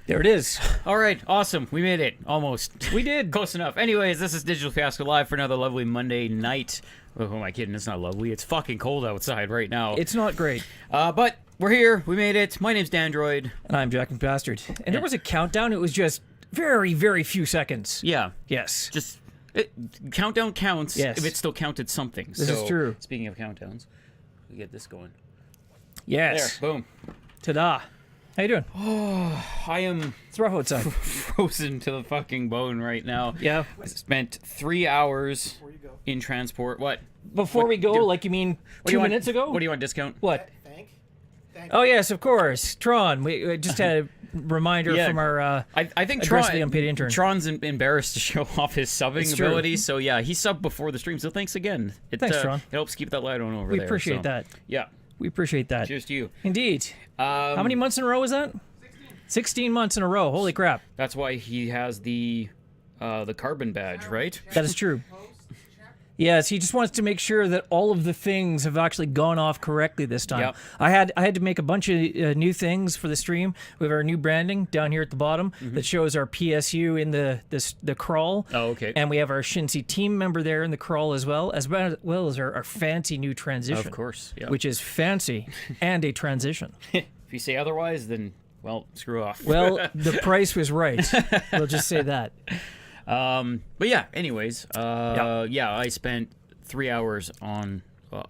There it is. All right, awesome. We made it. Almost. We did. Close enough. Anyways, this is Digital Fiasco Live for another lovely Monday night. Oh, who am I kidding? It's not lovely. It's fucking cold outside right now. It's not great. But we're here. We made it. My name's Dandr0id. And I'm Jack McBastard. And there was a countdown. It was just very, very few seconds. Yeah. Yes. Just countdown counts Yes. if it still counted something. This is true. Speaking of countdowns, we get this going. Yes. There. Boom. Ta-da. How you doing? Oh, I am It's rough outside. frozen to the fucking bone right now. Yeah. I spent 3 hours in transport. What? Before we go, like you mean 2 minutes ago? What do you want, discount? What? Thank Oh, yes, of course. Tron. We just had a reminder Yeah. from our I think aggressively unpaid intern. Tron's embarrassed to show off his subbing It's true. ability, so yeah, he subbed before the stream, so thanks again. Thanks, Tron. It helps keep that light on over We there. appreciate so. that. Yeah. We appreciate that. Cheers to you. Indeed. How many months in a row is that? 16 months in a row. Holy crap. That's why he has the carbon badge, right? That is true. Yes, he just wants to make sure that all of the things have actually gone off correctly this time. Yep. I had to make a bunch of new things for the stream. We have our new branding down here at the bottom that shows our PSU in the crawl. Oh, okay. And we have our Shinsi team member there in the crawl as well as our fancy new transition. Of course, yeah. Which is fancy and a transition. If you say otherwise, then, well, screw off. Well, the price was right. We'll just say that. But yeah, anyways, Yeah. yeah, I spent 3 hours on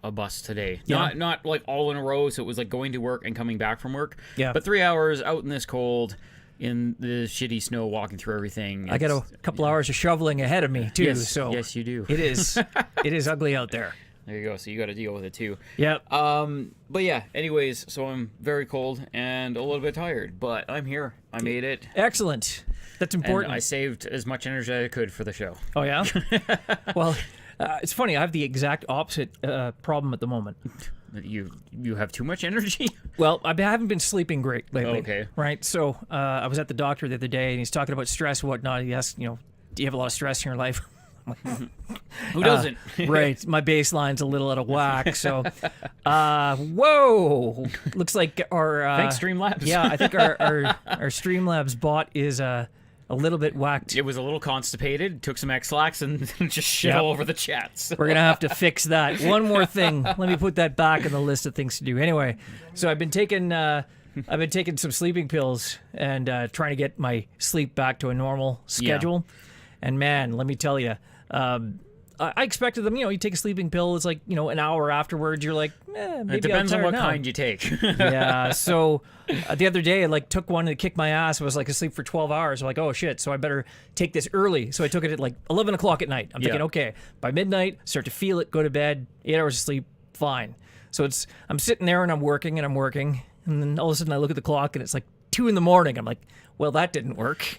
a bus today. Yeah. Not like all in a row, so it was like going to work and coming back from work. Yeah. But 3 hours out in this cold, in the shitty snow, walking through everything. I got a couple hours of shoveling ahead of me too. Yes, So yes, you do. it is ugly out there. There you go. So you got to deal with it too. Yep. But yeah, anyways, so I'm very cold and a little bit tired, but I'm here. I made it. Excellent. That's And important. I saved as much energy as I could for the show. Oh yeah. Well, it's funny. I have the exact opposite problem at the moment. You have too much energy? Well, I haven't been sleeping great lately. Okay. Right. So I was at the doctor the other day, and he's talking about stress and whatnot. He asked, do you have a lot of stress in your life? Who doesn't? Right. My baseline's a little out of whack. So, whoa. Looks like our Thanks, Streamlabs. Yeah, I think our Streamlabs bot is a little bit whacked. It was a little constipated, took some X-Lax, and just shit all over the chats. We're gonna have to fix that. One more thing. Let me put that back on the list of things to do. Anyway, so I've been taking some sleeping pills and trying to get my sleep back to a normal schedule. And man, let me tell you, I expected them. You take a sleeping pill. It's like an hour afterwards. You're like, maybe It depends I'm on what tired now. kind you take. Yeah. So the other day, I took one to kick my ass. I was asleep for 12 hours. I'm like, oh shit. So I better take this early. So I took it at 11 o'clock at night. I'm thinking, okay, by midnight, start to feel it, go to bed, 8 hours of sleep, fine. So I'm sitting there and I'm working. And then all of a sudden I look at the clock and it's 2 in the morning. I'm like, well, that didn't work.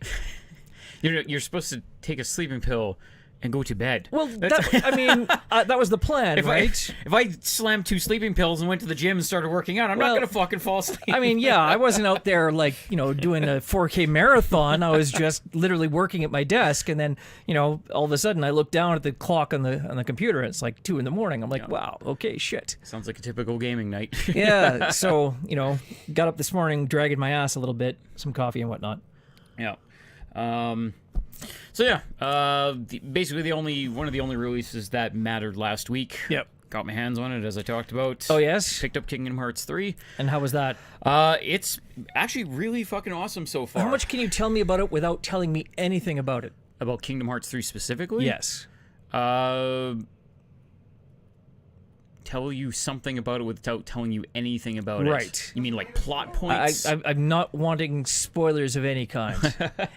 You're supposed to take a sleeping pill and go to bed. Well, that was the plan, right? If I slammed 2 sleeping pills and went to the gym and started working out, I'm not going to fucking fall asleep. Yeah, I wasn't out there doing a 4K marathon. I was just literally working at my desk, and then all of a sudden I look down at the clock on the computer. And it's 2 in the morning. I'm like, wow, okay, shit. Sounds like a typical gaming night. Yeah. So got up this morning, dragging my ass a little bit, some coffee and whatnot. Yeah. So yeah, basically one of the only releases that mattered last week. Yep. Got my hands on it, as I talked about. Oh yes. Picked up Kingdom Hearts 3. And how was that? It's actually really fucking awesome so far. How much can you tell me about it without telling me anything about it? About Kingdom Hearts 3 specifically? Yes. Tell you something about it without telling you anything about it. Right. You mean plot points? I'm not wanting spoilers of any kind.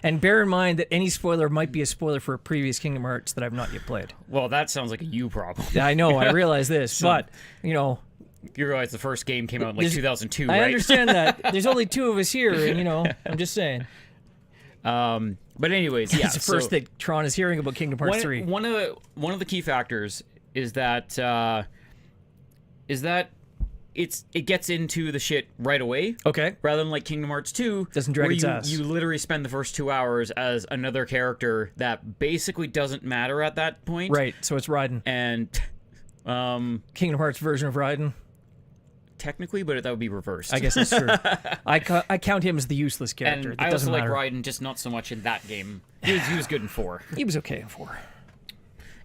And bear in mind that any spoiler might be a spoiler for a previous Kingdom Hearts that I've not yet played. Well, that sounds like a you problem. I know, I realize this, but, You realize the first game came out in 2002, right? I understand that. There's only 2 of us here, and, I'm just saying. But anyways, yeah. It's the first that Tron is hearing about Kingdom Hearts 3. One of the key factors is that it gets into the shit right away. Okay. Rather than like Kingdom Hearts 2, Doesn't drag where its ass. you literally spend the first 2 hours as another character that basically doesn't matter at that point. Right. So it's Raiden. And Kingdom Hearts version of Raiden. technically, but that would be reversed. I guess that's true. I count him as the useless character. And That I also doesn't like matter. Raiden, just not so much in that game. He was good in 4. He was okay in 4.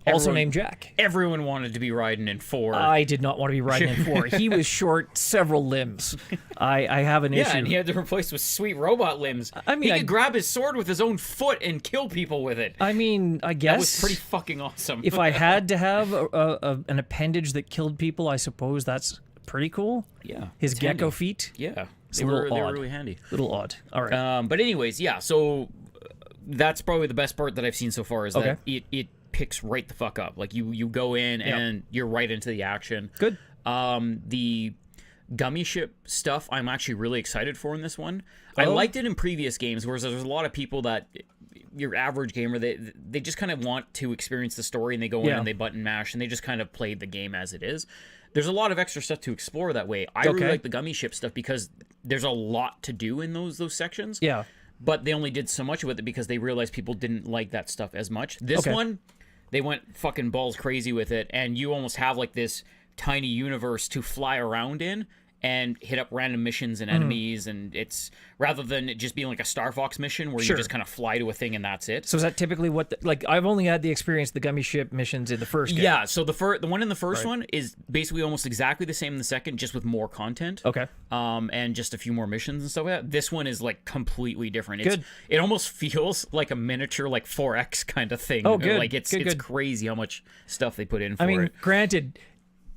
Also named Jack. Everyone wanted to be Raiden in 4. I did not want to be Raiden in 4. He was short several limbs. I have an issue. Yeah, and he had to replace with sweet robot limbs. I mean, he could grab his sword with his own foot and kill people with it. I mean, I guess That was pretty fucking awesome. if I had to have an appendage that killed people, I suppose that's pretty cool. Yeah. His it's gecko handy. feet, Yeah. It's They a were little odd. really handy. little odd. All right. But anyways, yeah, so that's probably the best part that I've seen so far is that it picks right the fuck up. Like you go in and you're right into the action. Good. The gummy ship stuff I'm actually really excited for in this one. I liked it in previous games, whereas there's a lot of people that your average gamer, they just kind of want to experience the story and they go in and they button mash and they just kind of play the game as it is. There's a lot of extra stuff to explore that way. I really like the gummy ship stuff because there's a lot to do in those sections. Yeah. But they only did so much with it because they realized people didn't like that stuff as much. This one, they went fucking balls crazy with it, and you almost have like this tiny universe to fly around in and hit up random missions and enemies, and it's rather than it just being like a Star Fox mission where you just kind of fly to a thing and that's it. So is that typically what like I've only had the experience of the gummy ship missions in the first game. Yeah, so the one in the first one is basically almost exactly the same in the second, just with more content. Okay. And just a few more missions and stuff like that. This one is like completely different. Good. It almost feels like a miniature like 4X kind of thing. Oh, good. Like it's crazy how much stuff they put in for I mean, it. granted,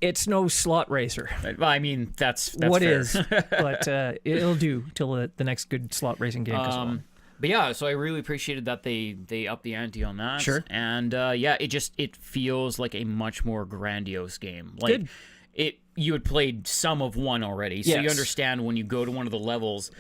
it's no slot racer. Well, I mean, that's What fair. is? But it'll do till the next good slot racing game comes along. But yeah, so I really appreciated that they upped the ante on that. Sure. And yeah, it feels like a much more grandiose game. Like Good. You had played some of one already, so you Yes. understand when you go to one of the levels.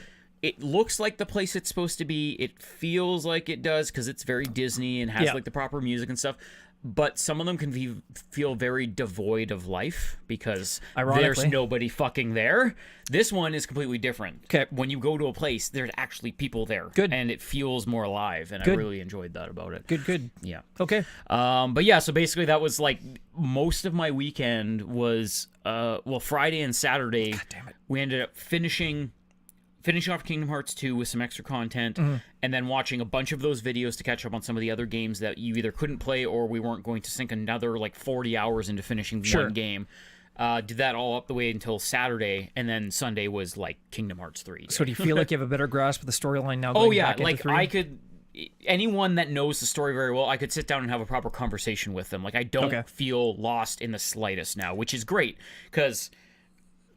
It looks like the place it's supposed to be. It feels like it does because it's very Disney and has like the proper music and stuff. But some of them can feel very devoid of life because there's nobody fucking there. This one is completely different. Okay. When you go to a place, there's actually people there. Good. And it feels more alive, and I really enjoyed that about it. Good. Yeah. Okay. But yeah, so basically that was like most of my weekend was, Friday and Saturday. God damn it. We ended up finishing off Kingdom Hearts 2 with some extra content, and then watching a bunch of those videos to catch up on some of the other games that you either couldn't play or we weren't going to sink another like 40 hours into finishing one game. Did that all up the way until Saturday, and then Sunday was like Kingdom Hearts 3. So do you feel like you have a better grasp of the storyline now? Oh yeah, back into like 3? I could. Anyone that knows the story very well, I could sit down and have a proper conversation with them. Like I don't feel lost in the slightest now, which is great because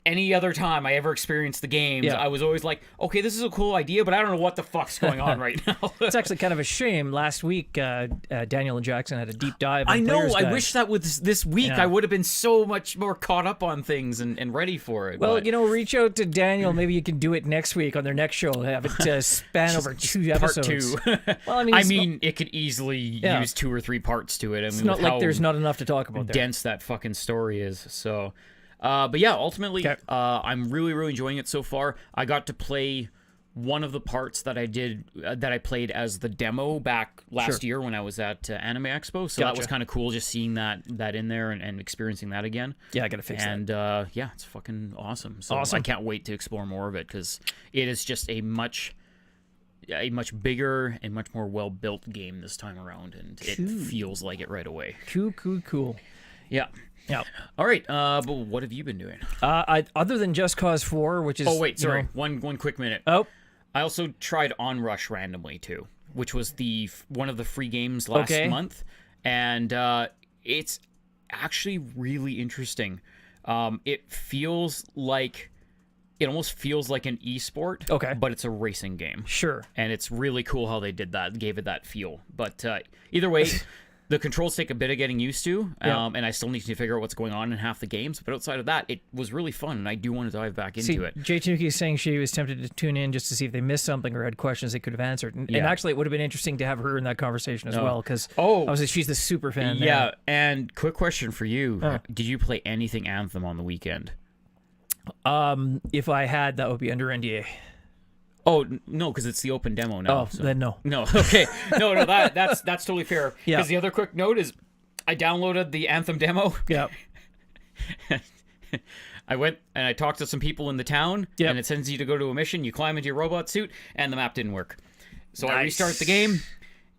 any other time I ever experienced the games, I was always like, okay, this is a cool idea, but I don't know what the fuck's going on right now. It's actually kind of a shame. Last week, Daniel and Jackson had a deep dive on I know. Player's I Guide. wish that was this week. Yeah. I would have been so much more caught up on things and ready for it. Well, but reach out to Daniel. Maybe you can do it next week on their next show. Have it span over 2 episodes. Part 2. Well, I mean, it could easily use 2 or 3 parts to it. I mean, it's not with like how there's not enough to talk about there. dense that fucking story is. So, but yeah, ultimately, I'm really, really enjoying it so far. I got to play one of the parts that I did that I played as the demo back last year when I was at Anime Expo. So that was kind of cool, just seeing that in there and experiencing that again. Yeah, I gotta fix that. And yeah, it's fucking awesome. So Awesome. I can't wait to explore more of it because it is just a much bigger and much more well-built game this time around, and it feels like it right away. Cool. Yeah. Yeah. All right. But what have you been doing? Other than Just Cause 4, which is... Oh, wait. Sorry. One quick minute. Oh. I also tried Onrush randomly, too, which was one of the free games last month. And it's actually really interesting. It almost feels like an esport, but it's a racing game. Sure. And it's really cool how they did that, gave it that feel. But either way, the controls take a bit of getting used to, and I still need to figure out what's going on in half the games. But outside of that, it was really fun, and I do want to dive back into it. J2K is saying she was tempted to tune in just to see if they missed something or had questions they could have answered. And actually, it would have been interesting to have her in that conversation as well, because obviously she's the super fan. Yeah, and quick question for you. Did you play anything Anthem on the weekend? If I had, that would be under NDA. Oh no, because it's the open demo now. Oh, then no. No, okay, no, that's totally fair. Yeah. Because the other quick note is, I downloaded the Anthem demo. Yeah. I went and I talked to some people in the town, and it sends you to go to a mission. You climb into your robot suit, and the map didn't work. So I restart the game.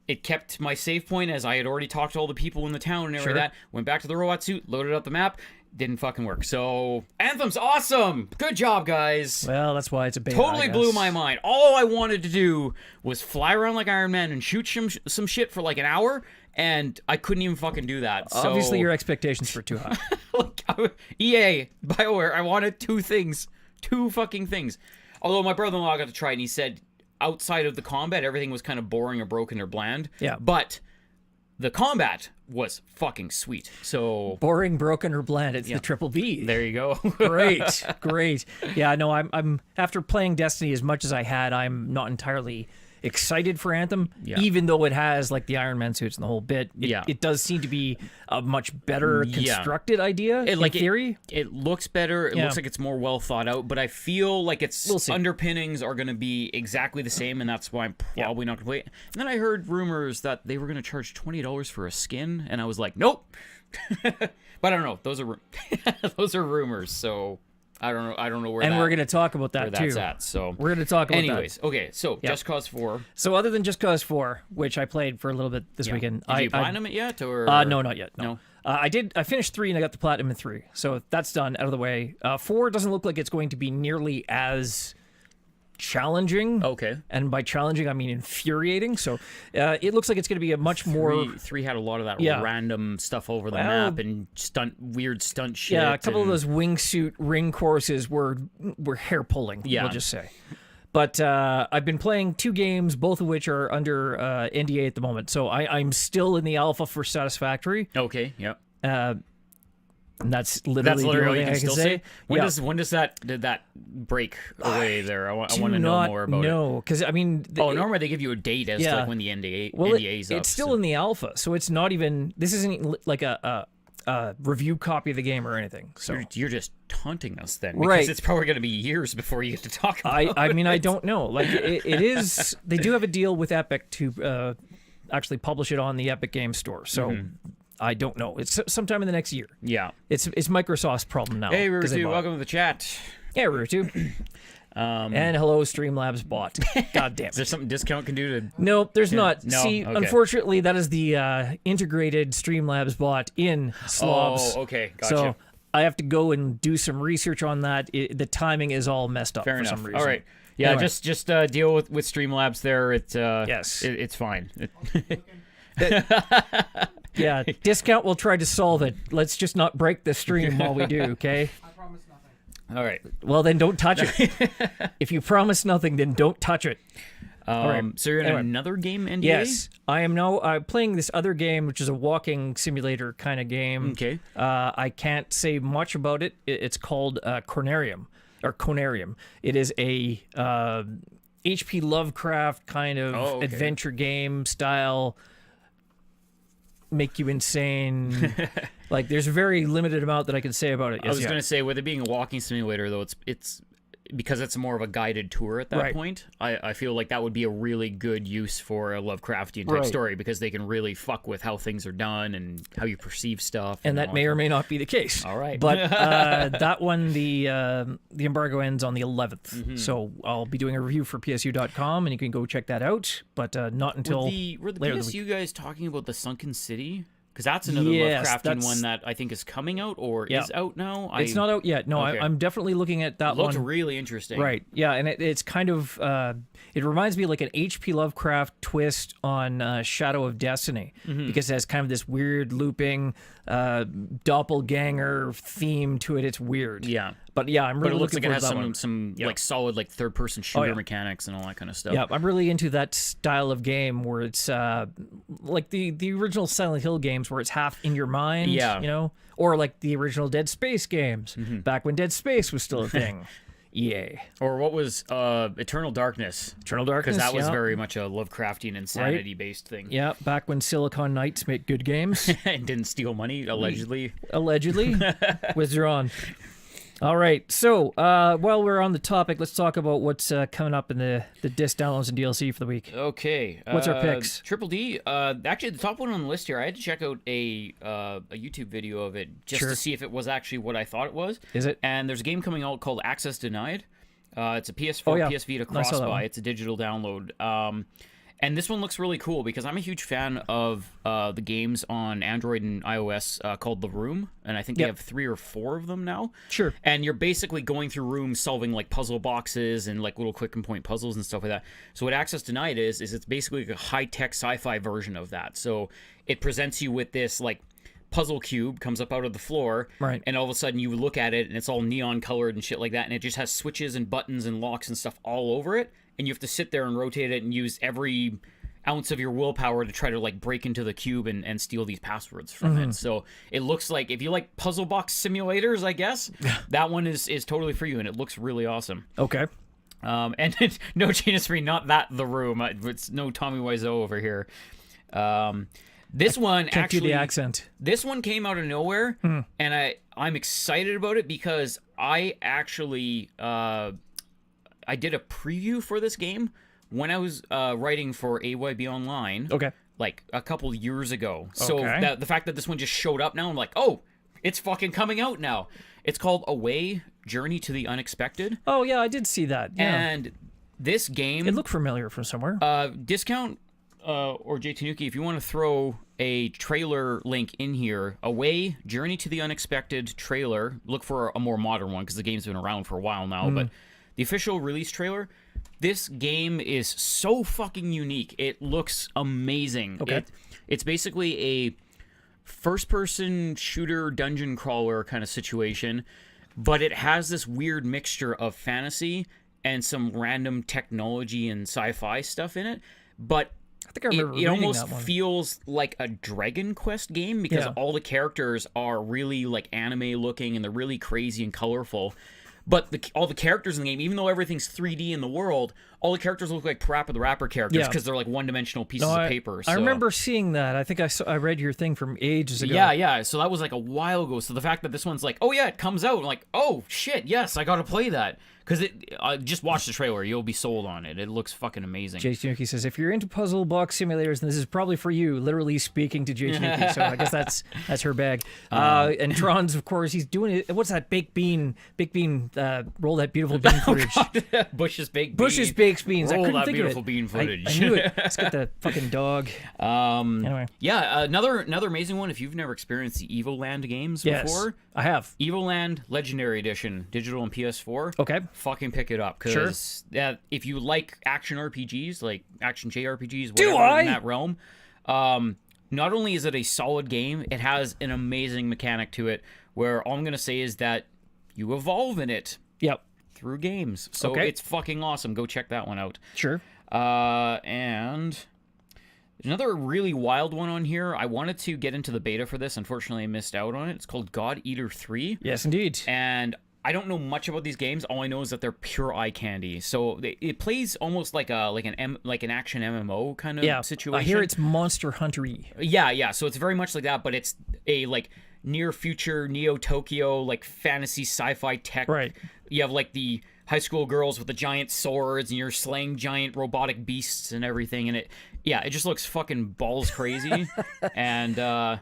It kept my save point as I had already talked to all the people in the town and everything like that. Went back to the robot suit, loaded up the map. Didn't fucking work. So Anthem's awesome. Good job, guys. Well, that's why it's a beta. Totally blew my mind. All I wanted to do was fly around like Iron Man and shoot some shit for like an hour, and I couldn't even fucking do that. So, obviously, your expectations were too high. EA, BioWare, I wanted two fucking things. Although my brother-in-law got to try it, and he said outside of the combat, everything was kind of boring or broken or bland. Yeah. But the combat was fucking sweet. So boring, broken, or bland. It's the triple B. There you go. Great. Yeah, no, I'm after playing Destiny as much as I had, I'm not entirely excited for Anthem, even though it has like the Iron Man suits and the whole bit. It does seem to be a much better constructed idea in theory. It looks better. It looks like it's more well thought out, but I feel like its underpinnings are going to be exactly the same, and that's why I'm probably not going to play it. And then I heard rumors that they were going to charge $20 for a skin, and I was like, nope. But I don't know. Those are those are rumors, so I don't know where. And we're going to talk about that too. That's at. So we're going to talk about anyways, that. Okay, so Just Cause 4. So other than Just Cause 4, which I played for a little bit this weekend. Did you platinum it yet, or no, not yet. No. I did. I finished 3 and I got the platinum in 3, so that's done, out of the way. 4 doesn't look like it's going to be nearly as challenging. Okay. And by challenging, I mean infuriating. So it looks like it's going to be a much more... 3 had a lot of that random stuff over the map and weird stunt shit. Yeah, a couple of those wingsuit ring courses were hair-pulling, we'll just say. But I've been playing 2 games, both of which are under NDA at the moment. So I'm still in the alpha for Satisfactory. Okay, yep. And that's literally all the you can still say. When does that break away there? I want to know more about it. No, because I mean, normally they give you a date as to like when the NDA's up. It's still in the alpha, so it's not even. This isn't like a review copy of the game or anything. So you're just taunting us then, because it's probably going to be years before you get to talk about it. I mean, I don't know. Like it is. They do have a deal with Epic to actually publish it on the Epic Game Store. So. I don't know. It's sometime in the next year. Yeah. It's Microsoft's problem now. Hey, Rutu, welcome to the chat. Yeah, Rutu. And hello, Streamlabs bot. God damn it. Is there something Discount can do to... No, there's not. No? See, Okay. Unfortunately, that is the integrated Streamlabs bot in Slobs. Oh, okay. Gotcha. So I have to go and do some research on that. The timing is all messed up for some reason. All right. Yeah, anyway. just deal with Streamlabs there. Yes. It's fine. Yeah, Discount will try to solve it. Let's just not break the stream while we do, okay? I promise nothing. All right. Well, then don't touch it. If you promise nothing, then don't touch it. All right. So you're in another game, NDA? Yes. I am now playing this other game, which is a walking simulator kind of game. Okay. I can't say much about it. It's called Cornarium. It is a H.P. Lovecraft kind of adventure game style, make you insane. Like, there's a very limited amount that I can say about it. I was going to say, with it being a walking simulator, though, it's because it's more of a guided tour at that point. I feel like that would be a really good use for a Lovecraftian type story, because they can really fuck with how things are done and how you perceive stuff. And that may or may not be the case. All right. But that one, the embargo ends on the 11th. So I'll be doing a review for PSU.com, and you can go check that out. But not until were the later PSU guys talking about the Sunken City? Because that's another Lovecraftian one that I think is coming out or is out now. It's not out yet. No, I'm definitely looking at that one. Looked really interesting. Right. Yeah, and it's kind of it reminds me of like an H.P. Lovecraft twist on Shadow of Destiny, because it has kind of this weird looping doppelganger theme to it. It's weird. Yeah. But yeah, I'm really looks looking like it forward has to that one. some like solid like third-person shooter mechanics and all that kind of stuff. Yeah, I'm really into that style of game where it's like the original Silent Hill games, where it's half in your mind, you know, or like the original Dead Space games, back when Dead Space was still a thing. EA. Or what was Eternal Darkness? Eternal Darkness, because that was very much a Lovecraftian insanity-based thing. Yeah, back when Silicon Knights made good games. And didn't steal money, allegedly. Allegedly. Withdrawn. All right. So while we're on the topic, let's talk about what's coming up in the disc downloads and DLC for the week. Okay. What's our picks? Triple D. Actually, the top one on the list here, I had to check out a YouTube video of it just to see if it was actually what I thought it was. Is it? And there's a game coming out called Access Denied. It's a PS4, PS Vita cross-buy. It's a digital download. And this one looks really cool because I'm a huge fan of the games on Android and iOS called The Room, and I think they have 3 or 4 of them now. Sure. And you're basically going through rooms solving like puzzle boxes and like little quick and point puzzles and stuff like that. So what Access Denied is it's basically like a high-tech sci-fi version of that. So it presents you with this like puzzle cube comes up out of the floor, right? And all of a sudden you look at it and it's all neon colored and shit like that, and it just has switches and buttons and locks and stuff all over it. And you have to sit there and rotate it and use every ounce of your willpower to try to like break into the cube and steal these passwords from it. So it looks like if you like puzzle box simulators, I guess that one is totally for you, and it looks really awesome. Okay. And no Genius Free, not that The Room. It's no Tommy Wiseau over here. This one Can't actually do the accent. This one came out of nowhere, and I'm excited about it because I actually I did a preview for this game when I was writing for AYB Online. Okay. Like a couple years ago. So Okay. the fact that this one just showed up now, I'm like, oh, it's fucking coming out now. It's called Away: Journey to the Unexpected. Oh yeah, I did see that. Yeah. And this game, It looked familiar from somewhere. Discount or JTanuki, if you want to throw a trailer link in here, Away: Journey to the Unexpected trailer. Look for a more modern one because the game's been around for a while now, but the official release trailer, this game is so fucking unique. It looks amazing. Okay. It's basically a first-person shooter dungeon crawler kind of situation, but it has this weird mixture of fantasy and some random technology and sci-fi stuff in it. But I think I remember it reading almost that one. feels like a Dragon Quest game because all the characters are really like anime looking and they're really crazy and colorful. But all the characters in the game, even though everything's 3D in the world, all the characters look like Parappa the Rapper characters because they're like one-dimensional pieces of paper. So. I remember seeing that. I think I read your thing from ages ago. Yeah. So that was like a while ago. So the fact that this one's like, oh yeah, it comes out, I'm like, oh shit, yes, I got to play that. Because just watch the trailer, you'll be sold on it. It looks fucking amazing. Jay Tanuki says, if you're into puzzle box simulators, then this is probably for you, literally speaking to Jay Tanuki. So I guess that's her bag. And Tron's, of course, he's doing it. What's that baked bean, roll that beautiful bean footage. Bush's baked bean. Bush's baked beans. Roll I couldn't that think beautiful of it. bean footage. I knew it. It's got the fucking dog. Anyway. Yeah, another amazing one. If you've never experienced the Evoland games before, I have. Evoland Legendary Edition, digital and PS4. Okay. Fucking pick it up. Because if you like action RPGs, like action JRPGs, Do whatever I? in that realm, not only is it a solid game, it has an amazing mechanic to it where all I'm going to say is that you evolve in it Yep. through games. So it's fucking awesome. Go check that one out. Sure. And another really wild one on here. I wanted to get into the beta for this. Unfortunately, I missed out on it. It's called God Eater 3. Yes, indeed. And I don't know much about these games. All I know is that they're pure eye candy. So it plays almost like an action MMO kind of situation. I hear it's Monster Hunter-y. Yeah. So it's very much like that, but it's a like near future Neo Tokyo like fantasy sci-fi tech. Right. You have like the high school girls with the giant swords and you're slaying giant robotic beasts and everything, and it just looks fucking balls crazy. And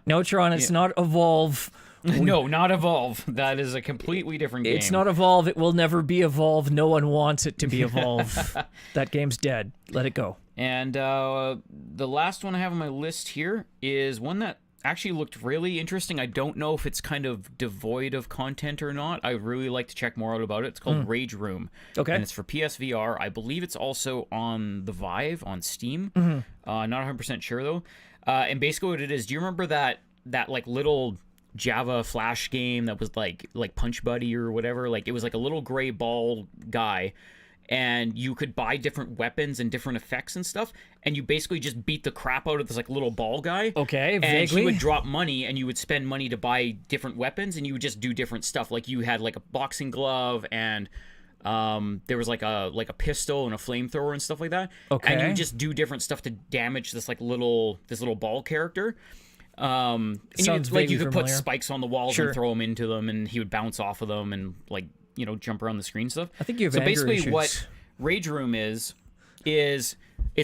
no, Tron, it's not Evolve. No, not Evolve. That is a completely different game. It's not Evolve. It will never be Evolve. No one wants it to be Evolve. That game's dead. Let it go. And the last one I have on my list here is one that actually looked really interesting. I don't know if it's kind of devoid of content or not. I really like to check more out about it. It's called Rage Room. Okay. And it's for PSVR. I believe it's also on the Vive on Steam. Not 100% sure though. And basically what it is, do you remember that like little Java Flash game that was like Punch Buddy or whatever? Like it was like a little gray ball guy, and you could buy different weapons and different effects and stuff, and you basically just beat the crap out of this like little ball guy. Okay, and vaguely. he would drop money, and you would spend money to buy different weapons, and you would just do different stuff. Like you had like a boxing glove, and there was like a pistol and a flamethrower and stuff like that. Okay, and you just do different stuff to damage this little ball character. And Sounds you could put familiar. spikes on the walls Sure. and throw them into them, and he would bounce off of them and like jump around the screen and stuff. I think you have so anger basically issues. what Rage Room is it's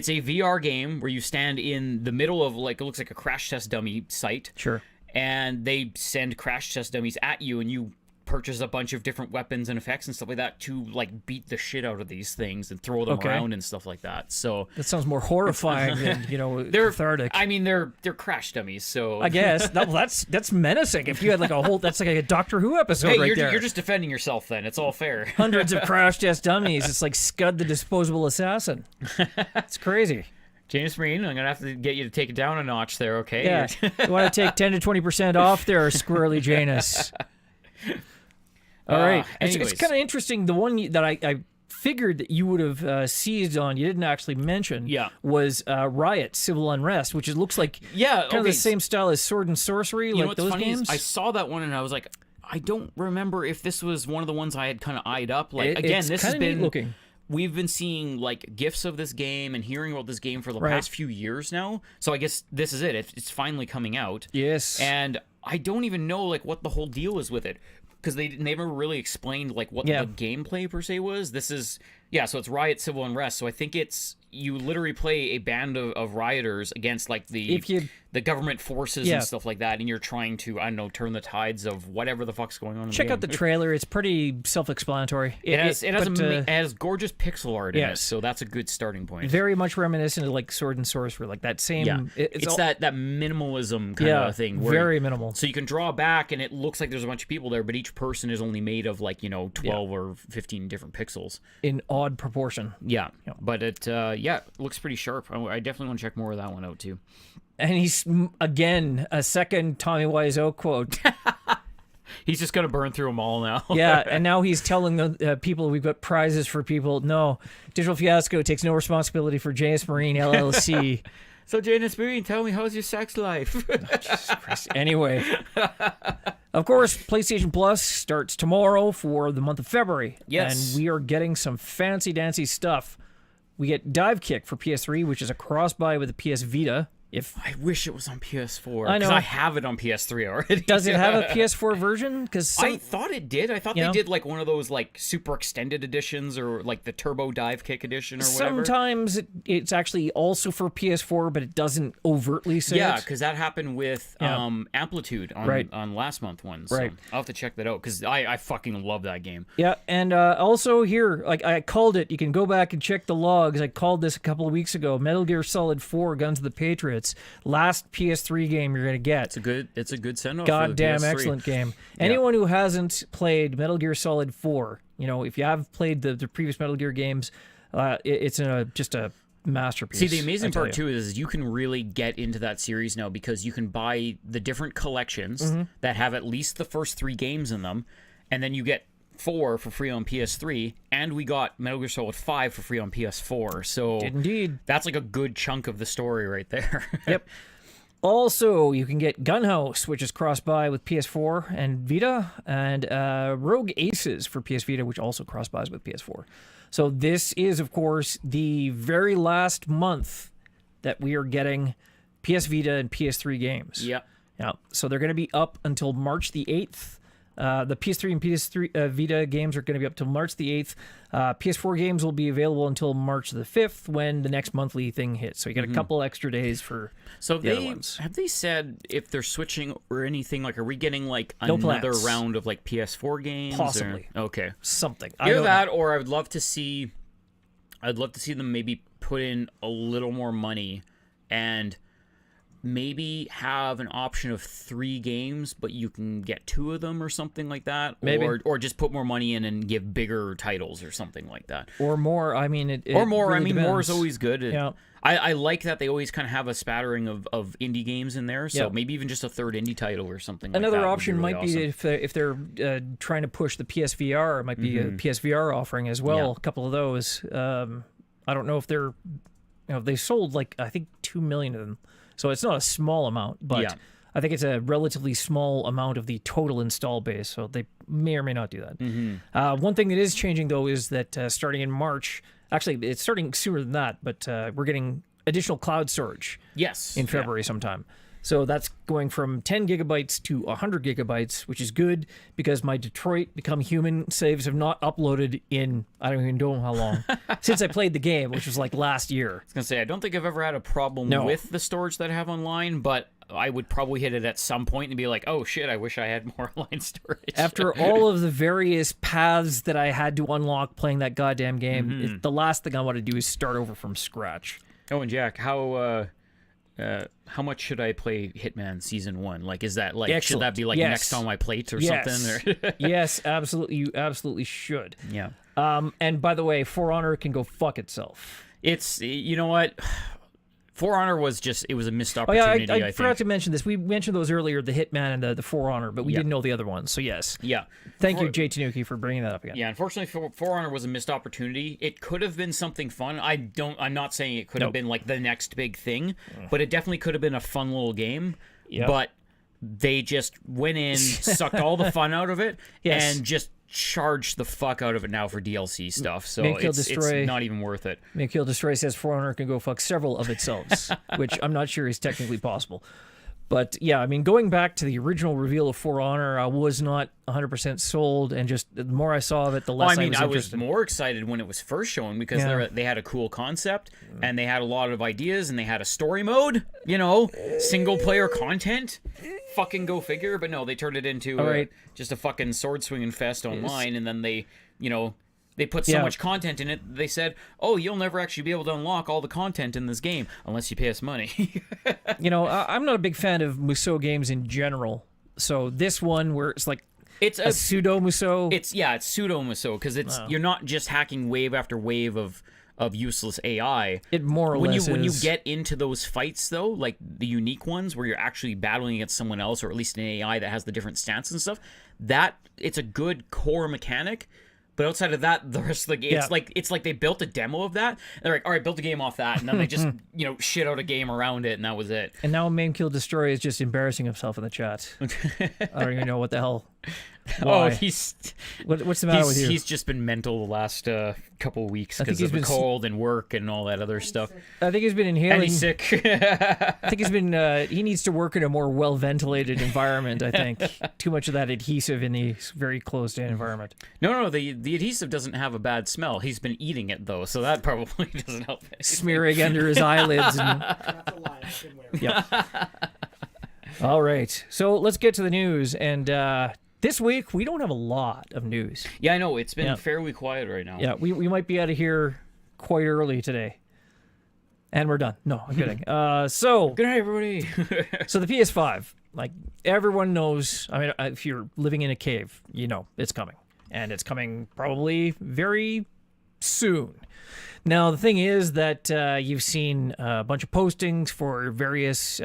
a VR game where you stand in the middle of like it looks like a crash test dummy site. Sure. And they send crash test dummies at you, and you purchase a bunch of different weapons and effects and stuff like that to like beat the shit out of these things and throw them around and stuff like that. So That sounds more horrifying than, they're cathartic. I mean, they're crash dummies. So I guess that's menacing. If you had like a whole, that's like a Doctor Who episode hey, right you're, there. you're just defending yourself. Then it's all fair. Hundreds of crash test dummies. It's like Scud the Disposable Assassin. It's crazy. James Marine, I'm gonna have to get you to take it down a notch there. Okay. Yeah. You want to take 10 to 20% off there, Squirrely Janus. All right. It's anyways. kind of interesting. The one that I figured that you would have seized on, you didn't actually mention, was Riot, Civil Unrest, which it looks like kind of the same style as Sword and Sorcery, You know like what's those funny games. is I saw that one and I was like, I don't remember if this was one of the ones I had kind of eyed up. Like again, it's this has kinda neat been looking. We've been seeing like gifs of this game and hearing about this game for the past few years now. So I guess this is it. It's finally coming out. Yes. And I don't even know like what the whole deal is with it because they never really explained like what the gameplay per se was. This is so it's Riot Civil Unrest. So I think it's you literally play a band of rioters against like the government forces and stuff like that, and you're trying to, I don't know, turn the tides of whatever the fuck's going on in Check the out the game. trailer. It's pretty self-explanatory. It has gorgeous pixel art in it, so that's a good starting point. Very much reminiscent of like Sword and Sorcery, like that same. It's that minimalism kind of thing. Where very minimal. So you can draw back, and it looks like there's a bunch of people there, but each person is only made of like 12 or 15 different pixels in odd proportion. Yeah, but it looks pretty sharp. I definitely want to check more of that one out too. And he's, again, a second Tommy Wiseau quote. He's just going to burn through them all now. Yeah, and now he's telling the people we've got prizes for people. No, Digital Fiasco takes no responsibility for Janus Marine LLC. So, Janus Marine, tell me, how's your sex life? Jesus Christ. Anyway, of course, PlayStation Plus starts tomorrow for the month of February. Yes. And we are getting some fancy-dancy stuff. We get Dive Kick for PS3, which is a cross-buy with the PS Vita. I wish it was on PS4. I know. Because I have it on PS3 already. Does it have a PS4 version? Because I thought it did. I thought they did like one of those like super extended editions or like the Turbo Dive Kick edition or whatever. Sometimes it's actually also for PS4, but it doesn't overtly say it. Because that happened with Amplitude on last month one. So I'll have to check that out because I fucking love that game. Yeah, and also here, like I called it. You can go back and check the logs. I called this a couple of weeks ago. Metal Gear Solid 4: Guns of the Patriots. Last PS3 game you're gonna get. It's a good send off. Goddamn excellent game. Anyone who hasn't played Metal Gear Solid 4, if you have played the previous Metal Gear games, it's just a masterpiece. See, the amazing part too is you can really get into that series now because you can buy the different collections that have at least the first 3 games in them, and then you get 4 for free on PS3, and we got Metal Gear Solid 5 for free on PS4. So indeed, that's like a good chunk of the story right there. Yep. Also, you can get Gunhouse, which is cross-buy with PS4 and Vita, and Rogue Aces for PS Vita, which also cross-buys with PS4. So this is, of course, the very last month that we are getting PS Vita and PS3 games. Yep. Yeah. So they're going to be up until March the 8th. The PS3 and PS3 Vita games are going to be up till March the 8th. PS4 games will be available until March the 5th when the next monthly thing hits. So you get a couple extra days for the other ones. Have they said if they're switching or anything? Like, are we getting like No another plans. round of like PS4 games? Possibly. Okay. Something. Either that, or I would love to see. I'd love to see them maybe put in a little more money and maybe have an option of 3 games, but you can get 2 of them or something like that. Maybe. Or just put more money in and give bigger titles or something like that. Or more. I mean, or more. Really I mean, depends. more is always good. Yeah. I like that they always kind of have a spattering of indie games in there. So maybe even just a 3rd indie title or something like that. Another option really might be if they're trying to push the PSVR, it might be a PSVR offering as well. Yeah. A couple of those. I don't know if they're, they sold like, I think 2 million of them. So it's not a small amount, but I think it's a relatively small amount of the total install base. So they may or may not do that. One thing that is changing, though, is that starting in March, actually, it's starting sooner than that, but we're getting additional cloud storage Yes. in February sometime. So that's going from 10 gigabytes to 100 gigabytes, which is good because my Detroit Become Human saves have not uploaded in, I don't even know how long, since I played the game, which was like last year. I was going to say, I don't think I've ever had a problem with the storage that I have online, but I would probably hit it at some point and be like, oh shit, I wish I had more online storage. After all of the various paths that I had to unlock playing that goddamn game, the last thing I want to do is start over from scratch. Oh, and Jack, how much should I play Hitman Season 1? Like, is that like, should that be like next on my plate or something? Or Yes, absolutely. You absolutely should. Yeah. And by the way, For Honor can go fuck itself. It's, you know what? For Honor was just, it was a missed opportunity, I forgot to mention this. We mentioned those earlier, the Hitman and the For Honor, but we didn't know the other ones. So yes. Yeah. Thank you, Jay Tanuki, for bringing that up again. Yeah, unfortunately, For Honor was a missed opportunity. It could have been something fun. I'm not saying it could have been like the next big thing, but it definitely could have been a fun little game. Yep. But they just went in, sucked all the fun out of it, and just charged the fuck out of it now for DLC stuff. So it's not even worth it. Make Kill Destroy says For Honor can go fuck several of itself, which I'm not sure is technically possible. But yeah, I mean, going back to the original reveal of For Honor, I was not 100% sold, and just the more I saw of it, the less I was was more excited when it was first shown because they had a cool concept, and they had a lot of ideas, and they had a story mode, single player content. Fucking go figure. But no, they turned it into just a fucking sword swinging fest online, and then they put so much content in it, they said, oh, you'll never actually be able to unlock all the content in this game unless you pay us money. I'm not a big fan of Musou games in general. So this one, where it's like it's a pseudo Musou. It's pseudo Musou because you're not just hacking wave after wave of useless AI. It more or less when you get into those fights, though, like the unique ones where you're actually battling against someone else, or at least an AI that has the different stance and stuff, it's a good core mechanic. But outside of that, the rest of the game, it's like they built a demo of that. They're like, all right, build a game off that, and then they just shit out a game around it, and that was it. And now Main Kill Destroy is just embarrassing himself in the chat. I don't even know what the hell. Why? Oh, what's the matter with you? He's just been mental the last couple of weeks because of the cold and work and all that other stuff. I think he's been inhaling. And he's sick. I think he's been. He needs to work in a more well-ventilated environment. I think too much of that adhesive in the very closed-in environment. No. The adhesive doesn't have a bad smell. He's been eating it though, so that probably doesn't help. Smearing under his eyelids. And... That's a lie. I can wear it. Yep. All right, so let's get to the news and. This week, we don't have a lot of news. Yeah, I know. It's been fairly quiet right now. Yeah, we might be out of here quite early today. And we're done. No, I'm kidding. So good night, everybody. So the PS5, like everyone knows, I mean, if you're living in a cave, it's coming. And it's coming probably very soon. Now, the thing is that you've seen a bunch of postings for various...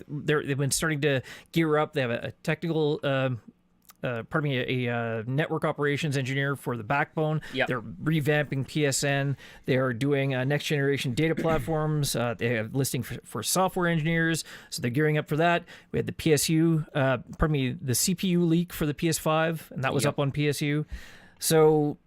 they've been starting to gear up. They have a technical, a network operations engineer for the backbone. Yep. They're revamping PSN. They are doing next generation data platforms. They have listing for software engineers, so they're gearing up for that. We had the the CPU leak for the PS5, and that was up on PSU. So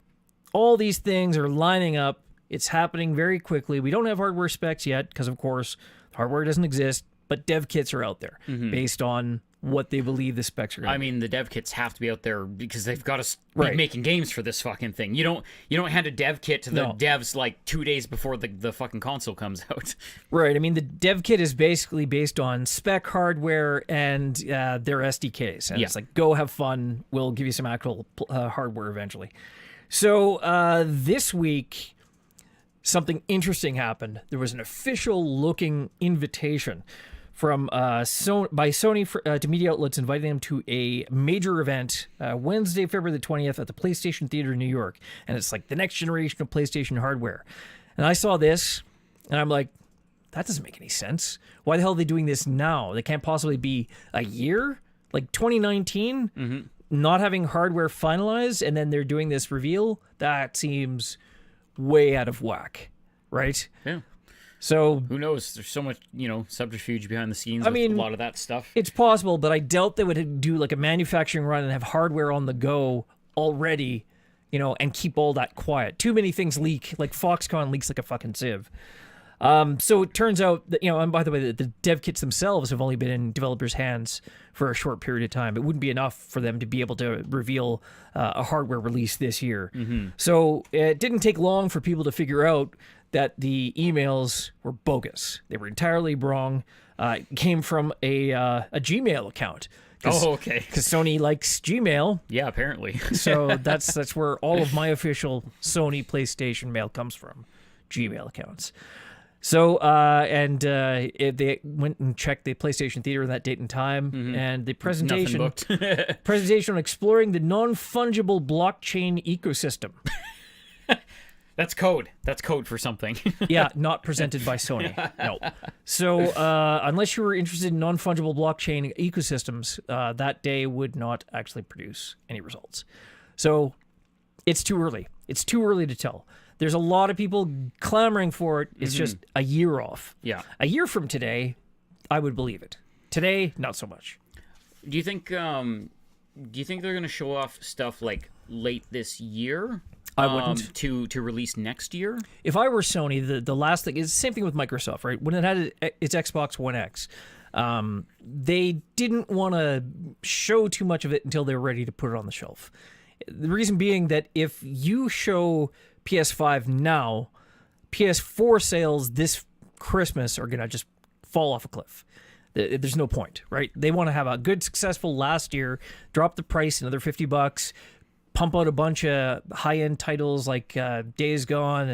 all these things are lining up. It's happening very quickly. We don't have hardware specs yet because, of course, hardware doesn't exist. But dev kits are out there based on what they believe the specs are going to be. I mean, the dev kits have to be out there because they've got to be making games for this fucking thing. You don't hand a dev kit to the devs like 2 days before the fucking console comes out. Right. I mean, the dev kit is basically based on spec hardware and their SDKs. And it's like, go have fun. We'll give you some actual hardware eventually. So this week... something interesting happened. There was an official-looking invitation from by Sony to media outlets inviting them to a major event Wednesday, February the 20th at the PlayStation Theater in New York. And it's like the next generation of PlayStation hardware. And I saw this, and I'm like, that doesn't make any sense. Why the hell are they doing this now? They can't possibly be a year? Like 2019? Not having hardware finalized, and then they're doing this reveal? That seems... way out of whack, right? Yeah. So who knows? There's so much, subterfuge behind the scenes with a lot of that stuff. It's possible, but I doubt they would do like a manufacturing run and have hardware on the go already, and keep all that quiet. Too many things leak. Like Foxconn leaks like a fucking sieve. So it turns out that, and by the way, the dev kits themselves have only been in developers' hands for a short period of time. It wouldn't be enough for them to be able to reveal a hardware release this year. So it didn't take long for people to figure out that the emails were bogus. They were entirely wrong. It came from a Gmail account. Oh, okay. Because Sony likes Gmail. Yeah, apparently. So that's where all of my official Sony PlayStation mail comes from, Gmail accounts. So, they went and checked the PlayStation Theater that date and time, and the presentation on exploring the non-fungible blockchain ecosystem. That's code. That's code for something. Yeah, not presented by Sony. No. So, unless you were interested in non-fungible blockchain ecosystems, that day would not actually produce any results. So, it's too early. It's too early to tell. There's a lot of people clamoring for it. It's just a year off. Yeah. A year from today, I would believe it. Today, not so much. Do you think they're going to show off stuff like late this year? I wouldn't. To release next year? If I were Sony, the last thing is the same thing with Microsoft, right? When it had its Xbox One X, they didn't want to show too much of it until they were ready to put it on the shelf. The reason being that if you show PS5 now, PS4 sales this Christmas are going to just fall off a cliff. There's no point, right? They want to have a good, successful last year, drop the price another $50, pump out a bunch of high-end titles like Days Gone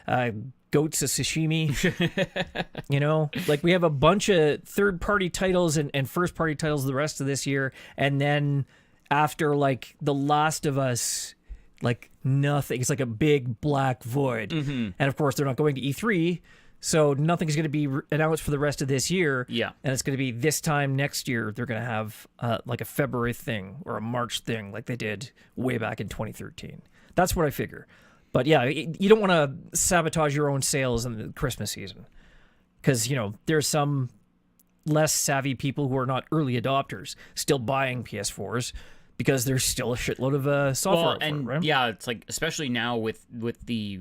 and Goats of Sashimi. Like we have a bunch of third-party titles and first-party titles the rest of this year, and then after like The Last of Us, like nothing. It's like a big black void. And of course, they're not going to E3, so nothing's going to be announced for the rest of this year. Yeah. And it's going to be this time next year, they're going to have like a February thing or a March thing like they did way back in 2013. That's what I figure. But yeah, you don't want to sabotage your own sales in the Christmas season. Because, there's some less savvy people who are not early adopters still buying PS4s. Because there's still a shitload of software out for it, right? Yeah, it's like, especially now with the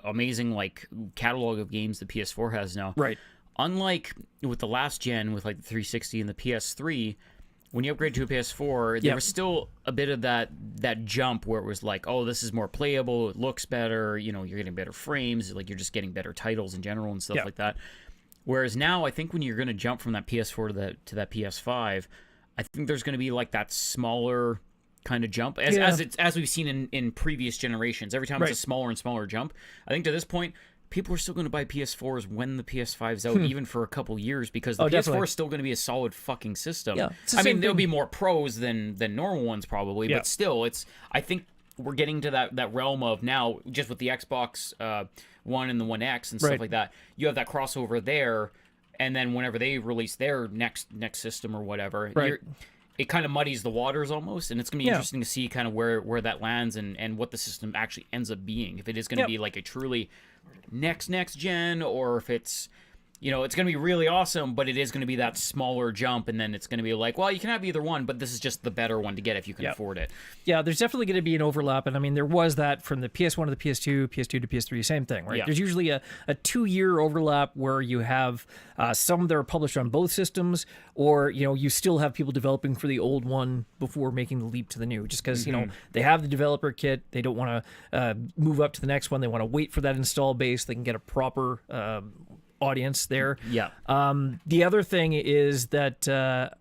amazing like catalog of games the PS4 has now. Right. Unlike with the last gen, with like the 360 and the PS3, when you upgrade to a PS4, there was still a bit of that jump where it was like, oh, this is more playable, it looks better, you're getting better frames, like you're just getting better titles in general and stuff like that. Whereas now, I think when you're going to jump from that PS4 to that PS5, I think there's going to be like that smaller kind of jump as we've seen in previous generations. Every time it's a smaller and smaller jump. I think to this point, people are still going to buy PS4s when the PS5's out, even for a couple years, because the PS4 is still going to be a solid fucking system. Yeah, I mean, there'll be more pros than normal ones probably, but still, I think we're getting to that realm of now, just with the Xbox One and the One X and stuff like that, you have that crossover there. And then whenever they release their next system or whatever, it kind of muddies the waters almost, and it's going to be interesting to see kind of where that lands and what the system actually ends up being. If it is going to be like a truly next gen, or if it's it's going to be really awesome, but it is going to be that smaller jump, and then it's going to be like, well, you can have either one, but this is just the better one to get if you can afford it. Yeah, there's definitely going to be an overlap, and I mean, there was that from the PS1 to the PS2, PS2 to PS3, same thing, right? Yeah. There's usually a 2-year overlap where you have some that are published on both systems, or, you still have people developing for the old one before making the leap to the new, just because, they have the developer kit, they don't want to move up to the next one, they want to wait for that install base, they can get a proper audience there. Yeah. The other thing is that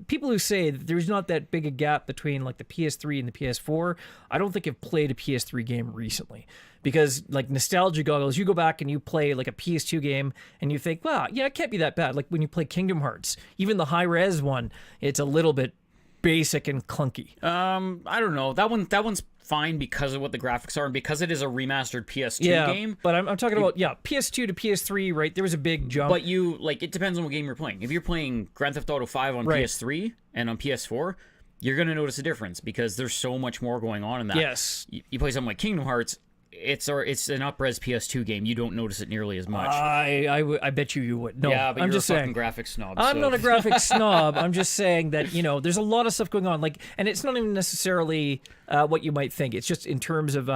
people who say that there's not that big a gap between like the PS3 and the PS4, I don't think have played a PS3 game recently, because like nostalgia goggles, you go back and you play like a PS2 game and you think, wow, yeah, it can't be that bad. Like when you play Kingdom Hearts, even the high res one, it's a little bit basic and clunky. I don't know. That one's fine because of what the graphics are and because it is a remastered PS2 game. But I'm talking about PS2 to PS3, right? There was a big jump. But it depends on what game you're playing. If you're playing Grand Theft Auto 5 on PS3 and on PS4, you're going to notice a difference because there's so much more going on in that. Yes. You play something like Kingdom Hearts, it's an up-res PS2 game. You don't notice it nearly as much. I bet you would. No, Yeah, but I'm you're just a fucking saying. graphics snob. I'm so. not a graphics snob. I'm just saying that, there's a lot of stuff going on. Like, and it's not even necessarily what you might think. It's just in terms of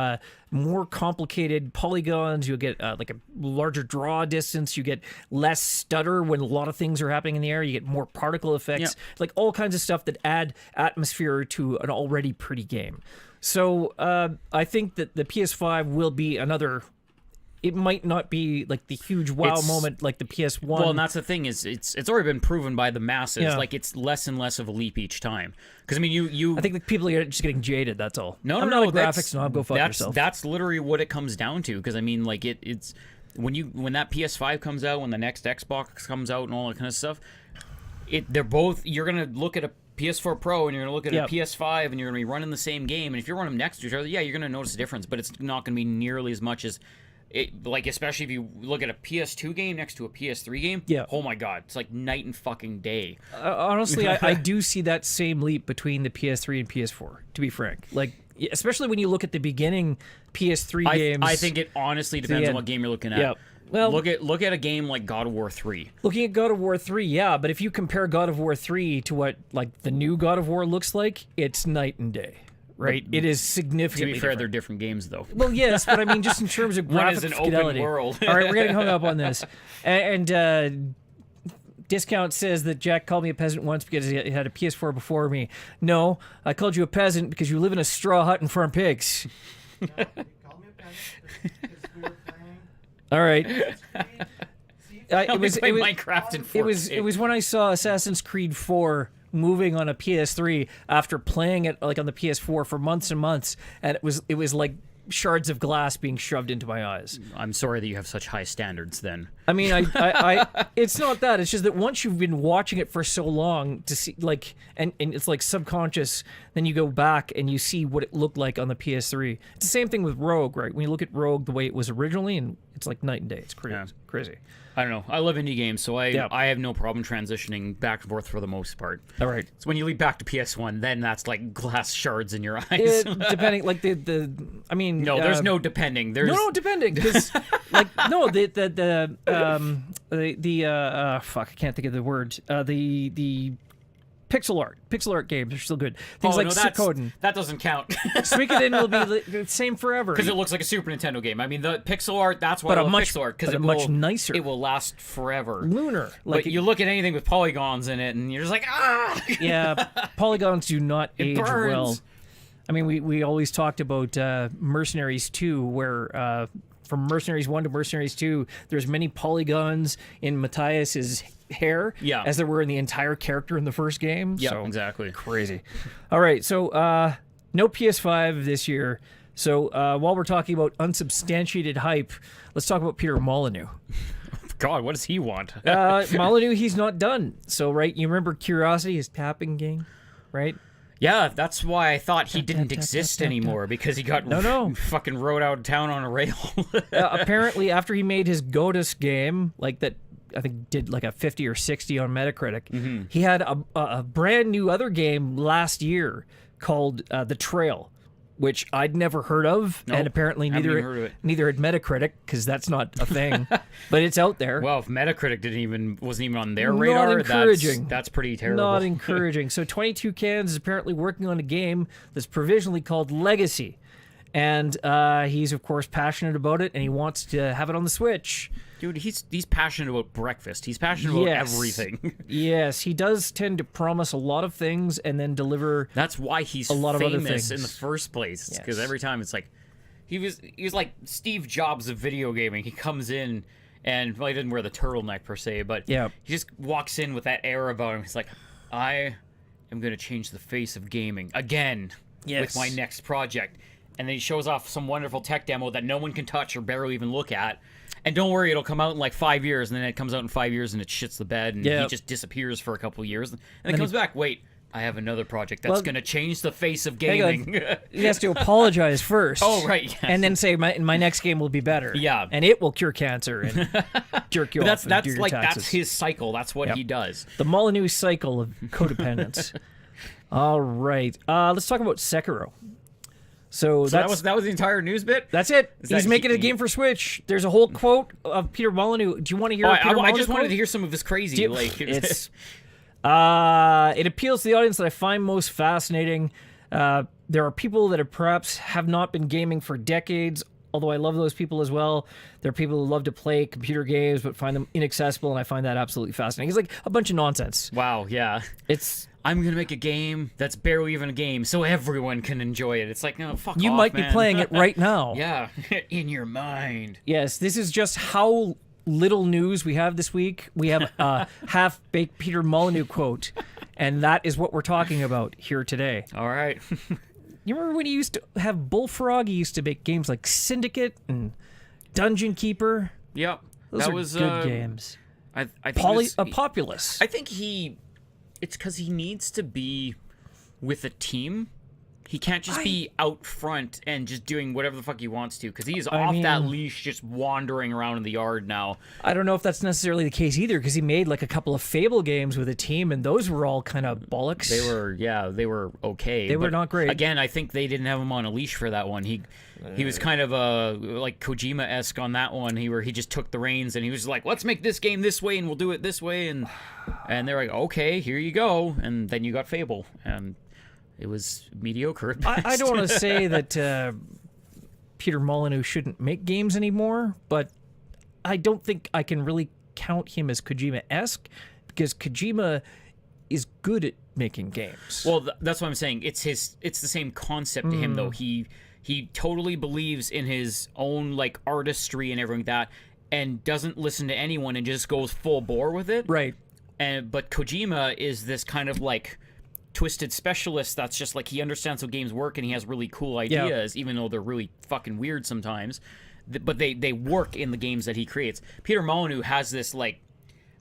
more complicated polygons. You'll get like a larger draw distance. You get less stutter when a lot of things are happening in the air. You get more particle effects, like all kinds of stuff that add atmosphere to an already pretty game. So I think that the PS5 will be another. It might not be like the huge wow moment like the PS1. Well, and that's the thing is it's already been proven by the masses. Yeah. Like it's less and less of a leap each time. Because I mean, you. I think the people are just getting jaded. That's all. No, I'm not a graphics snob. Go fuck yourself. That's literally what it comes down to. Because I mean, like it's when that PS5 comes out, when the next Xbox comes out, and all that kind of stuff. They're both. You're gonna look at a PS4 Pro and you're gonna look at a PS5 and you're gonna be running the same game. And if you're running them next to each other, yeah, you're gonna notice a difference. But it's not gonna be nearly as much as. Like especially if you look at a PS2 game next to a PS3 game, oh my god, it's like night and fucking day. Honestly, I do see that same leap between the PS3 and PS4. To be frank, like especially when you look at the beginning PS3 games. I think it honestly depends on what game you're looking at. Yeah. Well, look at a game like God of War 3. Looking at God of War 3, yeah, but if you compare God of War 3 to what like the new God of War looks like, it's night and day. Right, it is significantly. To be fair, different. they're different games, though. Well, yes, but I mean, just in terms of graphic One is an fidelity. open world. All right, we're getting hung up on this. And Discount says that Jack called me a peasant once because he had a PS4 before me. No, I called you a peasant because you live in a straw hut and farm pigs. No, you called me a peasant because we were playing. All right. Minecraft and it was when I saw Assassin's Creed 4 moving on a PS3 after playing it like on the PS4 for months and months, and it was like shards of glass being shoved into my eyes. I'm sorry that you have such high standards then. I mean, I it's not that. It's just that once you've been watching it for so long to see, like, and it's like subconscious, then you go back and you see what it looked like on the PS3. It's the same thing with Rogue, right? When you look at Rogue the way it was originally, and it's like night and day. It's crazy. Yeah. Crazy. I don't know. I love indie games, so I have no problem transitioning back and forth for the most part. All right. So when you leap back to PS1, then that's like glass shards in your eyes. Depending, like I mean. No, there's no depending. There's No, depending, because like no, fuck, I can't think of the word. The pixel art games are still good. Things like Suikoden. That doesn't count. Suikoden will be the same forever. Because it looks like a Super Nintendo game. I mean, the pixel art, that's why I love pixel art. Because much nicer. It will last forever. Lunar. Like, but you look at anything with polygons in it, and you're just like, ah! Yeah, polygons do not age burns. well. I mean, we always talked about Mercenaries 2, where from Mercenaries 1 to Mercenaries 2, there's many polygons in Matthias's hair as there were in the entire character in the first game. Yeah, so, exactly. Crazy. All right, so no PS5 this year. So while we're talking about unsubstantiated hype, let's talk about Peter Molyneux. God, what does he want? Molyneux, he's not done. So, right, you remember Curiosity, his tapping game, right? Yeah, that's why I thought he didn't exist anymore, because he got fucking rode out of town on a rail. Apparently, after he made his Godus game, like that, I think did like a 50 or 60 on Metacritic, he had a brand new other game last year called The Trail, which I'd never heard of, and apparently neither had Metacritic, because that's not a thing, but it's out there. Well, if Metacritic wasn't even on their radar, encouraging. That's pretty terrible. Not encouraging. So 22 Cans is apparently working on a game that's provisionally called Legacy, and he's of course passionate about it, and he wants to have it on the Switch. Dude, he's passionate about breakfast. He's passionate about everything. Yes, he does tend to promise a lot of things and then deliver. That's why he's a lot of other famous things in the first place. Because every time it's like he was like Steve Jobs of video gaming. He comes in and he didn't wear the turtleneck per se, but he just walks in with that air about him. He's like, I am going to change the face of gaming again with my next project. And then he shows off some wonderful tech demo that no one can touch or barely even look at. And don't worry, it'll come out in like 5 years, and then it comes out in 5 years, and it shits the bed, and he just disappears for a couple of years, and then comes back. Wait, I have another project that's going to change the face of gaming. He has to apologize first. Oh, right. Yes. And then say, my next game will be better. Yeah. And it will cure cancer and jerk you off and do your taxes. That's his cycle. That's what he does. The Molyneux cycle of codependence. All right. Let's talk about Sekiro. So that that's was the entire news bit. that's it. Is He's that making he- a game for Switch. There's a whole quote of Peter Molyneux. Do you want to hear? Oh, a Peter I Molyneux just wanted quote? to hear some of his crazy. Like It's it appeals to the audience that I find most fascinating. There are people that perhaps have not been gaming for decades, although I love those people as well. There are people who love to play computer games but find them inaccessible, and I find that absolutely fascinating. It's like a bunch of nonsense. wow, yeah. It's I'm gonna make a game that's barely even a game, so everyone can enjoy it. It's like, no, fuck you off, might man. be playing it right now. Yeah, in your mind. Yes, this is just how little news we have this week. We have a half-baked Peter Molyneux quote, and that is what we're talking about here today. All right. You remember when he used to have Bullfrog? He used to make games like Syndicate and Dungeon Keeper. Yep. Those that are was good games. I think it was- Populous. I think it's because he needs to be with a team. He can't just be out front and just doing whatever the fuck he wants to, because he's off that leash just wandering around in the yard now. I don't know if that's necessarily the case either, because he made like a couple of Fable games with a team, and those were all kind of bollocks. They were okay. They were but not great. Again, I think they didn't have him on a leash for that one. He was kind of like Kojima-esque on that one. He just took the reins and he was like, let's make this game this way and we'll do it this way, and they're like, okay, here you go. And then you got Fable, and it was mediocre. I don't want to say that Peter Molyneux shouldn't make games anymore, but I don't think I can really count him as Kojima-esque, because Kojima is good at making games. Well, that's what I'm saying. It's the same concept to him, though. He totally believes in his own like artistry and everything like that, and doesn't listen to anyone and just goes full bore with it. Right. But Kojima is this kind of like twisted specialist that's just like, he understands how games work and he has really cool ideas, even though they're really fucking weird sometimes. But they work in the games that he creates. Peter Molyneux has this like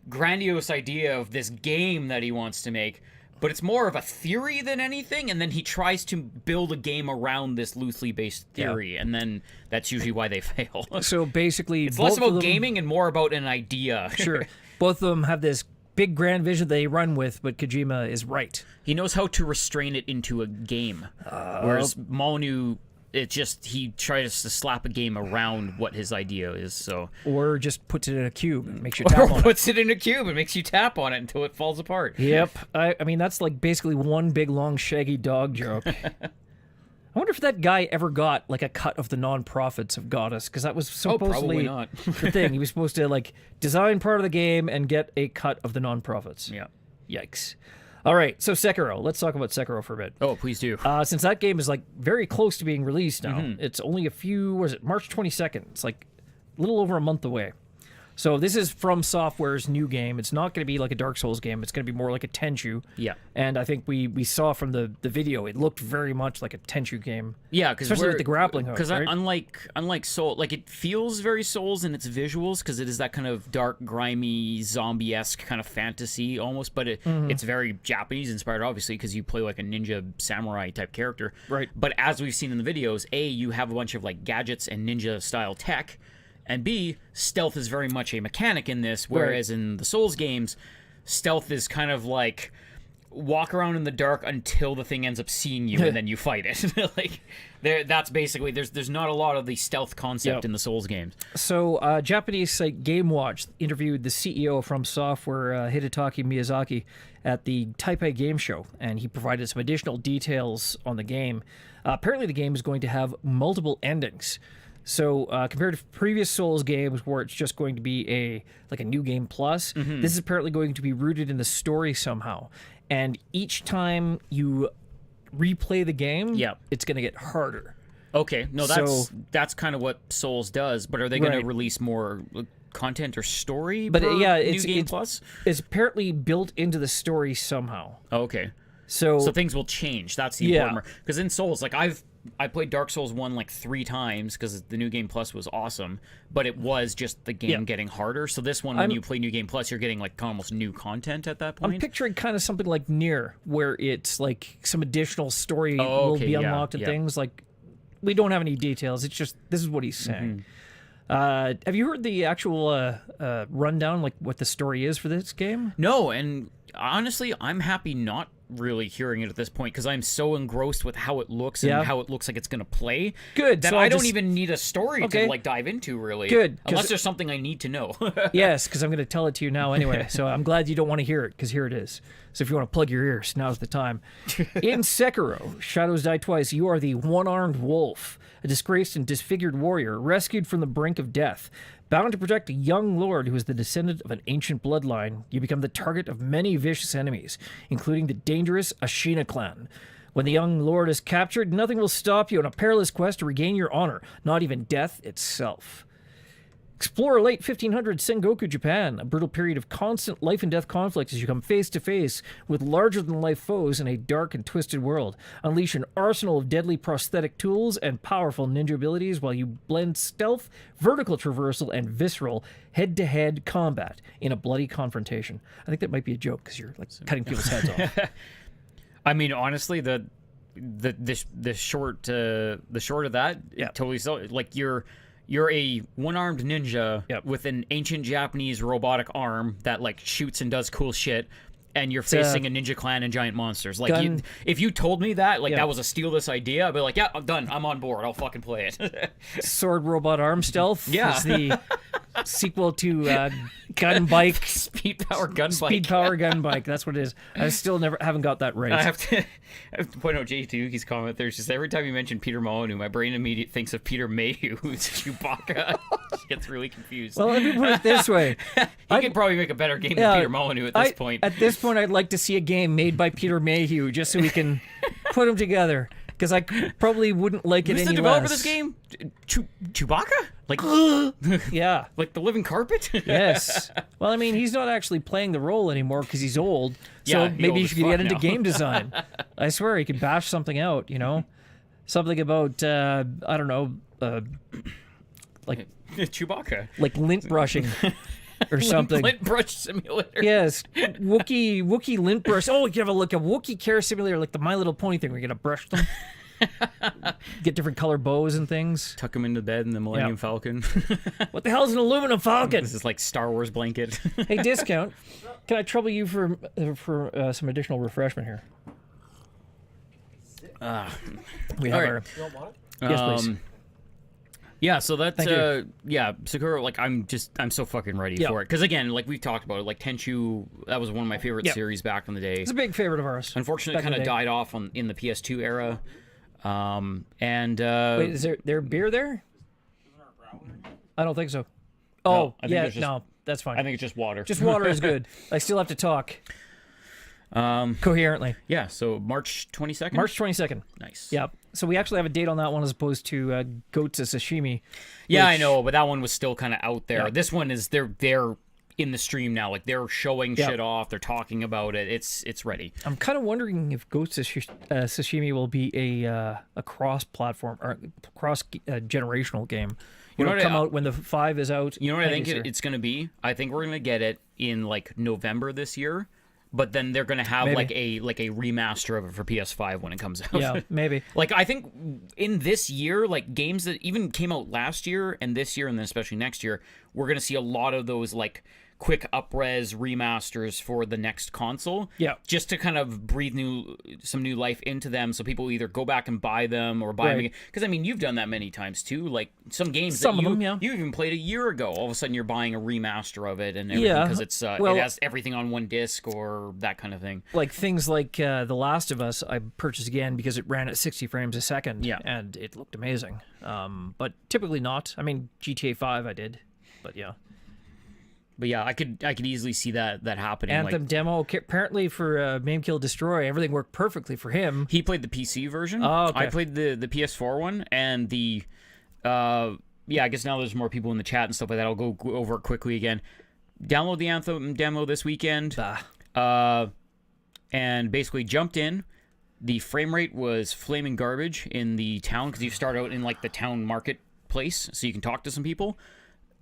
grandiose idea of this game that he wants to make, but it's more of a theory than anything, and then he tries to build a game around this loosely based theory, and then that's usually why they fail. So basically, It's less about gaming and more about an idea. Sure. Both of them have this big grand vision they run with, but Kojima is right. He knows how to restrain it into a game, whereas Molyneux, he tries to slap a game around what his idea is. So, Or just puts it in a cube and makes you tap on it. puts it in a cube and makes you tap on it until it falls apart. Yep. I mean, that's like basically one big, long, shaggy dog joke. I wonder if that guy ever got like a cut of the non-profits of Goddess, because that was supposedly probably not. the thing. He was supposed to like design part of the game and get a cut of the non-profits. Yeah. Yikes. All right, so Sekiro. Let's talk about Sekiro for a bit. Oh, please do. Since that game is like very close to being released now, it's only March 22nd. It's like a little over a month away. So this is From Software's new game. It's not going to be like a Dark Souls game. It's going to be more like a Tenchu. Yeah. And I think we saw from the video, it looked very much like a Tenchu game. Yeah, because especially with the grappling hook. Because right? unlike Soul, like it feels very Souls in its visuals, because it is that kind of dark, grimy, zombie-esque kind of fantasy almost, but it's very Japanese inspired, obviously, because you play like a ninja samurai type character. Right. But as we've seen in the videos, you have a bunch of like gadgets and ninja style tech. And B, stealth is very much a mechanic in this, whereas in the Souls games, stealth is kind of like walk around in the dark until the thing ends up seeing you and then you fight it. Like that's basically there's not a lot of the stealth concept in the Souls games. So Japanese site Game Watch interviewed the CEO from Software, Hidetaki Miyazaki, at the Taipei Game Show, and he provided some additional details on the game. Apparently the game is going to have multiple endings. So compared to previous Souls games where it's just going to be a new game plus, this is apparently going to be rooted in the story somehow. And each time you replay the game, it's going to get harder. Okay, no, that's kind of what Souls does. But are they going to release more content or story? But New Game Plus? It's apparently built into the story somehow. Okay, so things will change. That's the important part. Because in Souls, like I played Dark Souls 1 like 3 times because the New Game Plus was awesome, but it was just the game getting harder. So this one, when you play New Game Plus, you're getting like almost new content at that point. I'm picturing kind of something like Nier, where it's like some additional story will be unlocked and things. Like, we don't have any details. It's just, this is what he's saying. Have you heard the actual rundown, like what the story is for this game? No, and honestly, I'm happy not really hearing it at this point because I'm so engrossed with how it looks and how it looks like it's going to play. Good. That So I don't even need a story to like dive into really. Good. Unless there's something I need to know. Yes, because I'm going to tell it to you now anyway. So I'm glad you don't want to hear it because here it is. So if you want to plug your ears, now's the time. In Sekiro, Shadows Die Twice, you are the one-armed wolf, a disgraced and disfigured warrior rescued from the brink of death. Bound to protect a young lord who is the descendant of an ancient bloodline, you become the target of many vicious enemies, including the dangerous Ashina clan. When the young lord is captured, nothing will stop you on a perilous quest to regain your honor, not even death itself. Explore late 1500s Sengoku Japan, a brutal period of constant life and death conflicts as you come face to face with larger-than-life foes in a dark and twisted world. Unleash an arsenal of deadly prosthetic tools and powerful ninja abilities while you blend stealth, vertical traversal, and visceral head-to-head combat in a bloody confrontation. I think that might be a joke because you're like cutting people's heads off. I mean, honestly, the short of that, totally so. Like You're a one-armed ninja with an ancient Japanese robotic arm that like shoots and does cool shit, and you're facing a ninja clan and giant monsters. Like, if you told me that, like that was a steal this idea, I'd be like, yeah, I'm done. I'm on board. I'll fucking play it. Sword Robot Arm Stealth is the sequel to Gun Bike. Speed Power Gun Bike. Speed Power Gun Bike. That's what it is. I still haven't got that right. I have to point out Jay Tuki's comment. There's just every time you mention Peter Molyneux, my brain immediately thinks of Peter Mayhew, who's Chewbacca. Gets really confused. Well, let me put it this way. He could probably make a better game than Peter Molyneux at this point. At this point, I'd like to see a game made by Peter Mayhew just so we can put them together. Because I probably wouldn't like it any less. Who's the developer of this game? Chewbacca? Like, yeah. Like the living carpet? Yes. Well, I mean, he's not actually playing the role anymore because he's old. So maybe he should get into game design. I swear, he could bash something out, you know? Something about, I don't know, like... Chewbacca. Like lint brushing. Or something. Lint brush simulator. Yes. Wookiee lint brush. Oh, you have a look at Wookiee care simulator, like the My Little Pony thing where you're going to brush them. Get different color bows and things. Tuck them into bed in the Millennium Falcon. What the hell is an aluminum falcon? This is like Star Wars blanket. Hey, Discount. Can I trouble you for some additional refreshment here? We have our... You don't want it? Yes, please. Yeah, so that's Sekiro. Like, I'm so fucking ready for it because again, like we've talked about it, like Tenchu, that was one of my favorite series back in the day. It's a big favorite of ours. Unfortunately, it kind of died off in the PS2 era. Wait, is there beer there? I don't think so. Oh, no, that's fine. I think it's just water. Just water is good. I still have to talk coherently. Yeah, so March 22nd? March 22nd. Nice. Yeah. So we actually have a date on that one as opposed to Goats to Sashimi. Yeah, I know, but that one was still kind of out there. Yeah. This one is they're in the stream now. Like they're showing shit off. They're talking about it. It's ready. I'm kind of wondering if Goats to Sashimi will be a cross-platform or cross-generational game. It'll come out when the 5 is out. You know what I think it's going to be? I think we're going to get it in like November this year. But then they're gonna have like a remaster of it for PS5 when it comes out. Yeah, maybe. Like I think in this year, like games that even came out last year and this year and then especially next year, we're gonna see a lot of those like quick up-res remasters for the next console. Yeah. Just to kind of breathe some new life into them so people either go back and buy them or buy them again. Because, I mean, you've done that many times, too. Like, some games that you even played a year ago. All of a sudden, you're buying a remaster of it and everything because it has everything on one disc or that kind of thing. Like, things like The Last of Us, I purchased again because it ran at 60 frames a second. Yeah. And it looked amazing. But typically not. I mean, GTA 5 I did. But, yeah. But yeah, I could easily see that happening. Anthem demo, apparently for Maim Kill Destroy, everything worked perfectly for him. He played the PC version. Oh, okay. I played the PS4 one, and the I guess now there's more people in the chat and stuff like that. I'll go over it quickly again. Download the Anthem demo this weekend, and basically jumped in. The frame rate was flaming garbage in the town because you start out in like the town marketplace, so you can talk to some people.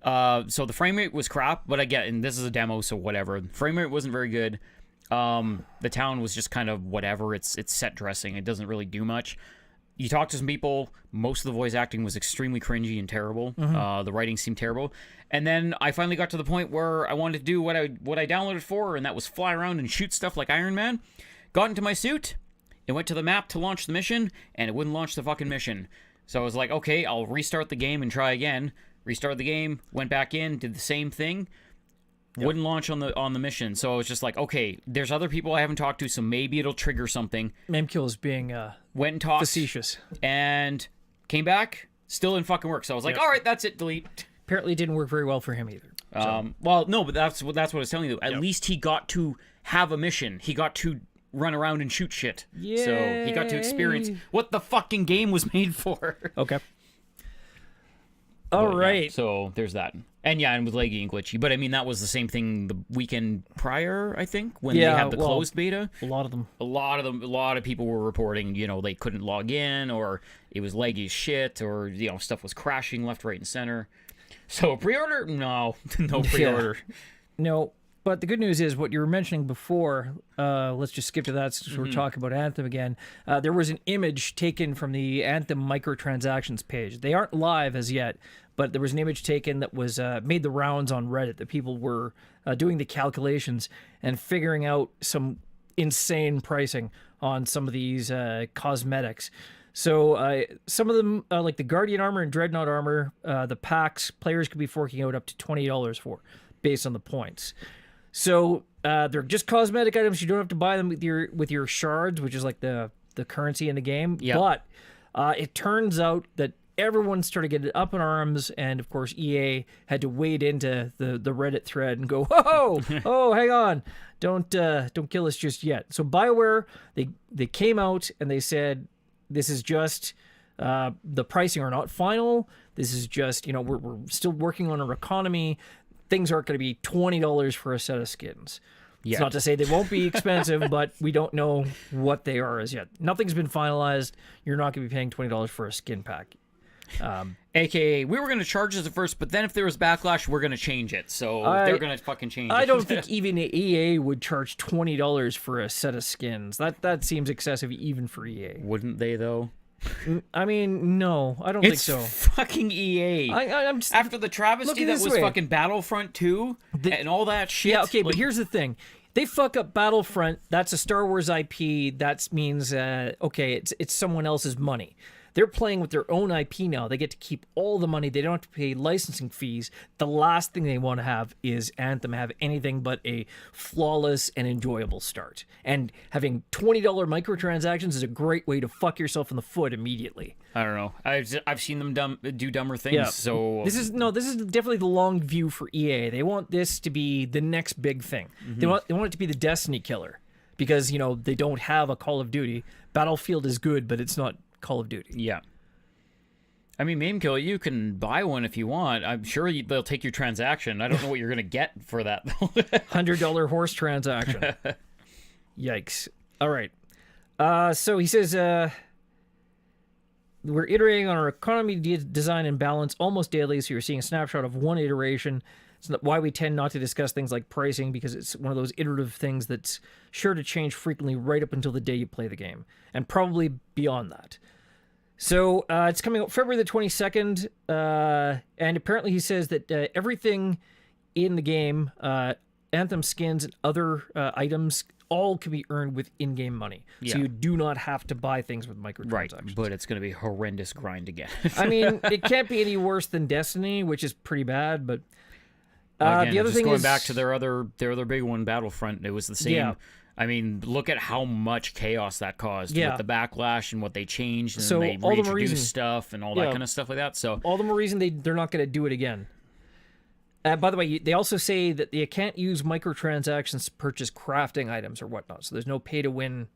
So the frame rate was crap, but and this is a demo, so whatever. The frame rate wasn't very good. The town was just kind of whatever. It's set dressing. It doesn't really do much. You talk to some people. Most of the voice acting was extremely cringy and terrible. Mm-hmm. The writing seemed terrible. And then I finally got to the point where I wanted to do what I downloaded for, and that was fly around and shoot stuff like Iron Man. got into my suit, it went to the map to launch the mission, and it wouldn't launch the fucking mission. So I was like, okay, I'll restart the game and try again. Restart the game, went back in, did the same thing. Wouldn't launch on the mission. So I was just like, okay, there's other people I haven't talked to, so maybe it'll trigger something. Memkill is being went and talked. facetious. And came back, still didn't fucking work. So I was like, all right, that's it, delete. Apparently it didn't work very well for him either. So. Well, no, but that's what I was telling you. At least he got to have a mission. He got to run around and shoot shit. Yay. So he got to experience what the fucking game was made for. Okay. All right. Yeah, so there's that. And yeah, and with laggy and glitchy. But I mean, that was the same thing the weekend prior, I think, when they had the closed beta. A lot of them. A lot of people were reporting, they couldn't log in, or it was laggy as shit, or, stuff was crashing left, right, and center. So pre-order? No. No pre-order. Yeah. No. But the good news is what you were mentioning before, let's just skip to that since we're talking about Anthem again. There was an image taken from the Anthem microtransactions page. They aren't live as yet, but there was an image taken that was made the rounds on Reddit, that people were doing the calculations and figuring out some insane pricing on some of these cosmetics. So some of them, like the Guardian armor and Dreadnought armor, the packs, players could be forking out up to $20 for, based on the points. So they're just cosmetic items. You don't have to buy them with your shards, which is like the currency in the game. Yep. But it turns out that everyone started getting up in arms, and of course EA had to wade into the Reddit thread and go, "Whoa, oh, hang on, don't kill us just yet." So BioWare, they came out and they said, "This is just the pricing are not final. This is just we're still working on our economy. Things aren't going to be $20 for a set of skins." Yeah. It's not to say they won't be expensive, but we don't know what they are as yet. Nothing's been finalized. You're not going to be paying $20 for a skin pack. AKA, we were going to charge this at first, but then if there was backlash, we're going to change it. So they're going to fucking change it. I don't think even EA would charge $20 for a set of skins. That seems excessive even for EA. Wouldn't they, though? I mean, no, I don't think so. It's fucking EA. I'm just, after the travesty that was fucking Battlefront 2 and all that shit. Yeah, okay, but here's the thing. They fuck up Battlefront. That's a Star Wars IP. That means, okay, it's someone else's money. They're playing with their own IP now. They get to keep all the money. They don't have to pay licensing fees. The last thing they want to have is Anthem have anything but a flawless and enjoyable start. And having $20 microtransactions is a great way to fuck yourself in the foot immediately. I don't know. I've seen them do dumber things. Yeah. So this is definitely the long view for EA. They want this to be the next big thing. They want it to be the Destiny killer, because they don't have a Call of Duty. Battlefield is good, but it's not Call of Duty. Yeah. I mean, Maimkill, you can buy one if you want. I'm sure they'll take your transaction. I don't know what you're going to get for that. $100 horse transaction. Yikes. All right. So he says, we're iterating on our economy design and balance almost daily, so you're seeing a snapshot of one iteration. It's why we tend not to discuss things like pricing, because it's one of those iterative things that's sure to change frequently right up until the day you play the game, and probably beyond that. So it's coming out February the 22nd, and apparently he says that everything in the game, Anthem skins and other items, all can be earned with in-game money. Yeah. So you do not have to buy things with microtransactions. Right, but it's going to be horrendous grind again. I mean, it can't be any worse than Destiny, which is pretty bad, but... Again, the other thing going is, back to their other big one, Battlefront. It was the same. Yeah. I mean, look at how much chaos that caused with the backlash and what they changed, and So they all the more reintroduced reason- stuff and all that kind of stuff like that. So all the more reason they're not going to do it again. By the way, they also say that you can't use microtransactions to purchase crafting items or whatnot. So there's no pay-to-win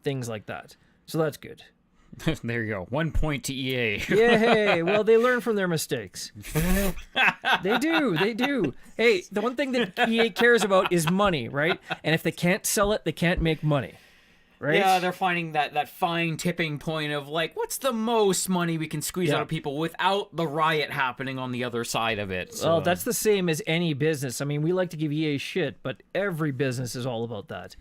things like that. So that's good. there you go. 1 point to EA. Yay! Well, they learn from their mistakes. They do. Hey, the one thing that EA cares about is money, right? And if they can't sell it, they can't make money. Right? Yeah, they're finding that fine tipping point of like, what's the most money we can squeeze out of people without the riot happening on the other side of it. So. Well, that's the same as any business. I mean, we like to give EA shit, but every business is all about that.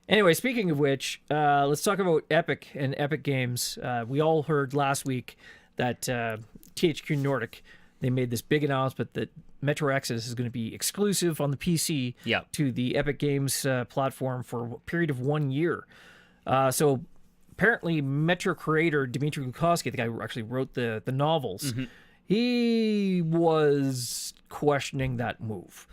Anyway, speaking of which, let's talk about Epic and Epic Games. We all heard last week that THQ Nordic, they made this big announcement that Metro Exodus is going to be exclusive on the PC Yeah. to the Epic Games platform for a period of 1 year. So apparently Metro creator Dmitry Glukhovsky, the guy who actually wrote the novels, he was questioning that move.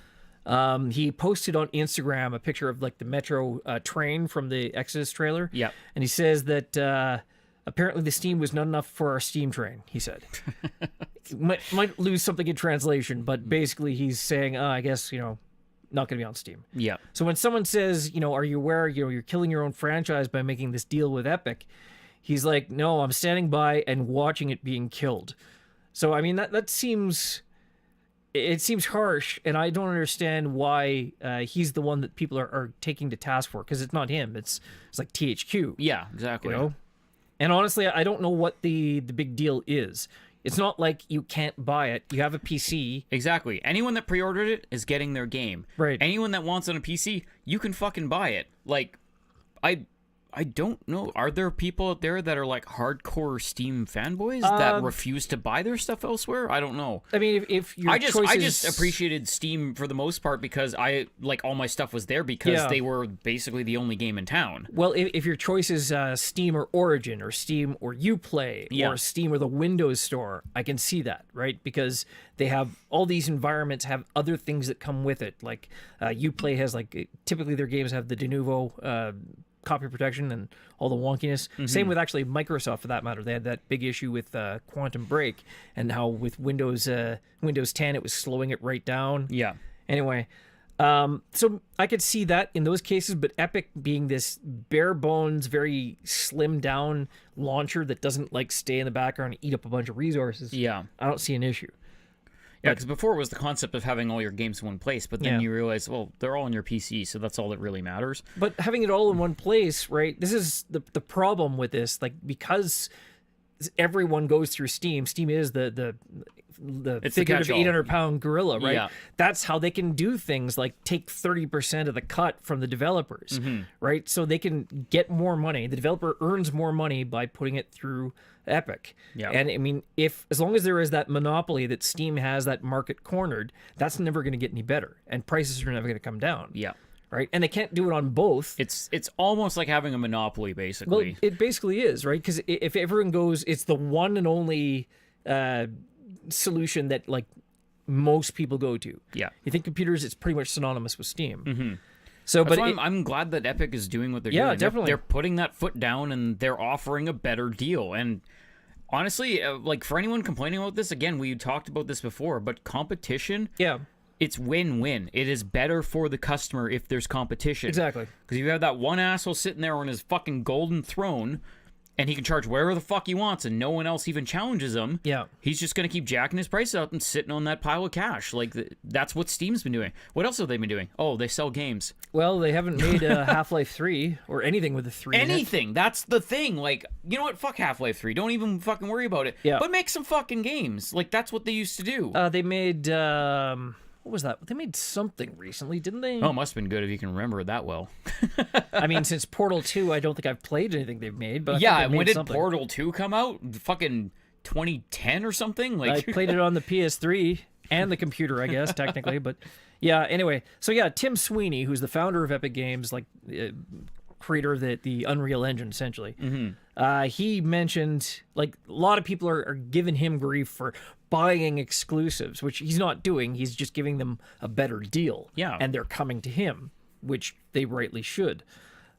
He posted on Instagram a picture of like the Metro train from the Exodus trailer. Yeah. And he says that apparently the Steam was not enough for our Steam train, he said. might lose something in translation, but basically he's saying, I guess, not going to be on Steam. Yeah. So when someone says, are you aware, you're killing your own franchise by making this deal with Epic, he's like, no, I'm standing by and watching it being killed. So, I mean, that seems... It seems harsh, and I don't understand why he's the one that people are taking to task for, because it's not him. It's like THQ. Yeah, exactly. And honestly, I don't know what the big deal is. It's not like you can't buy it. You have a PC. Exactly. Anyone that pre-ordered it is getting their game. Right. Anyone that wants it on a PC, you can fucking buy it. Like, I don't know. Are there people out there that are like hardcore Steam fanboys that refuse to buy their stuff elsewhere? I don't know. I mean, if your I choice just appreciated Steam for the most part because I like all my stuff was there because they were basically the only game in town. Well, if your choice is Steam or Origin or Steam or Uplay or Steam or the Windows Store, I can see that, right? Because they have all these environments have other things that come with it. Like Uplay has typically their games have the de novo copy protection and all the wonkiness. Same with actually Microsoft for that matter. They had that big issue with Quantum Break and how with Windows 10 it was slowing it right down. Yeah. Anyway, so I could see that in those cases, but Epic being this bare bones, very slimmed down launcher that doesn't stay in the background and eat up a bunch of resources. Yeah. I don't see an issue. Yeah, because before it was the concept of having all your games in one place, but then you realize, well, they're all on your PC, so that's all that really matters. But having it all in one place, right? This is the problem with this, because everyone goes through Steam. Steam is the figurative 800-pound gorilla, right? Yeah. That's how they can do things like take 30% of the cut from the developers, right? So they can get more money. The developer earns more money by putting it through Epic. Yeah. And I mean, as long as there is that monopoly that Steam has that market cornered, that's never going to get any better, and prices are never going to come down. Yeah. Right, and they can't do it on both. It's almost like having a monopoly, basically. Well, it basically is, right? Because if everyone goes, it's the one and only solution that most people go to. Yeah. You think computers, it's pretty much synonymous with Steam. Mm-hmm. So, That's why I'm glad that Epic is doing what they're doing. Definitely. They're putting that foot down and they're offering a better deal. And honestly, for anyone complaining about this, again, we talked about this before, but competition, it's win-win. It is better for the customer if there's competition. Exactly. Because you have that one asshole sitting there on his fucking golden throne, and he can charge wherever the fuck he wants, and no one else even challenges him. Yeah. He's just going to keep jacking his prices up and sitting on that pile of cash. That's what Steam's been doing. What else have they been doing? Oh, they sell games. Well, they haven't made Half-Life 3 or anything with a 3 Anything. That's the thing. You know what? Fuck Half-Life 3. Don't even fucking worry about it. Yeah. But make some fucking games. That's what they used to do. They made... what was that? They made something recently, didn't they? Oh, must have been good if you can remember it that well. I mean, since Portal 2, I don't think I've played anything they've made. But I think they made when did something. Portal 2 come out? Fucking 2010 or something? I played it on the PS3 and the computer, I guess, technically. But yeah, anyway. So yeah, Tim Sweeney, who's the founder of Epic Games, creator of the Unreal Engine, essentially. He mentioned, a lot of people are giving him grief for buying exclusives, which he's not doing. He's just giving them a better deal. Yeah. And they're coming to him, which they rightly should.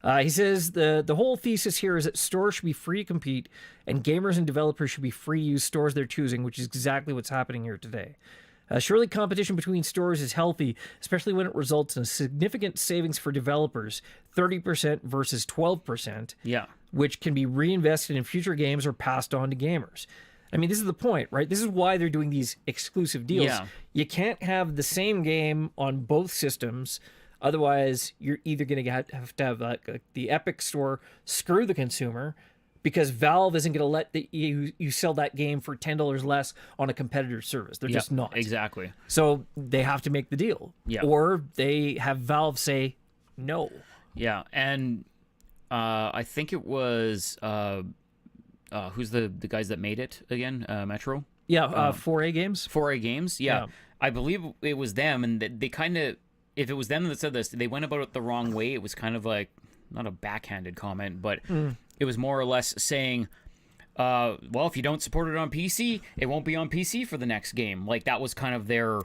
He says the whole thesis here is that stores should be free to compete, and gamers and developers should be free to use stores they're choosing, which is exactly what's happening here today. Surely competition between stores is healthy, especially when it results in a significant savings for developers, 30% versus 12%, which can be reinvested in future games or passed on to gamers. I mean, this is the point, right? This is why they're doing these exclusive deals. Yeah. You can't have the same game on both systems. Otherwise, you're either going to have to have the Epic Store screw the consumer, because Valve isn't going to let you sell that game for $10 less on a competitor service. They're just not. Exactly. So they have to make the deal. Yeah. Or they have Valve say no. Yeah, and I think it was who's the guys that made it again? Metro. Yeah, 4A games. 4A Games, yeah. I believe it was them, and they kind of, if it was them that said this, they went about it the wrong way. It was kind of like, not a backhanded comment, but it was more or less saying, well, if you don't support it on PC, it won't be on PC for the next game. Like, that was kind of their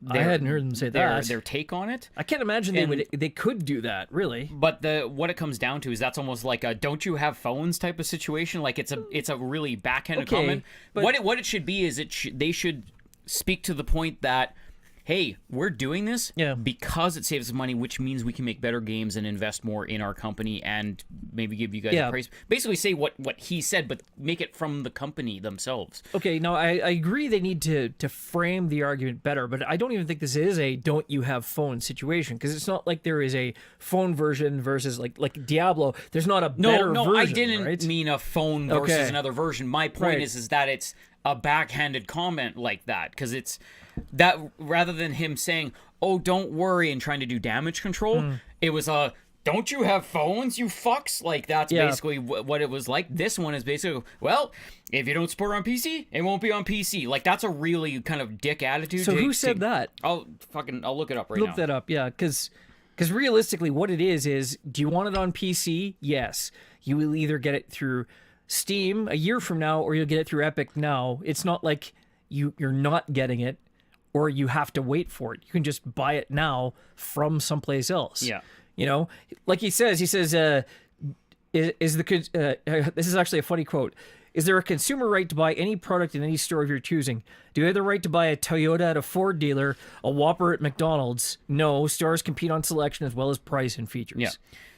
I hadn't heard them say that. Their take on it. I can't imagine they could do that, really. But what it comes down to is that's almost like a "don't you have phones" type of situation. Like, it's a really backhanded comment. But what it should be is they should speak to the point that, hey, we're doing this because it saves us money, which means we can make better games and invest more in our company and maybe give you guys a price. Basically say what he said, but make it from the company themselves. Okay, no, I agree they need to frame the argument better, but I don't even think this is a "don't you have phone" situation, because it's not like there is a phone version versus like Diablo. There's not a better version. No, I didn't mean a phone versus another version. My point is that it's a backhanded comment like that, because it's that rather than him saying, "Oh, don't worry," and trying to do damage control, it was a "don't you have phones, you fucks?" Like, that's basically what it was like. This one is basically, well, if you don't support on PC, it won't be on PC. Like, that's a really kind of dick attitude. So who said that? I'll look it up right now. Look that up, yeah, because realistically what it is, do you want it on PC? Yes. You will either get it through Steam a year from now, or you'll get it through Epic now. It's not like you're not getting it, or you have to wait for it. You can just buy it now from someplace else. Yeah. You know, like he says, this is actually a funny quote. "Is there a consumer right to buy any product in any store of your choosing? Do you have the right to buy a Toyota at a Ford dealer, a Whopper at McDonald's? No, stores compete on selection as well as price and features." Yeah.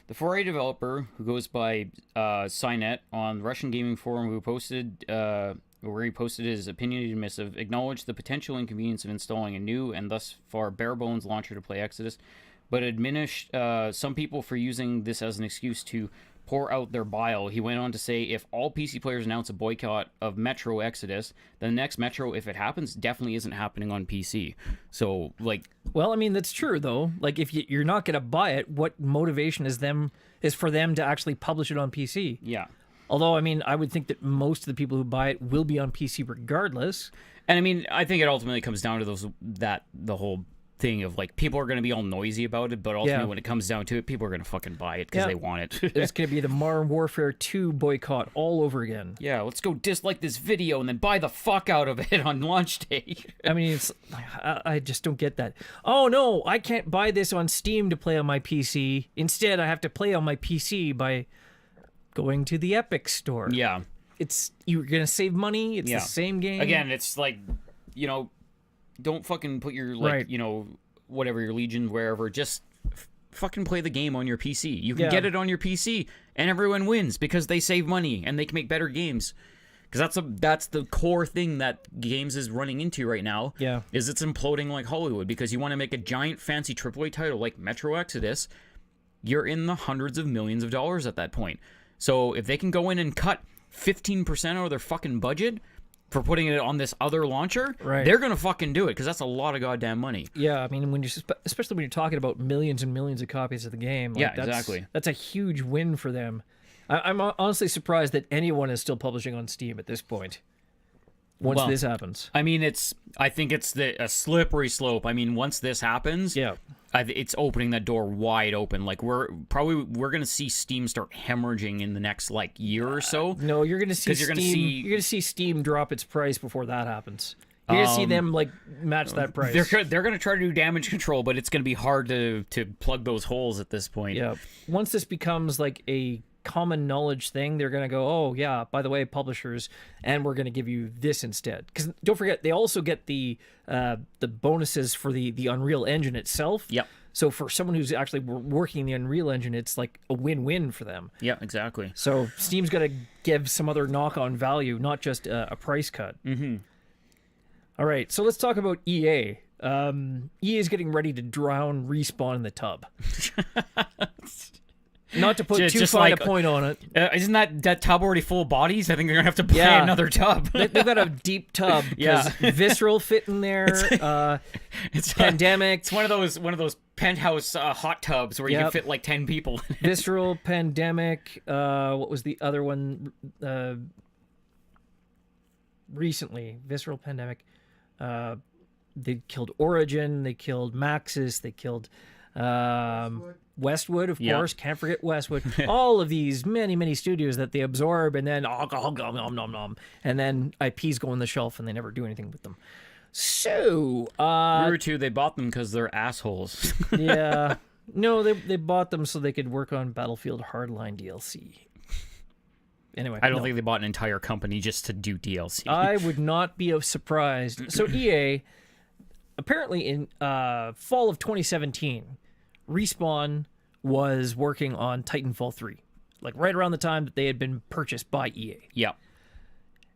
The 4A developer, who goes by Cynet on the Russian gaming forum, where he posted his opinionated missive, acknowledged the potential inconvenience of installing a new and thus far bare-bones launcher to play Exodus, but admonished some people for using this as an excuse to pour out their bile. He went on to say, if all PC players announce a boycott of Metro Exodus, the next Metro, if it happens, definitely isn't happening on PC. So, like... Well, I mean, that's true, though. Like, if you're not going to buy it, what motivation is for them to actually publish it on PC? Yeah. Although, I mean, I would think that most of the people who buy it will be on PC regardless. And, I mean, I think it ultimately comes down to the whole thing of, like, people are going to be all noisy about it, but ultimately when it comes down to it, people are going to fucking buy it because they want it. It's going to be the Modern Warfare 2 boycott all over again. Yeah, let's go dislike this video and then buy the fuck out of it on launch day. I mean, I just don't get that. Oh, no, I can't buy this on Steam to play on my PC. Instead, I have to play on my PC by going to the Epic store. Yeah. You're going to save money. It's the same game. Again, it's like, don't fucking put your, whatever, your Legion, wherever, just fucking play the game on your PC. You can get it on your PC, and everyone wins because they save money, and they can make better games. Because that's the core thing that games is running into right now, is it's imploding like Hollywood, because you want to make a giant, fancy AAA title like Metro Exodus, you're in the hundreds of millions of dollars at that point. So if they can go in and cut 15% out of their fucking budget for putting it on this other launcher, they're going to fucking do it, because that's a lot of goddamn money. Yeah, I mean, especially when you're talking about millions and millions of copies of the game. Exactly. That's a huge win for them. I'm honestly surprised that anyone is still publishing on Steam at this point. Once this happens. I mean, I think it's a slippery slope. I mean, once this happens, it's opening that door wide open. Like, we're going to see Steam start hemorrhaging in the next year or so. No, you're going to see Steam. You're going to see Steam drop its price before that happens. You're going to see them match that price. They're going to try to do damage control, but it's going to be hard to plug those holes at this point. Yeah. Once this becomes like a common knowledge thing, they're going to go, oh yeah, by the way, publishers, and we're going to give you this instead. Because don't forget, they also get the bonuses for the Unreal Engine itself. Yep. So for someone who's actually working the Unreal Engine, it's like a win-win for them. Yeah, exactly. So Steam's got to give some other knock-on value, not just a price cut. Mm-hmm. All right, so let's talk about EA. EA is getting ready to drown Respawn in the tub. Not to put too fine a point on it. Isn't that tub already full of bodies? I think they're going to have to buy another tub. They've got a deep tub because Visceral fit in there. It's Pandemic. It's one of those penthouse hot tubs where you can fit like 10 people. Visceral, Pandemic. What was the other one recently? Visceral, Pandemic. they killed Origin, they killed Maxis, they killed Westwood, of course. Can't forget Westwood. All of these many studios that they absorb, and then and then IPs go on the shelf, and they never do anything with them. So, Rumor 2, they bought them because they're assholes. yeah. No, they bought them so they could work on Battlefield Hardline DLC. Anyway, I don't think they bought an entire company just to do DLC. I would not be surprised. So EA, apparently in fall of 2017, Respawn was working on Titanfall 3, like right around the time that they had been purchased by EA. Yeah.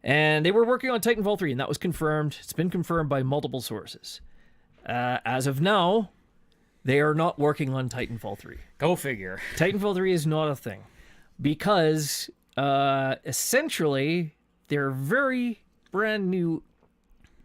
And they were working on Titanfall 3, and that was confirmed. It's been confirmed by multiple sources. As of now, they are not working on Titanfall 3. Go figure. Titanfall 3 is not a thing because essentially their very brand new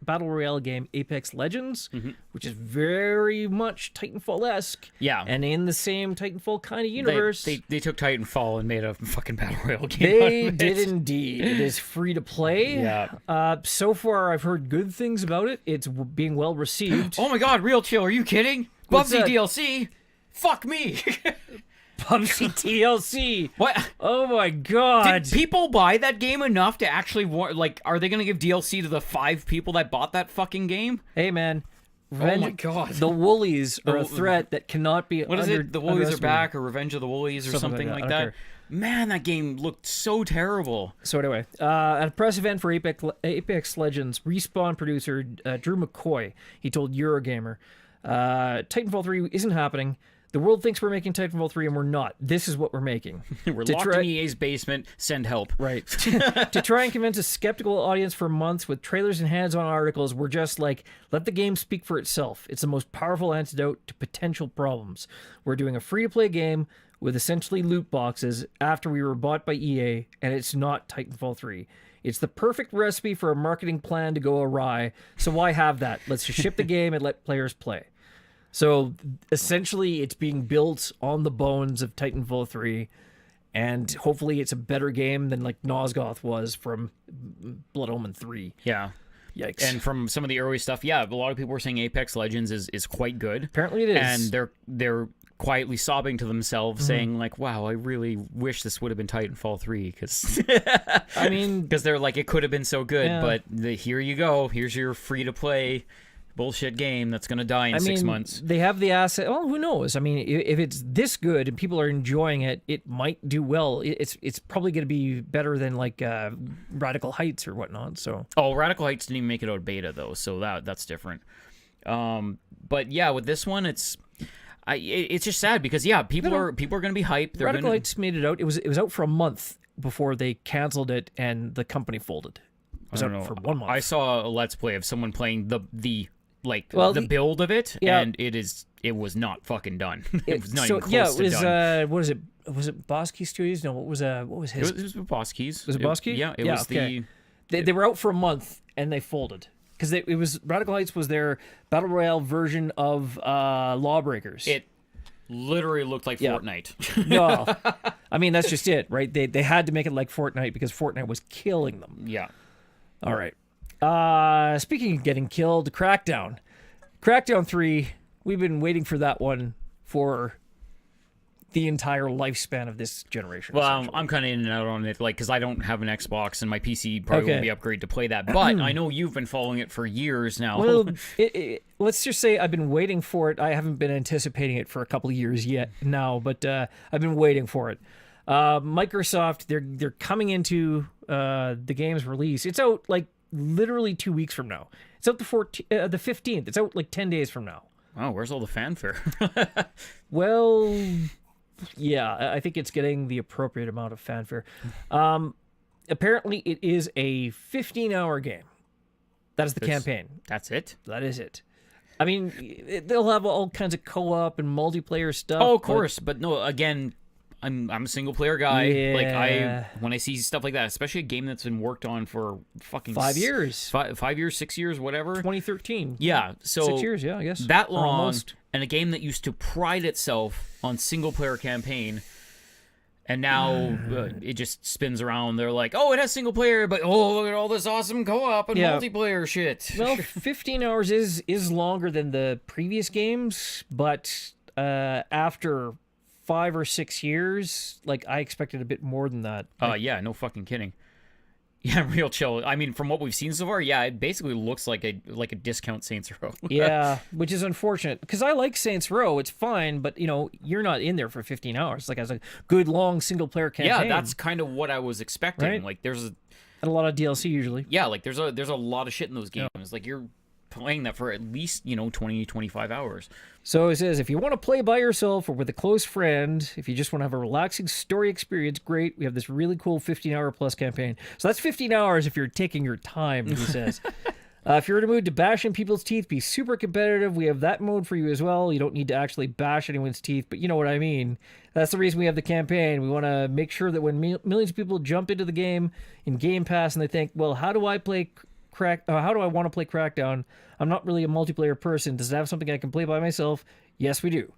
Battle Royale game, Apex Legends, which is very much Titanfall-esque. Yeah. And in the same Titanfall kind of universe. They took Titanfall and made a fucking Battle Royale game. They did indeed. It is free to play. Yeah. So far, I've heard good things about it. It's being well received. Oh my god, real chill. Are you kidding? What's Bubsy that? DLC? Fuck me. PUBG DLC. What? Oh my god. Did people buy that game enough to actually like? Are they going to give DLC to the 5 people that bought that fucking game? Hey man. Oh my god. The Woolies are a threat that cannot be What is it? The Woolies are back, or Revenge of the Woolies, or something like that. Man, that game looked so terrible. So anyway, at a press event for Apex Legends, Respawn producer Drew McCoy, he told Eurogamer, Titanfall 3 isn't happening. The world thinks we're making Titanfall 3, and we're not. This is what we're making. We're locked in EA's basement. Send help. Right. To try and convince a skeptical audience for months with trailers and hands-on articles, we're just like, let the game speak for itself. It's the most powerful antidote to potential problems. We're doing a free-to-play game with essentially loot boxes after we were bought by EA, and it's not Titanfall 3. It's the perfect recipe for a marketing plan to go awry, so why have that? Let's just ship the game and let players play. So essentially, it's being built on the bones of Titanfall 3, and hopefully it's a better game than like Nosgoth was from Blood Omen 3. Yeah. Yikes. And from some of the early stuff, yeah, a lot of people were saying Apex Legends is quite good. Apparently it is. And they're quietly sobbing to themselves, saying like, wow, I really wish this would have been Titanfall 3, because I mean, because they're like, it could have been so good, Yeah. but here you go. Here's your free-to-play bullshit game that's going to die in 6 months. They have the asset. Oh, who knows? I mean, if it's this good and people are enjoying it, it might do well. It's probably going to be better than like Radical Heights or whatnot. So Radical Heights didn't even make it out beta though, so that's different. But yeah, with this one, it's just sad because people are going to be hyped. Radical Heights made it out. It was out for a month before they canceled it and the company folded. It was out for 1 month. I saw a Let's Play of someone playing the build of it, yeah. and it was not fucking done. It was not even close yeah, to it was done. what is it? Was it Bosky Studios? No, what was his? It was Boss Keys. Was it Boss Key? Yeah, it was okay. They were out for a month and they folded because it was Radical Heights was their battle royale version of Lawbreakers. It literally looked like Fortnite. No, I mean that's just it, right? They had to make it like Fortnite because Fortnite was killing them. Yeah. All right. Speaking of getting killed, Crackdown 3. We've been waiting for that one for the entire lifespan of this generation. Well, I'm kind of in and out on it, like, because I don't have an Xbox and my PC probably won't be upgraded to play that. But I know you've been following it for years now. Well, let's just say I've been waiting for it. I haven't been anticipating it for a couple of years yet now, but I've been waiting for it. Microsoft, they're coming into the game's release. It's out like literally 2 weeks from now. It's out the 15th. It's out like 10 days from now. Oh, where's all the fanfare? Well, yeah, I think it's getting the appropriate amount of fanfare. Apparently, it is a 15-hour game. That is the campaign. That's it? That is it. I mean, they'll have all kinds of co-op and multiplayer stuff. Oh, of course. But no, again, I'm a single player guy. Yeah. Like when I see stuff like that, especially a game that's been worked on for fucking 5 years. 5 years, 6 years, whatever. 2013. Yeah, so 6 years, yeah, I guess. That Or long, almost. and a game that used to pride itself on single player campaign, And now it just spins around. They're like, oh, it has single player, but oh, look at all this awesome co-op and multiplayer shit. Well, 15 hours is longer than the previous games, but after 5 or 6 years, like, I expected a bit more than that. Yeah, no fucking kidding. Yeah, real chill. I mean, from what we've seen so far, yeah, it basically looks like a discount Saints Row. Yeah, which is unfortunate because I like Saints Row. It's fine, but you're not in there for 15 hours. Like, as a good long single player campaign. Yeah, that's kind of what I was expecting. Right? Like, there's and a lot of DLC usually. Yeah, like there's a lot of shit in those games. Like, you're playing that for at least 20, 25 hours. So it says, if you want to play by yourself or with a close friend, if you just want to have a relaxing story experience, great. We have this really cool 15-hour plus campaign. So that's 15 hours if you're taking your time, he says. If you're in a mood to bash in people's teeth, be super competitive, we have that mode for you as well. You don't need to actually bash anyone's teeth, but you know what I mean. That's the reason we have the campaign. We want to make sure that when millions of people jump into the game in Game Pass and they think, well, how do I want to play Crackdown? I'm not really a multiplayer person. Does it have something I can play by myself? Yes, we do.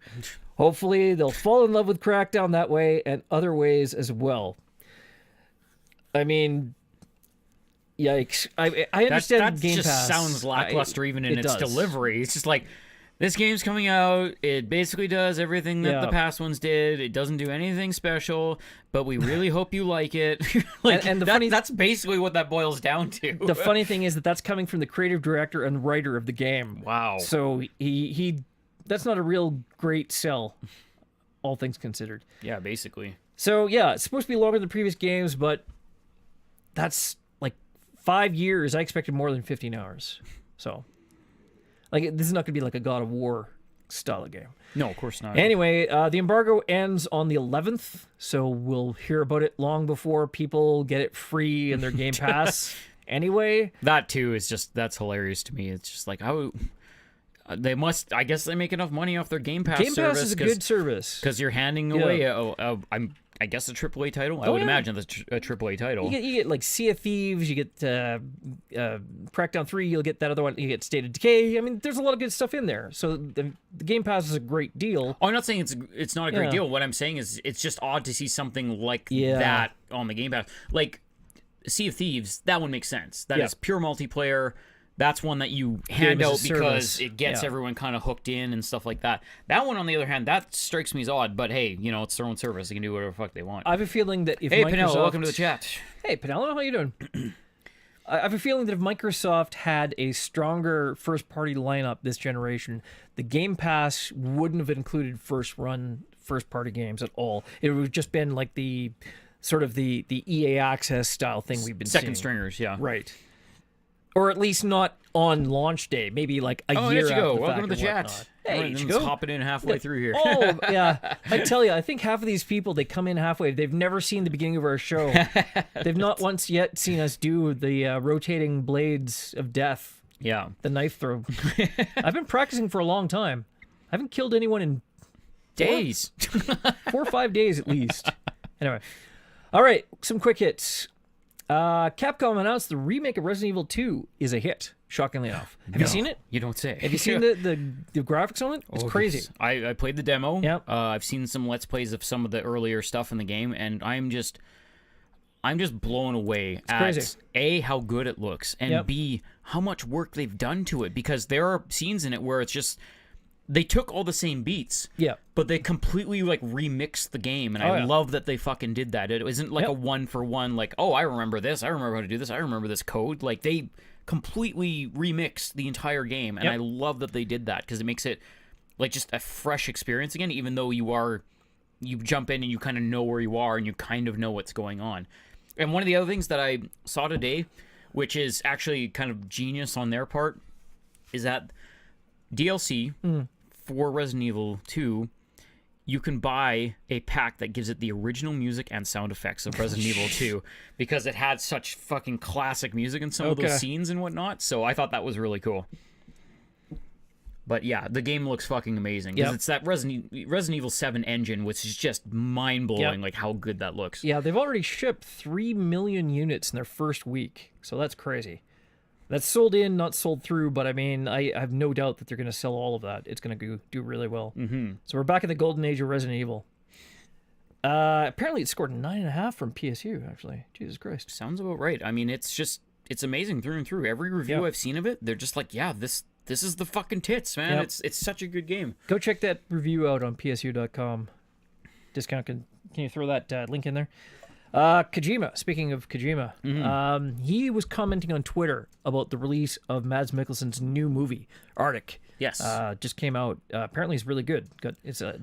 Hopefully, they'll fall in love with Crackdown that way and other ways as well. I mean, yikes. I understand that Game just Pass. sounds lackluster even in its does. delivery. It's just like, this game's coming out. It basically does everything that the past ones did. It doesn't do anything special, but we really hope you like it. Like, and that's basically what that boils down to. The funny thing is that's coming from the creative director and writer of the game. Wow. So he that's not a real great sell, all things considered. Yeah, basically. So yeah, it's supposed to be longer than previous games, but that's like 5 years. I expected more than 15 hours. So, like, this is not going to be like a God of War style of game. No, of course not. Anyway, the embargo ends on the 11th, so we'll hear about it long before people get it free in their Game Pass. Anyway, that too is that's hilarious to me. It's just like, how they must. I guess they make enough money off their Game Pass. Game Pass is a good service because you're handing away. I guess a AAA title. I would imagine that's a AAA title. You get like Sea of Thieves. You get Crackdown 3. You'll get that other one. You get State of Decay. I mean, there's a lot of good stuff in there. So the Game Pass is a great deal. Oh, I'm not saying it's not a great deal. What I'm saying is it's just odd to see something like that on the Game Pass. Like Sea of Thieves, that one makes sense. That is pure multiplayer. That's one that you hand out because it gets everyone kind of hooked in and stuff like that. That one, on the other hand, that strikes me as odd. But hey, it's their own service; they can do whatever the fuck they want. I have a feeling that if Pinello, welcome to the chat. Hey, Pinello, how you doing? I have a feeling that if Microsoft had a stronger first-party lineup this generation, the Game Pass wouldn't have included first-party games at all. It would have just been like the sort of the EA Access style thing we've been seeing. Second stringers, yeah, right. Or at least not on launch day, maybe like a year after the fact. Welcome to the chat. Hey, just hopping in halfway through here. Oh, yeah. I tell you, I think half of these people, they come in halfway. They've never seen the beginning of our show. They've not once yet seen us do the rotating blades of death. Yeah. The knife throw. I've been practicing for a long time. I haven't killed anyone in days. 4 or 5 days at least. Anyway. All right, some quick hits. Capcom announced the remake of Resident Evil 2 is a hit, shockingly enough. Have you seen it? You don't say. Have you seen the graphics on it? It's crazy. I played the demo. Yep. I've seen some Let's Plays of some of the earlier stuff in the game, and I'm just blown away at crazy. A, how good it looks, and B, how much work they've done to it, because there are scenes in it where it's just... They took all the same beats, but they completely like remixed the game, and I love that they fucking did that. It isn't like a one-for-one, like, oh, I remember this, I remember how to do this, I remember this code. Like, they completely remixed the entire game, and I love that they did that, because it makes it like just a fresh experience again, even though you jump in and you kind of know where you are, and you kind of know what's going on. And one of the other things that I saw today, which is actually kind of genius on their part, is that DLC... for Resident Evil 2, you can buy a pack that gives it the original music and sound effects of Resident Evil 2, because it had such fucking classic music in some of those scenes and whatnot, so I thought that was really cool. But yeah, the game looks fucking amazing, because it's that Resident Evil 7 engine, which is just mind-blowing, like how good that looks. Yeah, they've already shipped 3 million units in their first week, so that's crazy. That's sold in, not sold through, but I mean, I have no doubt that they're going to sell all of that. It's going to do really well. Mm-hmm. So we're back in the golden age of Resident Evil. Apparently, it scored 9.5 from PSU. Actually, Jesus Christ. Sounds about right. I mean, it's amazing through and through. Every review I've seen of it, they're just like, yeah, this is the fucking tits, man. Yep. It's such a good game. Go check that review out on PSU.com. Discount. Can you throw that link in there? Kojima. Speaking of Kojima, he was commenting on Twitter about the release of Mads Mikkelsen's new movie, Arctic. Yes. Just came out. Apparently, it's really good. It's a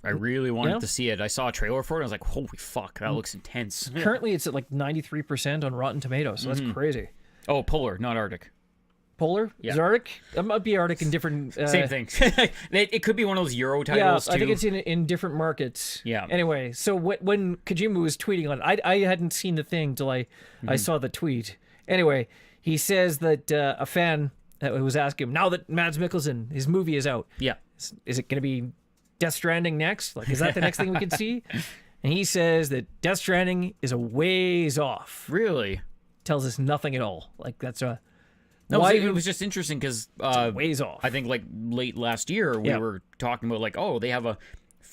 I really wanted to see it. I saw a trailer for it. And I was like, holy fuck, that looks intense. Currently, it's at like 93% on Rotten Tomatoes. So that's crazy. Oh, Polar, not Arctic. Polar? Yeah. Is it Arctic? It might be Arctic in different... Same thing. It could be one of those Euro titles, too. I think it's in different markets. Yeah. Anyway, so when Kojima was tweeting on it, I hadn't seen the thing till I saw the tweet. Anyway, he says that a fan was asking him, now that Mads Mikkelsen, his movie is out, is it going to be Death Stranding next? Like, is that the next thing we can see? And he says that Death Stranding is a ways off. Really? Tells us nothing at all. Like, that's a... No, it was just interesting because ways off. I think like late last year we were talking about like, oh, they have a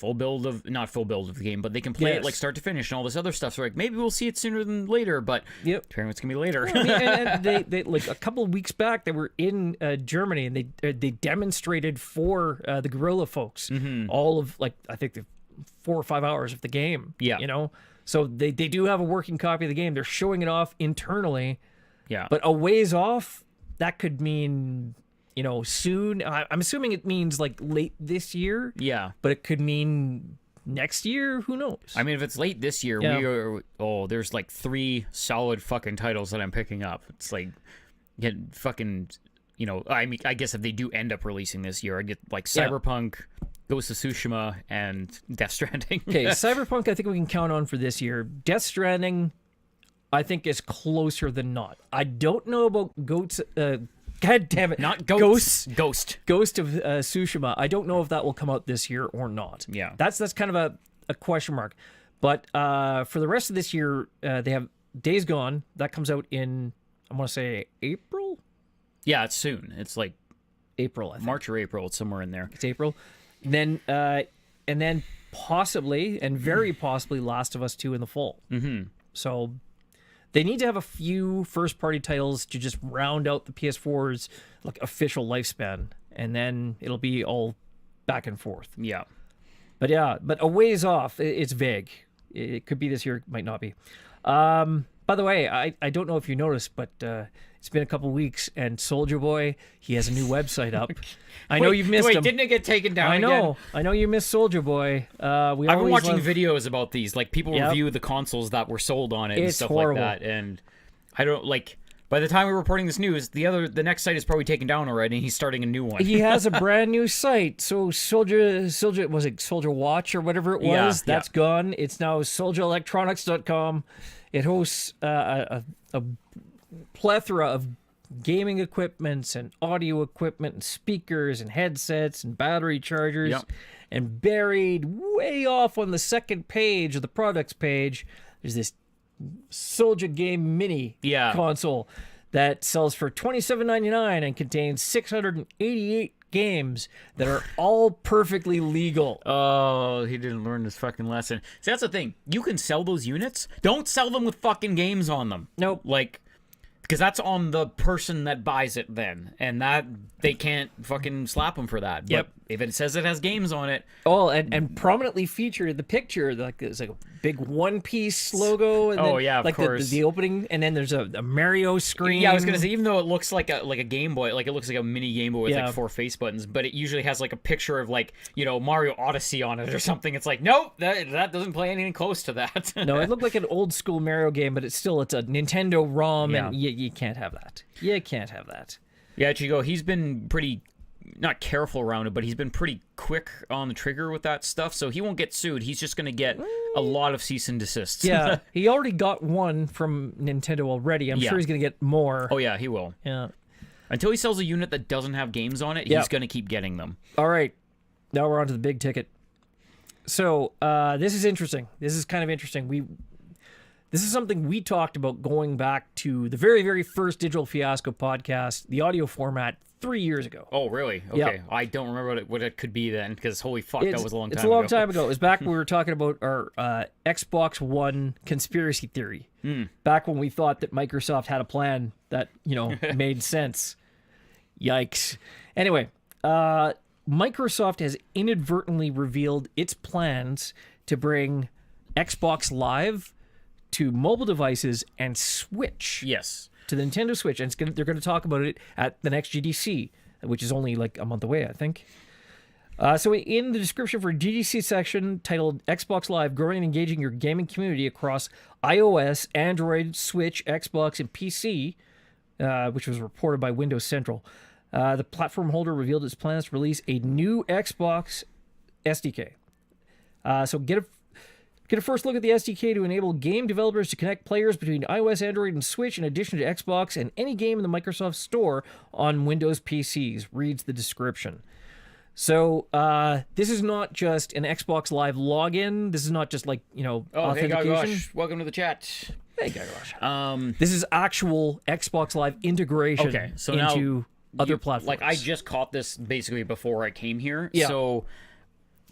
not full build of the game, but they can play it like start to finish and all this other stuff. So like maybe we'll see it sooner than later, but apparently it's gonna be later. I mean, and they like a couple of weeks back they were in Germany and they demonstrated for the Guerrilla folks all of like I think the 4 or 5 hours of the game. Yeah, you know, so they do have a working copy of the game. They're showing it off internally. Yeah, but a ways off. That could mean, you know, soon. I'm assuming it means like late this year. Yeah. But it could mean next year. Who knows? I mean, if it's late this year, there's like 3 solid fucking titles that I'm picking up. It's like, get fucking, you know, I mean, I guess if they do end up releasing this year, I get like Cyberpunk, Ghost of Tsushima, and Death Stranding. Okay, Cyberpunk, I think we can count on for this year. Death Stranding, I think is closer than not. I don't know about Goats. God damn it! Not Ghost. Ghost of Tsushima. I don't know if that will come out this year or not. Yeah, that's kind of a question mark. But for the rest of this year, they have Days Gone. That comes out in I want to say April. Yeah, it's soon. It's like April, I think. March or April. It's somewhere in there. It's April. And then possibly and very possibly Last of Us 2 in the fall. So. They need to have a few first-party titles to just round out the PS4's like official lifespan, and then it'll be all back and forth. Yeah, but a ways off. It's vague. It could be this year, it might not be. By the way, I don't know if you noticed, but it's been a couple weeks, and Soulja Boy, he has a new website up. I know you've missed him. Didn't it get taken down again? I know you missed Soulja Boy. I've been watching videos about these. Like, people review the consoles that were sold on it and stuff horrible. Like that. And I don't, like... By the time we're reporting this news, the next site is probably taken down already, and he's starting a new one. He has a brand new site. So Soulja was it Soulja Watch or whatever it was? That's gone. It's now SouljaElectronics.com. It hosts a plethora of gaming equipments and audio equipment and speakers and headsets and battery chargers. And buried way off on the second page of the products page, there's this Soulja Game Mini console that sells for $27.99 and contains 688 games that are all perfectly legal. Oh, he didn't learn his fucking lesson. See, that's the thing. You can sell those units. Don't sell them with fucking games on them. Nope. Like, because that's on the person that buys it then. And that, they can't fucking slap them for that. But if it says it has games on it. Oh, and prominently featured the picture, like it's like a big One Piece logo. And then, of like course. The opening, and then there's a Mario screen. Yeah, I was gonna say, even though it looks like a Game Boy, like it looks like a mini Game Boy with like 4 face buttons, but it usually has like a picture of like, you know, Mario Odyssey on it or something. It's like, nope, that doesn't play anything close to that. No, it looked like an old school Mario game, but it's a Nintendo ROM, and you can't have that. You can't have that. Yeah, Chico, he's been pretty, not careful around it, but he's been pretty quick on the trigger with that stuff, so he won't get sued. He's just going to get a lot of cease and desists. Yeah, he already got one from Nintendo already. I'm sure he's going to get more. Oh, yeah, he will. Yeah. Until he sells a unit that doesn't have games on it, he's going to keep getting them. All right. Now we're on to the big ticket. So, this is interesting. This is kind of interesting. This is something we talked about going back to the very, very first Digital Fiasco podcast, the audio format 3 years ago. Oh, really? Okay. Yeah. I don't remember what it could be then, because holy fuck, that was a long time ago. It's a long time ago. It was back when we were talking about our Xbox One conspiracy theory. Back when we thought that Microsoft had a plan that, made sense. Yikes. Anyway, Microsoft has inadvertently revealed its plans to bring Xbox Live to mobile devices and Switch. Yes. To the Nintendo Switch, and they're going to talk about it at the next GDC, which is only like a month away, I think. So in the description for GDC section titled Xbox Live, growing and engaging your gaming community across iOS, Android, Switch, Xbox, and PC, which was reported by Windows Central, the platform holder revealed its plans to release a new Xbox SDK. So get a first look at the SDK to enable game developers to connect players between iOS, Android, and Switch in addition to Xbox and any game in the Microsoft Store on Windows PCs, reads the description. So this is not just an Xbox Live login. This is not just like, authentication. Hey, Gagosh. Welcome to the chat. Hey, Gagosh. This is actual Xbox Live integration into other platforms. Like, I just caught this basically before I came here. Yeah. So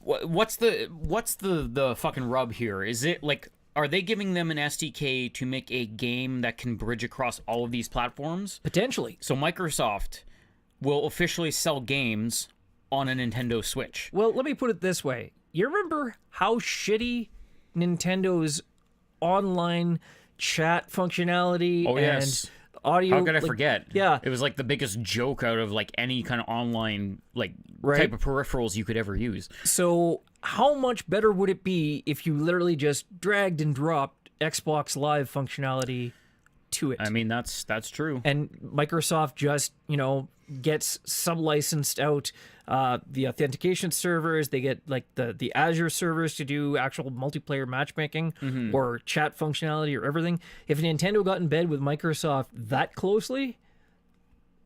what's the fucking rub here? Is it like, are they giving them an SDK to make a game that can bridge across all of these platforms? Potentially. So Microsoft will officially sell games on a Nintendo Switch. Well, let me put it this way. You remember how shitty Nintendo's online chat functionality and audio... How could I forget? Yeah. It was like the biggest joke out of like any kind of online type of peripherals you could ever use. So how much better would it be if you literally just dragged and dropped Xbox Live functionality to it? I mean, that's true. And Microsoft just, gets sub-licensed out the authentication servers. They get like the Azure servers to do actual multiplayer matchmaking or chat functionality or everything. If Nintendo got in bed with Microsoft that closely,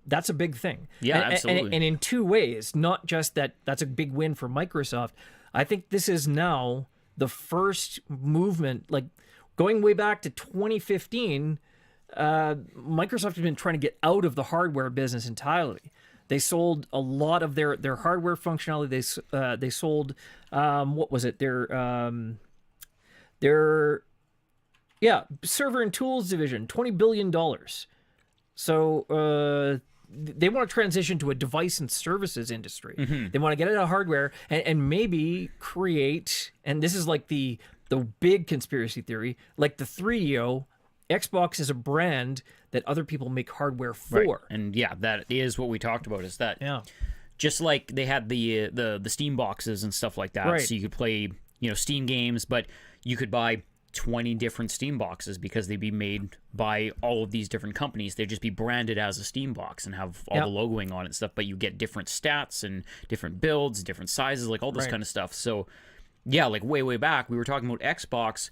that's a big thing. Yeah, absolutely. And in two ways, not just that's a big win for Microsoft. I think this is now the first movement, like going way back to 2015, Microsoft has been trying to get out of the hardware business entirely. They sold a lot of their hardware functionality. They sold what was it? Their server and tools division, $20 billion. So they want to transition to a device and services industry. They want to get out of hardware and maybe create, and this is like the big conspiracy theory, like the 3DO. Xbox is a brand that other people make hardware for. Right. And yeah, that is what we talked about, is that just like they had the Steam boxes and stuff like that. Right. So you could play, Steam games, but you could buy 20 different Steam boxes because they'd be made by all of these different companies. They'd just be branded as a Steam box and have all the logoing on it and stuff, but you get different stats and different builds, different sizes, like all this kind of stuff. So yeah, like way back, we were talking about Xbox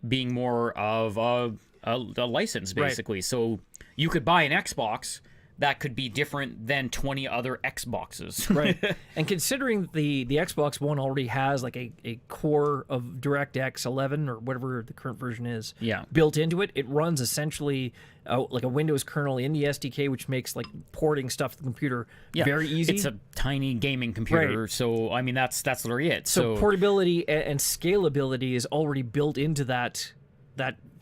being more of a license, basically. So you could buy an Xbox that could be different than 20 other Xboxes. Right. And considering the Xbox One already has like a core of DirectX 11 or whatever the current version is built into it, it runs essentially like a Windows kernel in the SDK, which makes like porting stuff to the computer very easy. It's a tiny gaming computer, so I mean that's literally it. So portability and scalability is already built into that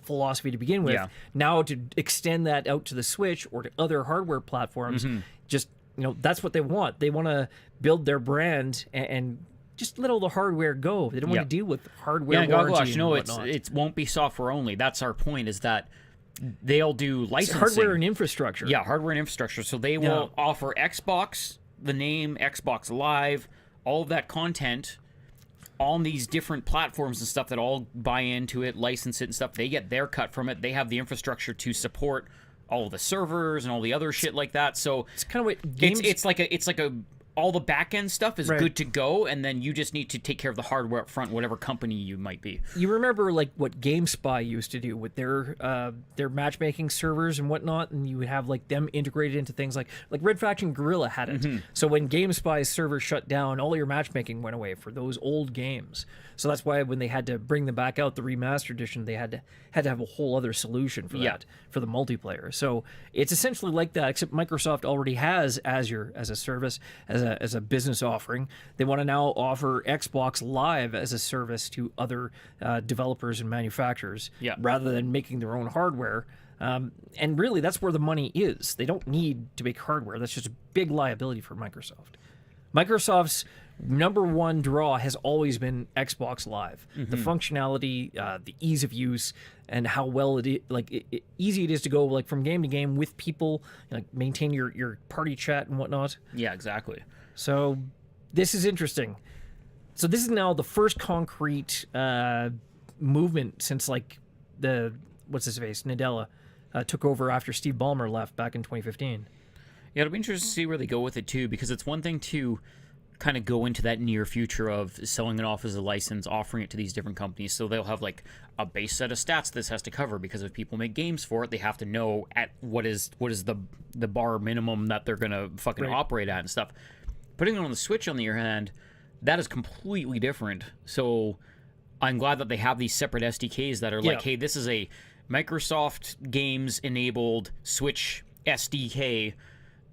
philosophy to begin with. Now to extend that out to the Switch or to other hardware platforms, just that's what they want. They want to build their brand and just let all the hardware go. They don't want to deal with hardware warranty and whatnot. It won't be software only. That's our point, is that they'll do licensing. It's hardware and infrastructure. Yeah, hardware and infrastructure. So they will offer Xbox, the name, Xbox Live, all of that content on these different platforms and stuff that all buy into it, license it and stuff. They get their cut from it. They have the infrastructure to support all of the servers and all the other shit like that. So it's kind of what games... it's like all the back end stuff is Right. good to go, and then you just need to take care of the hardware up front, whatever company you might be. You remember like what GameSpy used to do with their matchmaking servers and whatnot, and you would have like them integrated into things like Red Faction Guerrilla had it. So when GameSpy's server shut down, all your matchmaking went away for those old games. So that's why when they had to bring them back out, the remastered edition, they had to have a whole other solution for that, for the multiplayer. So it's essentially like that, except Microsoft already has Azure as a service, as a business offering. They want to now offer Xbox Live as a service to other developers and manufacturers, rather than making their own hardware. And really, that's where the money is. They don't need to make hardware. That's just a big liability for Microsoft. Microsoft's number one draw has always been Xbox Live. The functionality, the ease of use, and how well easy it is to go like from game to game with people, like maintain your party chat and whatnot. Yeah, exactly. So this is interesting. So this is now the first concrete movement since like what's his face, Nadella, took over after Steve Ballmer left back in 2015. Yeah, it'll be interesting to see where they go with it too, because it's one thing to kind of go into that near future of selling it off as a license, offering it to these different companies, so they'll have like a base set of stats this has to cover, because if people make games for it, they have to know at what is the bar minimum that they're gonna fucking operate at and stuff. Putting it on the Switch, on the other hand, that is completely different. So I'm glad that they have these separate SDKs that are like, hey, this is a Microsoft Games enabled Switch SDK.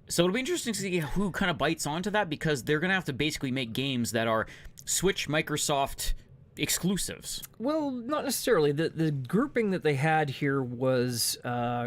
So it'll be interesting to see who kind of bites onto that, because they're going to have to basically make games that are Switch Microsoft exclusives. Well, not necessarily. The grouping that they had here was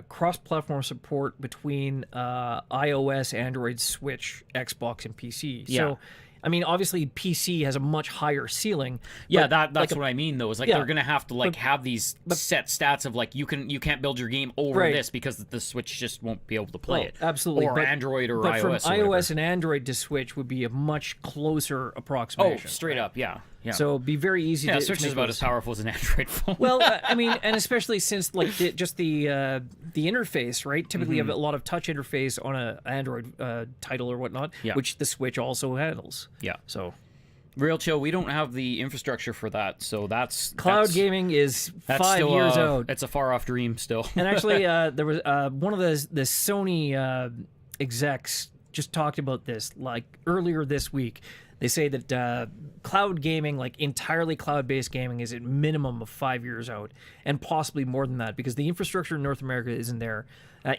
cross-platform support between iOS, Android, Switch, Xbox, and PC. Yeah. So, I mean, obviously, PC has a much higher ceiling. Yeah, but that's what I mean, though. Is like they're gonna have to like have these set stats of like you can't build your game over this because the Switch just won't be able to play it. Absolutely, or Android or but iOS. From or iOS whatever. and Android to Switch would be a much closer Oh, approximation. straight up, yeah. So it'd be very easy. to Switch make is about those. as powerful as an Android phone. Well, I mean, and especially since like the interface, right? Typically, you have a lot of touch interface on an Android title or whatnot, which the Switch also handles. Yeah. So, Real chill. We don't have the infrastructure for that, so that's cloud gaming is that's 5 still, years out. It's a far off dream still. And actually, there was one of the Sony execs just talked about this like earlier this week. They say that cloud gaming, like entirely cloud-based gaming, is at minimum of 5 years out, and possibly more than that, because the infrastructure in North America isn't there.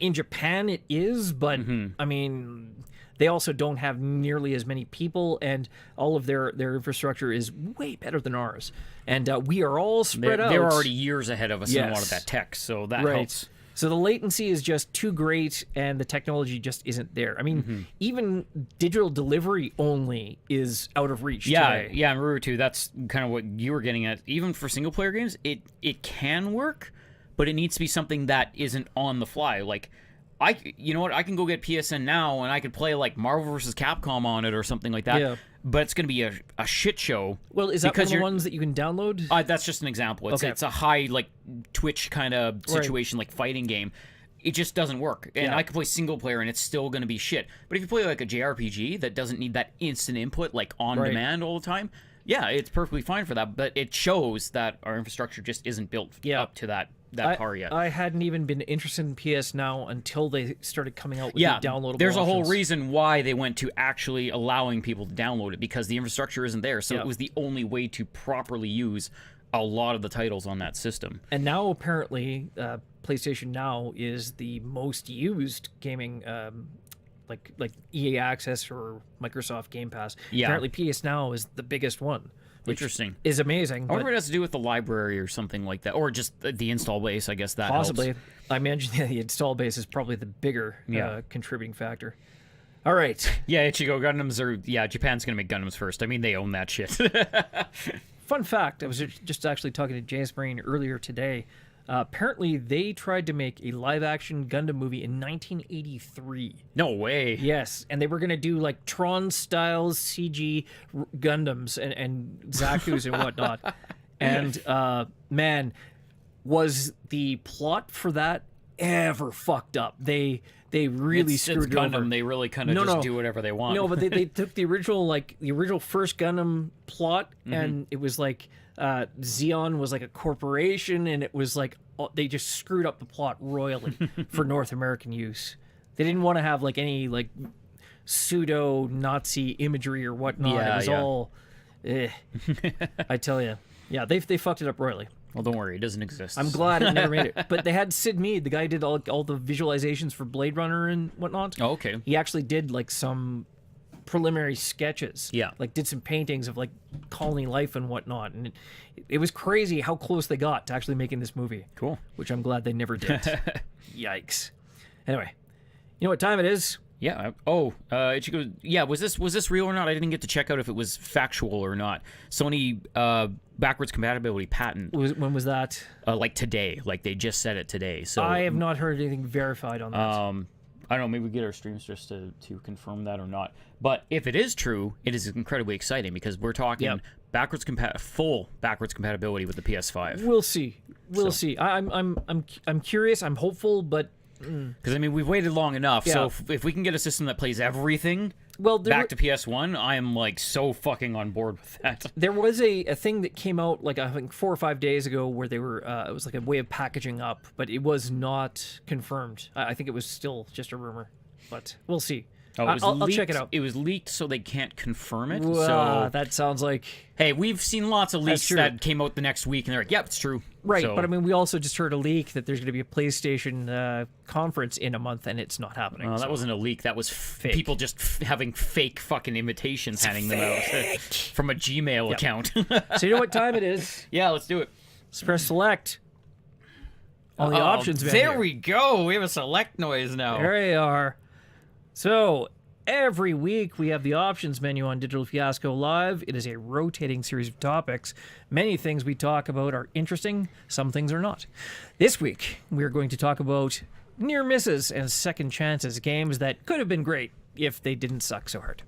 In Japan, it is, but I mean, they also don't have nearly as many people, and all of their infrastructure is way better than ours. And we are all spread out. They're already years ahead of us in a lot of that tech, so that helps. So the latency is just too great, and the technology just isn't there. I mean, even digital delivery only is out of reach today. Yeah, and Ruru too. That's kind of what you were getting at. Even for single player games, it can work, but it needs to be something that isn't on the fly. Like, you know what? I can go get PSN now, and I could play like Marvel vs. Capcom on it or something like that. Yeah. But it's going to be a shit show. Well, is that one of the ones that you can download? That's just an example. It's a high like Twitch kind of situation, like fighting game. It just doesn't work. And I can play single player and it's still going to be shit. But if you play like a JRPG that doesn't need that instant input, like on demand all the time, yeah, it's perfectly fine for that. But it shows that our infrastructure just isn't built up to that par yet. I hadn't even been interested in PS Now until they started coming out with the downloadable there's a whole options. reason why they went to actually allowing people to download it, because the infrastructure isn't there. So it was the only way to properly use a lot of the titles on that system. And now apparently PlayStation Now is the most used gaming like EA Access or Microsoft Game Pass. Apparently PS Now is the biggest one. Interesting. Is amazing. I wonder if it has to do with the library or something like that, or just the install base. I guess that possibly helps. I imagine the install base is probably the bigger contributing factor. All right. Yeah, Ichigo Gundams are... Yeah, Japan's going to make Gundams first. I mean, they own that shit. Fun fact, I was just actually talking to James Marine earlier today. Apparently, they tried to make a live-action Gundam movie in 1983. No way. Yes, and they were going to do, like, Tron-style CG Gundams and Zaku's and whatnot. And, man, was the plot for that ever fucked up. They they really it's screwed it Gundam. over. They really kind of No, just no. do whatever they want. No, but they took the original first Gundam plot, and it was like Xeon was like a corporation, and it was like they just screwed up the plot royally for North American use. They didn't want to have like any like pseudo Nazi imagery or whatnot. Yeah, it was yeah. all, I tell you, yeah, they fucked it up royally. Well, don't worry, it doesn't exist. I'm glad it never made it. But they had Sid Mead, the guy who did all the visualizations for Blade Runner and whatnot. Oh, okay. He actually did like some preliminary sketches. Yeah. Like did some paintings of like colony life and whatnot. And it was crazy how close they got to actually making this movie. Cool. Which I'm glad they never did. Yikes. Anyway, you know what time it is? Yeah. Ichigo. Yeah. Was this real or not? I didn't get to check out if it was factual or not. Sony backwards compatibility patent. When was that? Like today. Like they just said it today. So I have not heard anything verified on that. I don't know. Maybe we get our streams just to confirm that or not. But if it is true, it is incredibly exciting because we're talking Yep. full backwards compatibility with the PS5. We'll see. We'll see. I'm curious. I'm hopeful, but Because I mean, we've waited long enough. So Yeah. if we can get a system that plays everything well, back to PS1, I am like so fucking on board with that. there was a thing that came out like I think 4 or 5 days ago where they were it was like a way of packaging up, but it was not confirmed. I think it was still just a rumor, but we'll see. Oh, it was I'll leaked, check it out. It was leaked, so they can't confirm it. Wow, So that sounds like hey, we've seen lots of leaks true. that came out the next week, and they're like, "Yep, it's true." right. So, But I mean, we also just heard a leak that there's going to be a PlayStation conference in a month, and it's not happening. that so. wasn't a leak. That was people just having fake fucking invitations, handing them out from a Gmail account. So you know what time it is? Yeah, let's do it. Let's press select on the options menu. There we go. We have a select noise now. There they are. So every week we have the options menu on Digital Fiasco Live. It is a rotating series of topics. Many things we talk about are interesting, some things are not. This week we are going to talk about near misses and second chances, games that could have been great if they didn't suck so hard.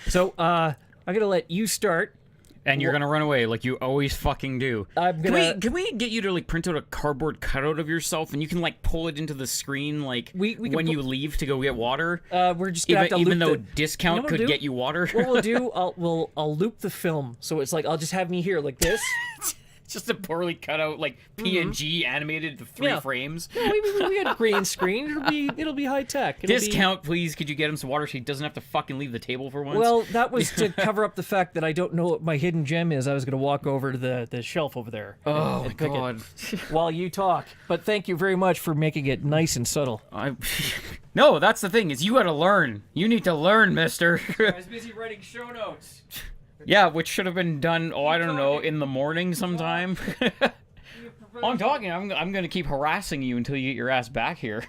So I'm going to let you start. And you're gonna run away like you always fucking do. I'm gonna- Can we get you to like print out a cardboard cutout of yourself and you can like pull it into the screen like We can when pu- you leave to go get water? We're just going to have to Even loop though the... discount You know what could we'll do? get you water. What we'll do, I'll loop the film. So it's like, I'll just have me here like this. It's just a poorly cut out like PNG animated to 3 Yeah. frames. we had a green screen. It'll be high tech. It'll be- Discount, please. Could you get him some water so he doesn't have to fucking leave the table for once? Well, that was to cover up the fact that I don't know what my hidden gem is. I was going to walk over to the shelf over there. oh my and pick it god. while you talk. But thank you very much for making it nice and subtle. No, that's the thing is you gotta learn. You need to learn, mister. I was busy writing show notes. Yeah, which should have been done, I don't know, in the morning sometime. Oh, I'm talking. I'm going to keep harassing you until you get your ass back here.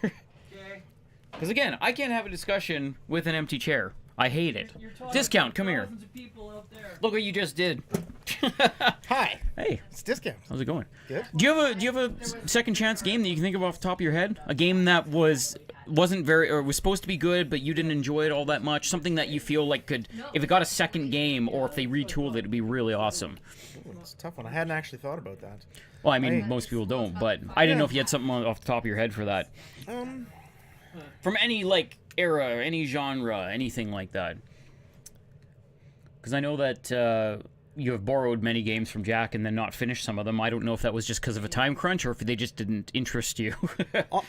Because, again, I can't have a discussion with an empty chair. I hate it. Discount, come here. Look what you just did. Hi, Hey, it's Discount. how's it going? Good. Do you have a second chance game that you can think of off the top of your head? A game that wasn't very, or was supposed to be good, but you didn't enjoy it all that much? Something that you feel like could, if it got a second game, or if they retooled it, it'd be really awesome. It's a tough one. I hadn't actually thought about that. Well, I mean, most people don't, but I didn't know if you had something off the top of your head for that. From any, like, era, any genre, anything like that. Because I know that you have borrowed many games from Jack and then not finished some of them. I don't know if that was just because of a time crunch or if they just didn't interest you.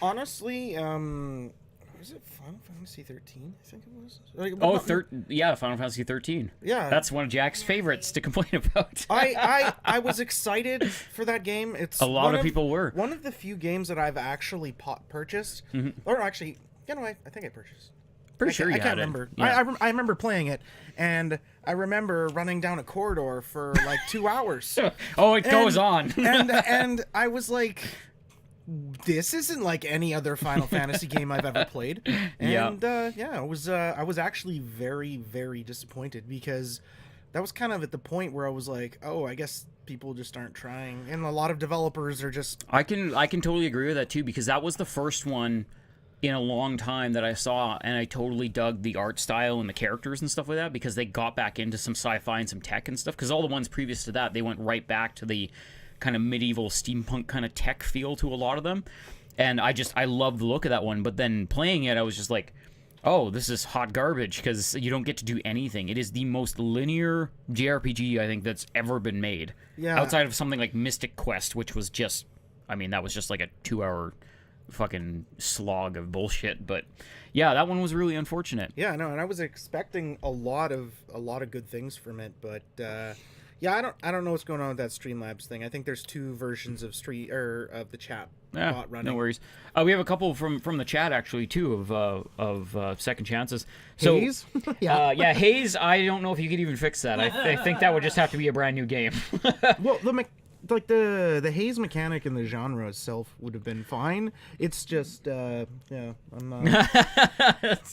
Honestly, was it Final Fantasy 13? I think it was. Like, Yeah, Final Fantasy 13. Yeah. That's one of Jack's favorites to complain about. I was excited for that game. It's A lot of people were. One of the few games that I've actually purchased, or actually, you know, I think I purchased. Pretty sure you I can't had it. remember. Yeah. I remember playing it, and I remember running down a corridor for like 2 hours. Oh, it goes on. and I was like, this isn't like any other Final Fantasy game I've ever played. And I was actually very, very disappointed because that was kind of at the point where I was like, oh, I guess people just aren't trying, and a lot of developers are just. I can totally agree with that too, because that was the first one in a long time that I saw, and I totally dug the art style and the characters and stuff like that, because they got back into some sci-fi and some tech and stuff, because all the ones previous to that, they went right back to the kind of medieval steampunk kind of tech feel to a lot of them. And I love the look of that one. But then playing it, I was just like, oh, this is hot garbage because you don't get to do anything. It is the most linear JRPG I think that's ever been made. Yeah. Outside of something like Mystic Quest, which was just, I mean, that was just like a 2-hour fucking slog of bullshit. But yeah, that one was really unfortunate. Yeah, no, and I was expecting a lot of good things from it, but yeah, I don't know what's going on with that Streamlabs thing. I think there's 2 versions of of the chat bot running. No worries. We have a couple from the chat actually too of second chances. So, Haze? yeah, Haze. I don't know if you could even fix that. I think that would just have to be a brand new game. Well, the haze mechanic in the genre itself would have been fine. It's just yeah,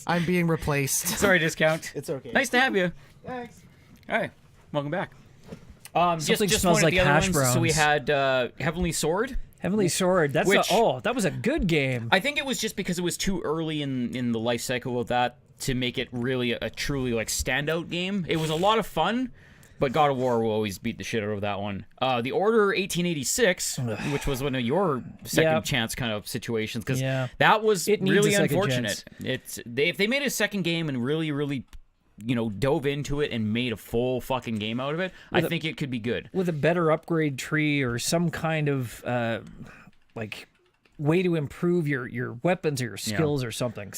I'm being replaced. Sorry, Discount. It's okay. Nice to have you. Thanks. All right, welcome back. Something just smells one of like the other hash ones. browns. So we had Heavenly Sword. Heavenly Sword. That's that was a good game. I think it was just because it was too early in the life cycle of that to make it really a truly like standout game. It was a lot of fun, but God of War will always beat the shit out of that one. The Order 1886, which was one of your second chance kind of situations, because that was really unfortunate. If they made a second game and really dove into it and made a full fucking game out of it, I think it could be good. With a better upgrade tree or some kind of like way to improve your weapons or your skills or something.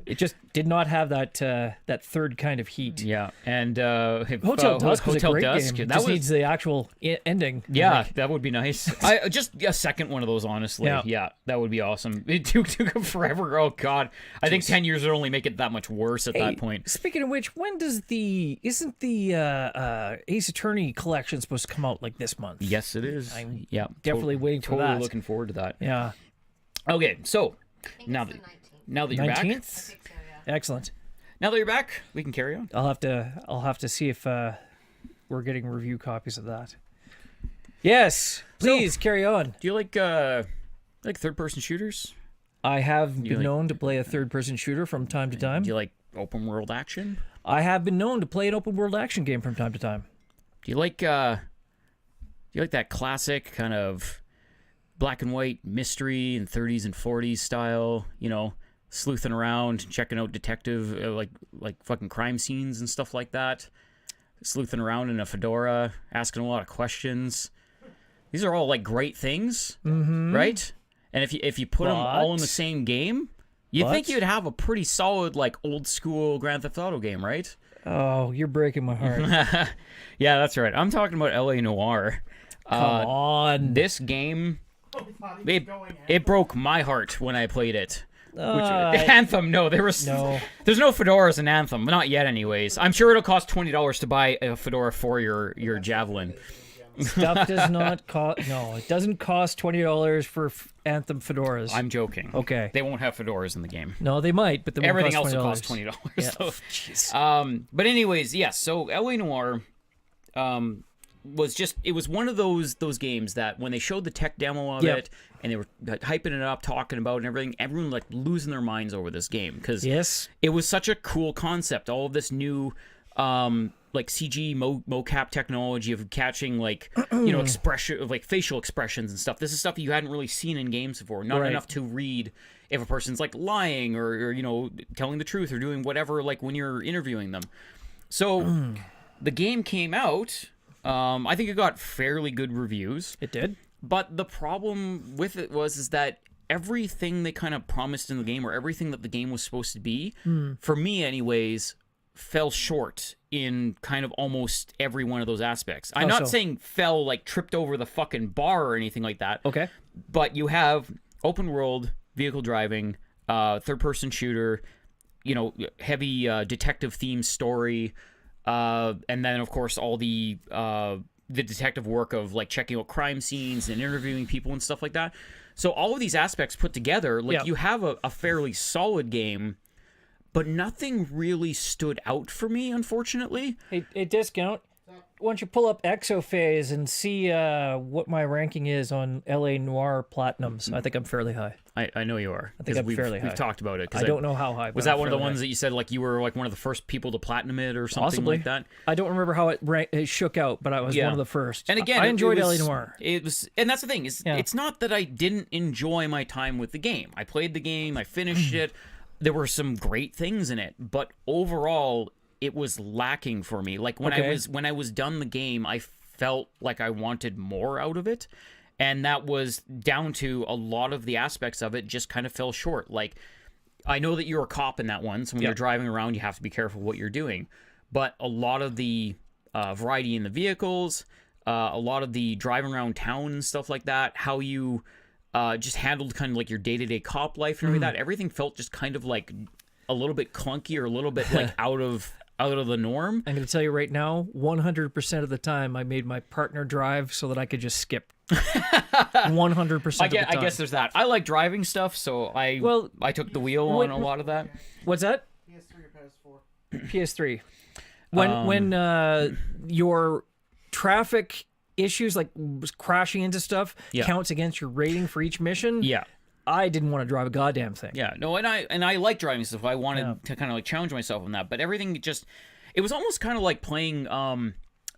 It just did not have that third kind of heat. Yeah, and Hotel Dusk was a great game. That needs the actual ending. Yeah, that would be nice. Just a second one of those, honestly. Yeah, that would be awesome. It took forever. Oh God, I think 10 years would only make it that much worse at that point. Speaking of which, when does isn't the Ace Attorney collection supposed to come out like this month? Yes, it is. I'm definitely waiting for that. Totally looking forward to that. Yeah. Okay, so now that you're back, 19th? Excellent. Now that you're back, we can carry on. I'll have to see if we're getting review copies of that. Yes, please carry on. Do you like third-person shooters? I have been known to play a third-person shooter from time to time. Do you like open world action? I have been known to play an open world action game from time to time. Do you like that classic kind of black and white mystery in 30s and 40s style, sleuthing around, checking out detective, like fucking crime scenes and stuff like that, sleuthing around in a fedora, asking a lot of questions. These are all like great things, right? And if you put them all in the same game, you think you'd have a pretty solid like old school Grand Theft Auto game, right? Oh, you're breaking my heart. Yeah, that's right. I'm talking about LA Noire. Come on. This game, it broke my heart when I played it. Anthem, no, there's no fedoras in Anthem, not yet anyways. I'm sure it'll cost $20 to buy a fedora for your Javelin. Stuff does not cost. No, it doesn't cost $20 for Anthem fedoras. I'm joking. Okay, they won't have fedoras in the game. No, they might, but everything else will cost $20. Yeah. So, jeez. But anyways, yes. So LA Noire, it was one of those games that when they showed the tech demo of it and they were hyping it up, talking about it and everything, everyone like losing their minds over this game because it was such a cool concept. All of this new like CG mocap technology of catching like expression of like facial expressions and stuff. This is stuff that you hadn't really seen in games before. Not enough to read if a person's like lying or telling the truth or doing whatever like when you're interviewing them. So the game came out. I think it got fairly good reviews. It did. But the problem with it is that everything they kind of promised in the game, or everything that the game was supposed to be, for me anyways, fell short in kind of almost every one of those aspects. I'm not saying fell, like tripped over the fucking bar or anything like that. Okay. But you have open world, vehicle driving, third-person shooter, heavy detective-themed story, and then, of course, all the detective work of like checking out crime scenes and interviewing people and stuff like that. So all of these aspects put together, like you have a fairly solid game, but nothing really stood out for me, unfortunately. Hey, Discount. don't you pull up Exophase and see what my ranking is on LA Noir Platinums? I think I'm fairly high. I know you are. I think I'm fairly high. We've talked about it. I don't know how high. Was that one of the ones that you said like you were like one of the first people to platinum it or something Possibly. like that? I don't remember how it shook out, but I was one of the first. And again, I enjoyed LA Noir. It was, and that's the thing is, it's not that I didn't enjoy my time with the game. I played the game, I finished it. There were some great things in it, but overall, it was lacking for me. Like when I was done the game, I felt like I wanted more out of it. And that was down to a lot of the aspects of it just kind of fell short. Like, I know that you're a cop in that one, so when you're driving around, you have to be careful what you're doing. But a lot of the variety in the vehicles, a lot of the driving around town and stuff like that, how you just handled kind of like your day-to-day cop life and everything like that, everything felt just kind of like a little bit clunky or a little bit like out of the norm. I'm going to tell you right now, 100% of the time, I made my partner drive so that I could just skip. 100% of the time. I guess there's that. I like driving stuff, so I took the wheel on a lot of that. What's that? PS3 or PS4? PS3. When your traffic issues, like was crashing into stuff, counts against your rating for each mission. Yeah. I didn't want to drive a goddamn thing. Yeah, no, and I like driving stuff. I wanted to kind of like challenge myself on that, but everything just, it was almost kind of like playing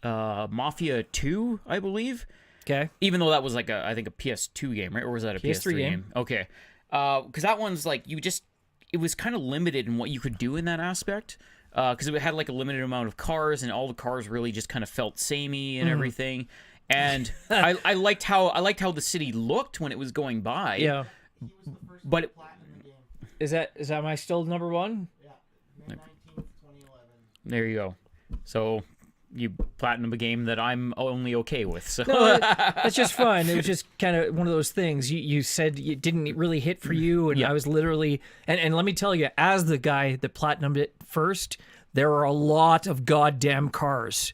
Mafia 2, I believe. Okay. Even though that was like I think a PS2 game, right? Or was that a PS3 game? Okay. Because that one's like it was kind of limited in what you could do in that aspect. Because it had like a limited amount of cars, and all the cars really just kind of felt samey and everything. And I liked how the city looked when it was going by. Yeah. He was the first But platinum the game. Is that am I still number one? Yeah, May 19th, 2011. there you go. So you platinum a game that I'm only okay with. So No, that's just fun. It was just kind of one of those things. You said it didn't really hit for you, and I was literally and let me tell you, as the guy that platinumed it first, there are a lot of goddamn cars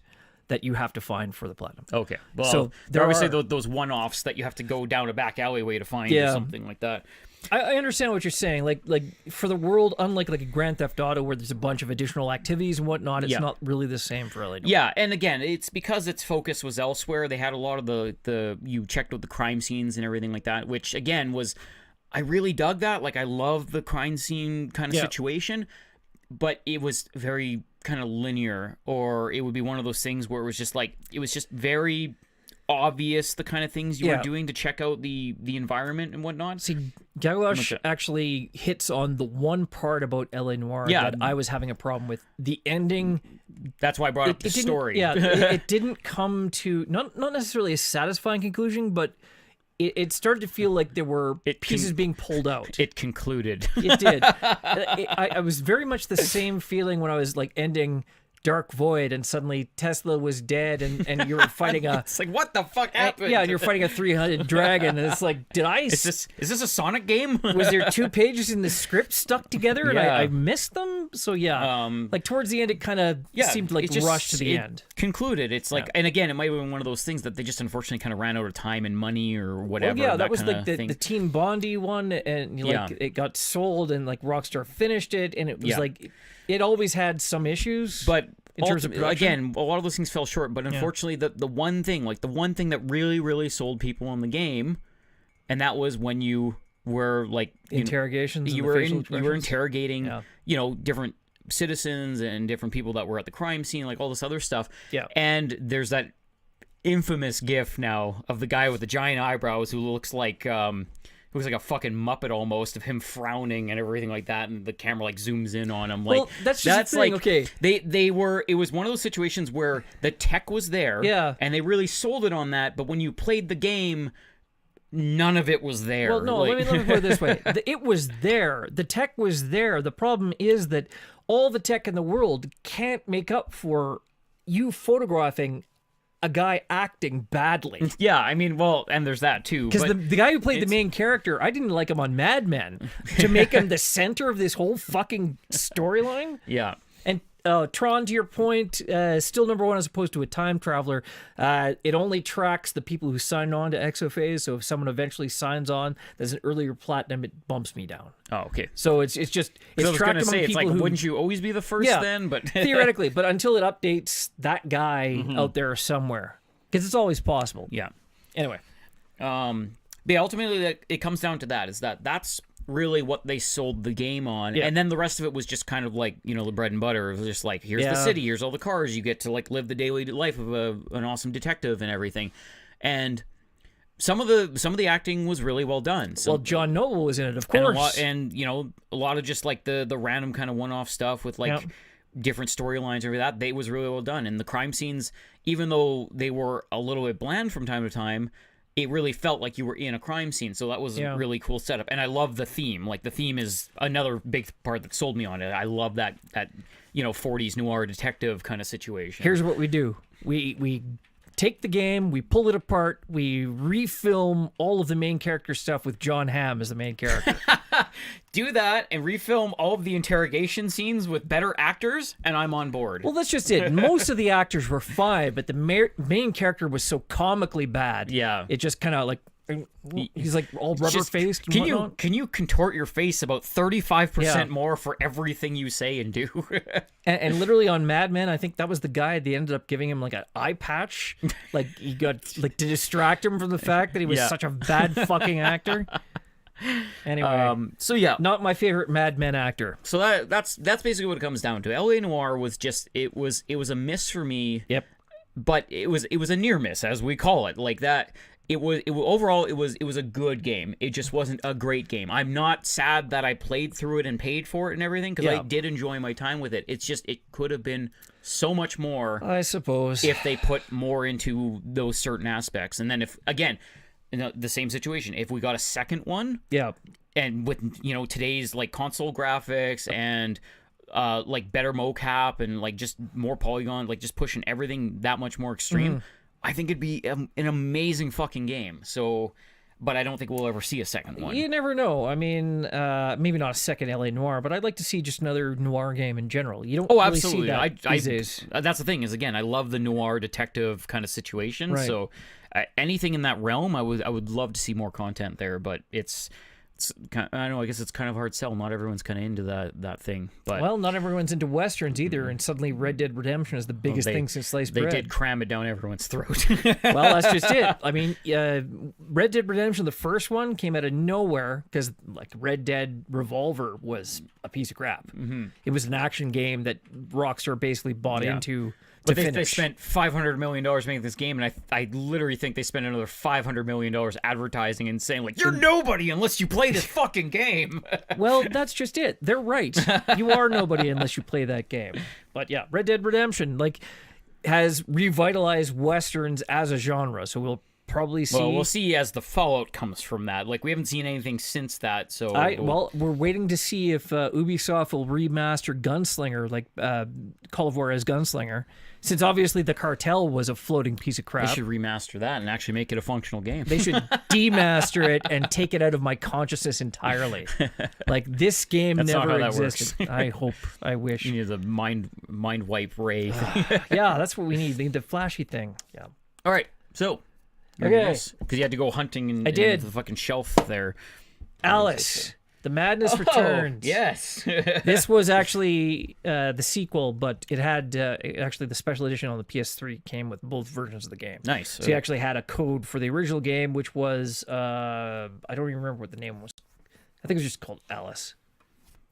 that you have to find for the platinum. Okay. Well, So there are obviously those one-offs that you have to go down a back alleyway to find or something like that. I understand what you're saying. Like for the world, unlike like a Grand Theft Auto where there's a bunch of additional activities and whatnot, it's not really the same for LA. Yeah, and again, it's because its focus was elsewhere. They had a lot of the you checked out the crime scenes and everything like that, which again was, I really dug that. Like I love the crime scene kind of situation, but it was very kind of linear, or it would be one of those things where it was just very obvious the kind of things you were doing to check out the environment and whatnot. See, Galosh actually hits on the one part about LA Noir that I was having a problem with. The ending. That's why I brought up the story. Yeah, it didn't come to not necessarily a satisfying conclusion, but it started to feel like there were pieces being pulled out. It concluded. It did. I was very much the same feeling when I was like ending Dark Void and suddenly Tesla was dead and you were fighting a... It's like, what the fuck happened? Yeah, and you're fighting a 300 dragon and it's like, Is this a Sonic game? Was there 2 pages in the script stuck together and I missed them? So like towards the end it kind of seemed like rushed to the end. Concluded. It's like, and again, it might have been one of those things that they just unfortunately kind of ran out of time and money or whatever. Well, yeah, that was like the Team Bondi one, and it got sold and like Rockstar finished it, and it was like it always had some issues, but in terms of production. Again, a lot of those things fell short. But unfortunately, the one thing that really sold people on the game, and that was when you were like interrogations. You were interrogating, different citizens and different people that were at the crime scene, like all this other stuff. Yeah, and there's that infamous GIF now of the guy with the giant eyebrows who looks like it was like a fucking Muppet almost, of him frowning and everything like that, and the camera like zooms in on him. Like, well, that's the thing. Like, okay, it was one of those situations where the tech was there, and they really sold it on that. But when you played the game, none of it was there. Well, no, let me put it this way: it was there. The tech was there. The problem is that all the tech in the world can't make up for you photographing a guy acting badly. Yeah, I mean, well, and there's that too. Because the guy who played the main character, I didn't like him on Mad Men. To make him the center of this whole fucking storyline. Yeah. And Tron, to your point, still number one as opposed to a time traveler. It only tracks the people who sign on to Exophase. So if someone eventually signs on, there's an earlier platinum, it bumps me down. Oh, okay. So it's just it's tracked among it's people like, who wouldn't you always be the first then? But theoretically, but until it updates that guy out there somewhere, because it's always possible. Yeah. Anyway, but yeah, ultimately, it comes down to that's really what they sold the game on, and then the rest of it was just kind of like, you know, the bread and butter. It was just like, here's the city, here's all the cars, you get to like live the daily life of an awesome detective and everything. And some of the acting was really well done. well, John Noble was in it, of course, and you know, a lot of just like the random kind of one-off stuff with like different storylines over that. They was really well done, and the crime scenes, even though they were a little bit bland from time to time, it really felt like you were in a crime scene. So that was a really cool setup. And I love the theme. Like, the theme is another big part that sold me on it. I love that you know, 40s noir detective kind of situation. Here's what we do. We take the game, we pull it apart, we refilm all of the main character stuff with John Hamm as the main character. Do that and refilm all of the interrogation scenes with better actors, and I'm on board. Well, that's just it. Most of the actors were fine, but the main character was so comically bad. Yeah. It just kind of like, he's like all rubber-faced and whatnot. Can you contort your face about 35% more for everything you say and do? And literally on Mad Men, I think that was the guy, they ended up giving him like an eye patch. Like, he got, like, to distract him from the fact that he was such a bad fucking actor. Anyway, so yeah, not my favorite Mad Men actor. So that's basically what it comes down to. LA Noire was just, it was a miss for me. Yep. But it was a near miss, as we call it. Like that. Overall it was a good game. It just wasn't a great game. I'm not sad that I played through it and paid for it and everything, because I did enjoy my time with it. It's just, it could have been so much more, I suppose, if they put more into those certain aspects. And then if, again, the same situation, if we got a second one, and with, you know, today's like console graphics and like better mocap and like just more polygon, like just pushing everything that much more extreme, I think it'd be an amazing fucking game. So, but I don't think we'll ever see a second one. You never know. I mean, maybe not a second LA Noire, but I'd like to see just another noir game in general. You don't really see that these days. That's the thing, is, again, I love the noir detective kind of situation. Right. So anything in that realm, I would love to see more content there. But it's kind of, I don't know, I guess it's kind of hard sell. Not everyone's kind of into that thing. But well, not everyone's into westerns either, and suddenly Red Dead Redemption is the biggest thing since sliced bread. They did cram it down everyone's throat. Well, that's just it. I mean, Red Dead Redemption, the first one, came out of nowhere because, like, Red Dead Revolver was a piece of crap. It was an action game that Rockstar basically bought into. But they spent $500 million making this game, and I literally think they spent another $500 million advertising and saying, like, you're nobody unless you play this fucking game. Well, that's just it. They're right. You are nobody unless you play that game. But yeah, Red Dead Redemption, like, has revitalized westerns as a genre, so we'll probably see. Well, we'll see as the fallout comes from that. Like, we haven't seen anything since that, so... Well, we're waiting to see if Ubisoft will remaster Gunslinger, like Call of Juarez Gunslinger, since obviously the Cartel was a floating piece of crap. They should remaster that and actually make it a functional game. They should demaster it and take it out of my consciousness entirely. Like, this game never existed. I hope, I wish. You need the mind wipe ray thing. Yeah, that's what we need. We need the flashy thing. Yeah. All right, so... Okay. Because you had to go hunting in the fucking shelf there. Alice, the Madness Returns. Yes. This was actually the sequel, but it had actually the special edition on the PS3 came with both versions of the game. Nice. So you actually had a code for the original game, which was I don't even remember what the name was. I think it was just called Alice.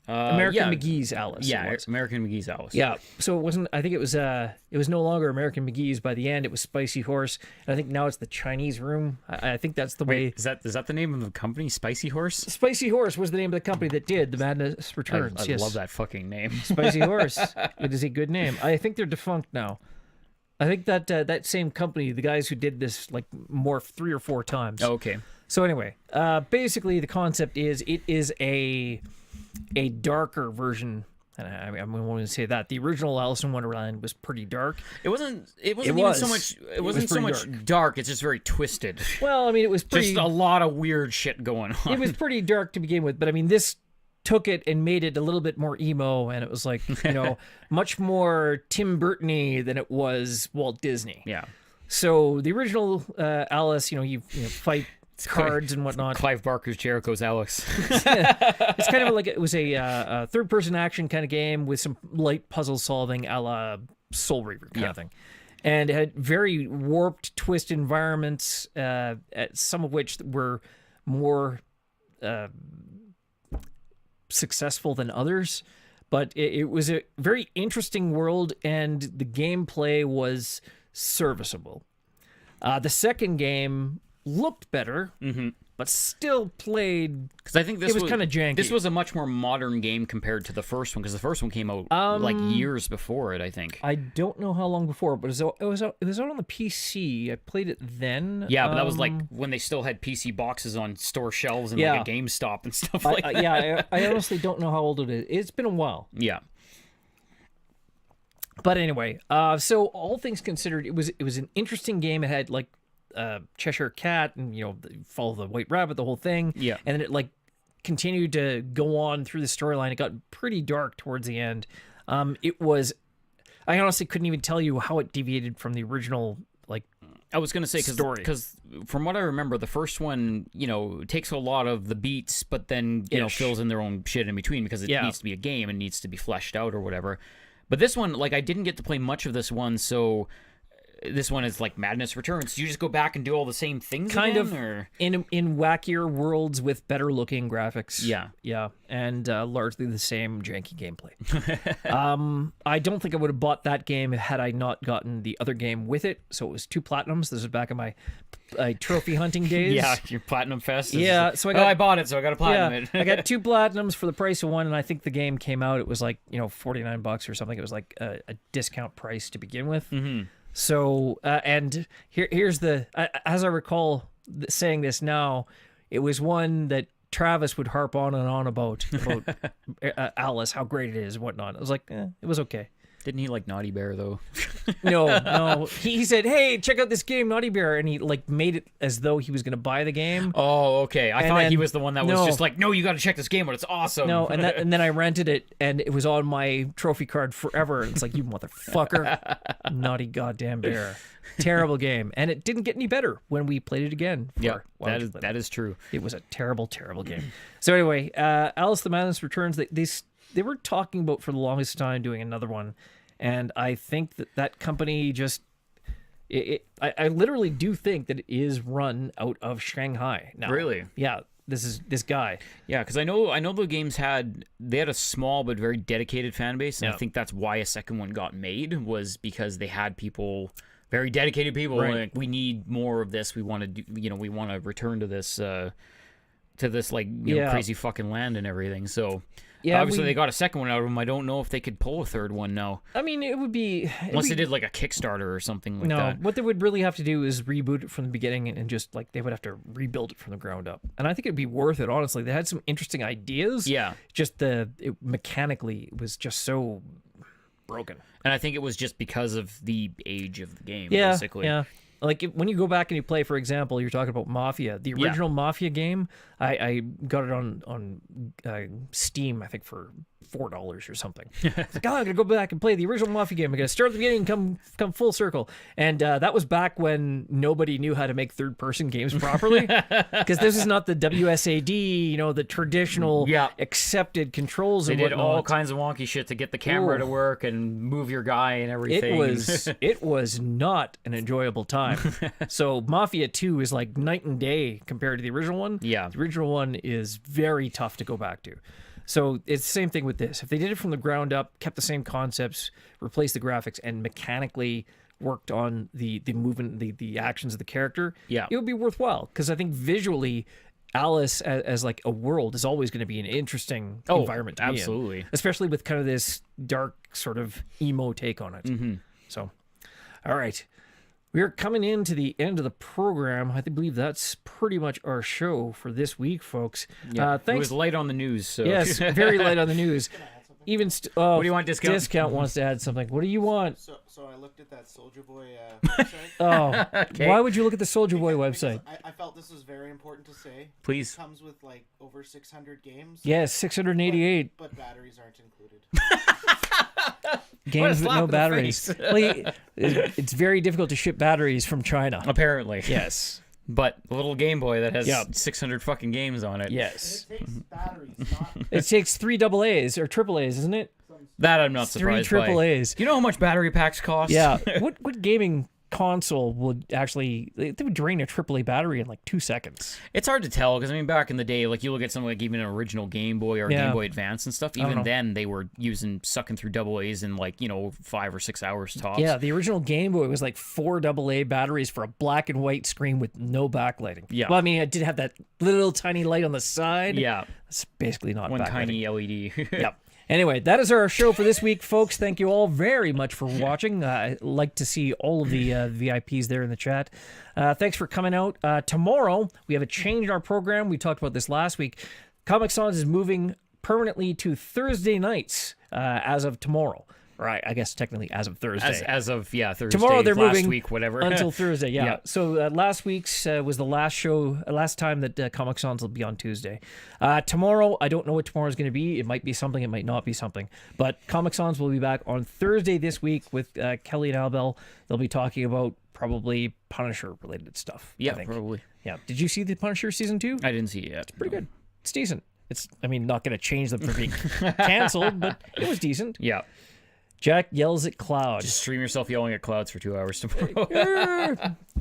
American McGee's Alice. Yeah, American McGee's Alice. Yeah. So it wasn't. I think it was no longer American McGee's by the end. It was Spicy Horse. And I think now it's the Chinese Room. I think that's the way. Is that the name of the company? Spicy Horse. Spicy Horse was the name of the company that did the Madness Returns. I love that fucking name. Spicy Horse. It is a good name. I think they're defunct now. I think that that same company, the guys who did this, like, morphed 3 or 4 times. Oh, okay. So anyway, basically the concept is it is a darker version. And I'm going to say that the original Alice in Wonderland was pretty dark. It wasn't so much dark. It's just very twisted. Well, I mean, it was pretty, just a lot of weird shit going on. It was pretty dark to begin with, but I mean, this took it and made it a little bit more emo, and it was like, much more Tim Burton-y than it was Walt Disney. Yeah. So the original Alice, you fight cards and whatnot. Clive Barker's Jericho's Alice. It's kind of like it was a third-person action kind of game with some light puzzle solving a la Soul Reaver kind of thing. And it had very warped, twist environments, some of which were more successful than others. But it was a very interesting world, and the gameplay was serviceable. The second game looked better, but still played. Because I think this was kind of janky. This was a much more modern game compared to the first one, because the first one came out like years before it, I think. I don't know how long before, but it was out on the PC. I played it then. Yeah, but that was like when they still had PC boxes on store shelves and like a GameStop and stuff like that. Yeah, I honestly don't know how old it is. It's been a while. Yeah. But anyway, so all things considered, it was an interesting game. It had like Cheshire Cat and follow the White Rabbit, the whole thing. Yeah. And then it like continued to go on through the storyline. It got pretty dark towards the end. I honestly couldn't even tell you how it deviated from the original I was going to say, story. Because from what I remember, the first one, takes a lot of the beats, but then, fills in their own shit in between, because it needs to be a game and needs to be fleshed out or whatever. But this one, like, I didn't get to play much of this one, so this one is like Madness Returns. Do you just go back and do all the same things kind again, of or? in wackier worlds with better looking graphics. Yeah, and largely the same janky gameplay. I don't think I would have bought that game had I not gotten the other game with it. So it was 2 platinums. This is back in my trophy hunting days. Yeah, your platinum fest. Yeah, so I bought it, so I got a platinum. I got 2 platinums for the price of one, and I think the game came out. It was like $49 or something. It was like a discount price to begin with. Mm-hmm. So, and here's the, as I recall saying this now, it was one that Travis would harp on and on about Alice, how great it is and whatnot. I was like, it was okay. Didn't he like Naughty Bear, though? No. He said, hey, check out this game, Naughty Bear. And he like made it as though he was going to buy the game. Oh, okay. I thought he was the one that was just like, no, you got to check this game out. It's awesome. No, and then I rented it, and it was on my trophy card forever. It's like, you motherfucker. Naughty goddamn bear. Terrible game. And it didn't get any better when we played it again. That is true. It was a terrible, terrible game. So anyway, Alice the Madness Returns, they were talking about for the longest time doing another one, and I think that company just I literally do think that it is run out of Shanghai now. Really? Yeah, this guy. Yeah, because I know the games had a small but very dedicated fan base, and I think that's why a second one got made, was because they had people, very dedicated people, like, we need more of this. We want to do, we want to return to this crazy fucking land and everything. So obviously they got a second one out of them. I don't know if they could pull a third one now. I mean, it would be unless they did like a Kickstarter or something like that. No, what they would really have to do is reboot it from the beginning, and just like they would have to rebuild it from the ground up. And I think it'd be worth it, honestly. They had some interesting ideas. Yeah, just mechanically it was just so broken. And I think it was just because of the age of the game. Yeah, basically. Yeah. Like when you go back and you play, for example, you're talking about Mafia. The original Mafia game, I got it on Steam, I think, for $4 or something. It's like, I'm gonna go back and play the original Mafia game. I'm gonna start at the beginning and come full circle. And that was back when nobody knew how to make third-person games properly, because this is not the WSAD, the traditional accepted controls. They and did whatnot. all kinds of wonky shit to get the camera to work and move your guy and everything. It was not an enjoyable time. So Mafia 2 is like night and day compared to the original one. Yeah, the original one is very tough to go back to. So it's the same thing with this. If they did it from the ground up, kept the same concepts, replaced the graphics, and mechanically worked on the movement, the actions of the character, it would be worthwhile. Because I think visually, Alice as like a world is always going to be an interesting environment to be in, especially with kind of this dark sort of emo take on it. Mm-hmm. So, all right. We are coming into the end of the program. I believe that's pretty much our show for this week, folks. Yeah, Thanks. It was light on the news. So. Yes, very light on the news. Even What do you want, Discount? Discount wants to add something. What do you want? So I looked at that Soldier Boy website. Oh, Okay. why would you look at the Soldier Boy Because website? I felt this was very important to say. Please. It comes with like over 600 games. Yes, 688 But batteries aren't included. games with slap no in the batteries. face. Well, it's very difficult to ship batteries from China. Apparently. Yes. But a little Game Boy that has Yeah. 600 fucking games on it. Yes. It takes batteries, not It takes 3 AA's or triple A's, isn't it? That I'm not 3 surprised triple by. A's. Do you know how much battery packs cost? Yeah. What gaming console would actually they would drain a AAA battery in like 2 seconds? It's hard to tell because I mean, back in the day, like you look at something like even an original Game Boy or Yeah. Game Boy Advance and stuff. don't know. Even then, they were sucking through double A's in like 5 or 6 hours tops. Yeah, the original Game Boy was like 4 AA batteries for a black and white screen with no backlighting. Yeah. Well, I mean, it did have that little tiny light on the side. Yeah. It's basically not One backlighting. tiny LED. Yep. Anyway, that is our show for this week, folks. Thank you all very much for watching. I'd like to see all of the VIPs there in the chat. Thanks for coming out. Tomorrow, we have a change in our program. We talked about this last week. Comic Sans is moving permanently to Thursday nights as of tomorrow. Right, I guess technically as of Thursday. As of Thursday. Tomorrow they're last moving week, whatever. until Thursday. Yeah. Yeah. So last week's was the last show, last time that Comic Sans will be on Tuesday. Tomorrow, I don't know what tomorrow is going to be. It might be something. It might not be something. But Comic Sans will be back on Thursday this week with Kelly and Albel. They'll be talking about probably Punisher related stuff. I Yeah, think. probably. Yeah. Did you see the Punisher season 2? I didn't see it yet. Pretty good. It's decent. It's. I mean, not going to change them from being canceled, but it was decent. Yeah. Jack yells at Cloud. Just stream yourself yelling at clouds for 2 hours tomorrow.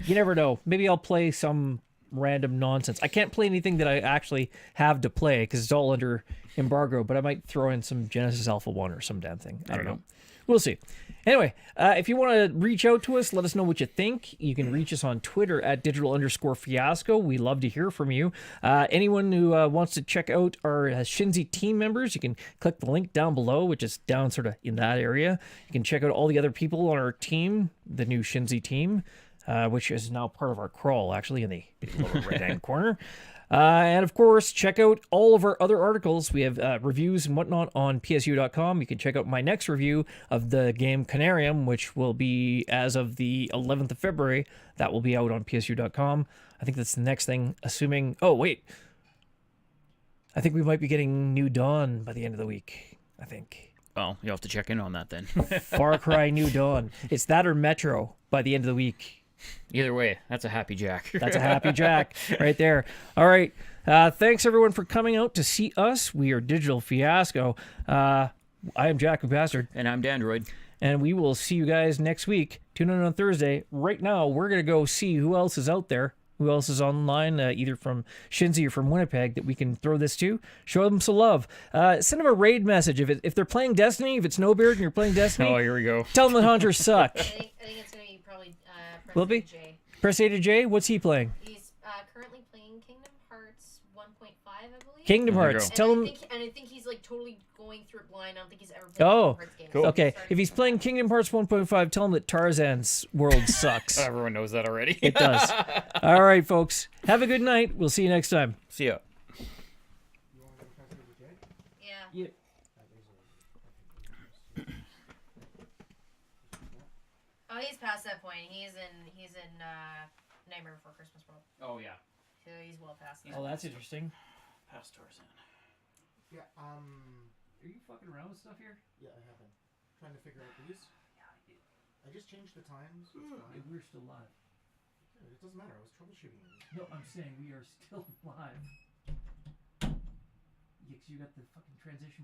You never know. Maybe I'll play some random nonsense. I can't play anything that I actually have to play because it's all under embargo, but I might throw in some Genesis Alpha 1 or some damn thing. I don't know. We'll see. Anyway, if you want to reach out to us, let us know what you think. You can reach us on Twitter at digital_fiasco. We love to hear from you. Anyone who wants to check out our Shinzi team members, you can click the link down below, which is down sort of in that area. You can check out all the other people on our team, the new Shinzi team, which is now part of our crawl, actually, in the lower right-hand corner. And of course, check out all of our other articles. We have reviews and whatnot on PSU.com. You can check out my next review of the game Canarium, which will be as of the 11th of February. That will be out on PSU.com. I think that's the next thing, assuming... Oh, wait. I think we might be getting New Dawn by the end of the week, I think. Well, you'll have to check in on that then. Far Cry New Dawn. It's that or Metro by the end of the week. Either way, that's a happy Jack. That's a happy Jack right there. All right. Thanks, everyone, for coming out to see us. We are Digital Fiasco. I am Jack McBastard. And I'm Dandr0id. And we will see you guys next week. Tune in on Thursday. Right now, we're going to go see who else is out there, who else is online, either from Shinzi or from Winnipeg, that we can throw this to. Show them some love. Send them a raid message. If they're playing Destiny, if it's Snowbeard and you're playing Destiny, Oh, here we go. tell them the Hunters suck. I think it's going to be probably Will it be? President J. Press A to J. What's he playing? He's currently playing Kingdom Hearts 1.5, I believe. Kingdom There you Hearts. go. Tell him... And I think he's like totally going through it blind. I don't think he's ever played Oh, Kingdom Hearts games. cool. Okay, Starting if he's from playing that. Kingdom Hearts 1.5, tell him that Tarzan's world sucks. Everyone knows that already. It does. All right, folks. Have a good night. We'll see you next time. See ya. Yeah. Oh, he's past that point. He's in Nightmare Before Christmas World. Oh, yeah. So he's well past that. Oh, that's interesting. Past Tarzan. Yeah, Are you fucking around with stuff here? yeah, I have been trying to figure out these. I just changed the times. It's fine. We're still live. It doesn't matter. I was troubleshooting it. No, I'm saying we are still live. Yeah, 'cause you got the fucking transition.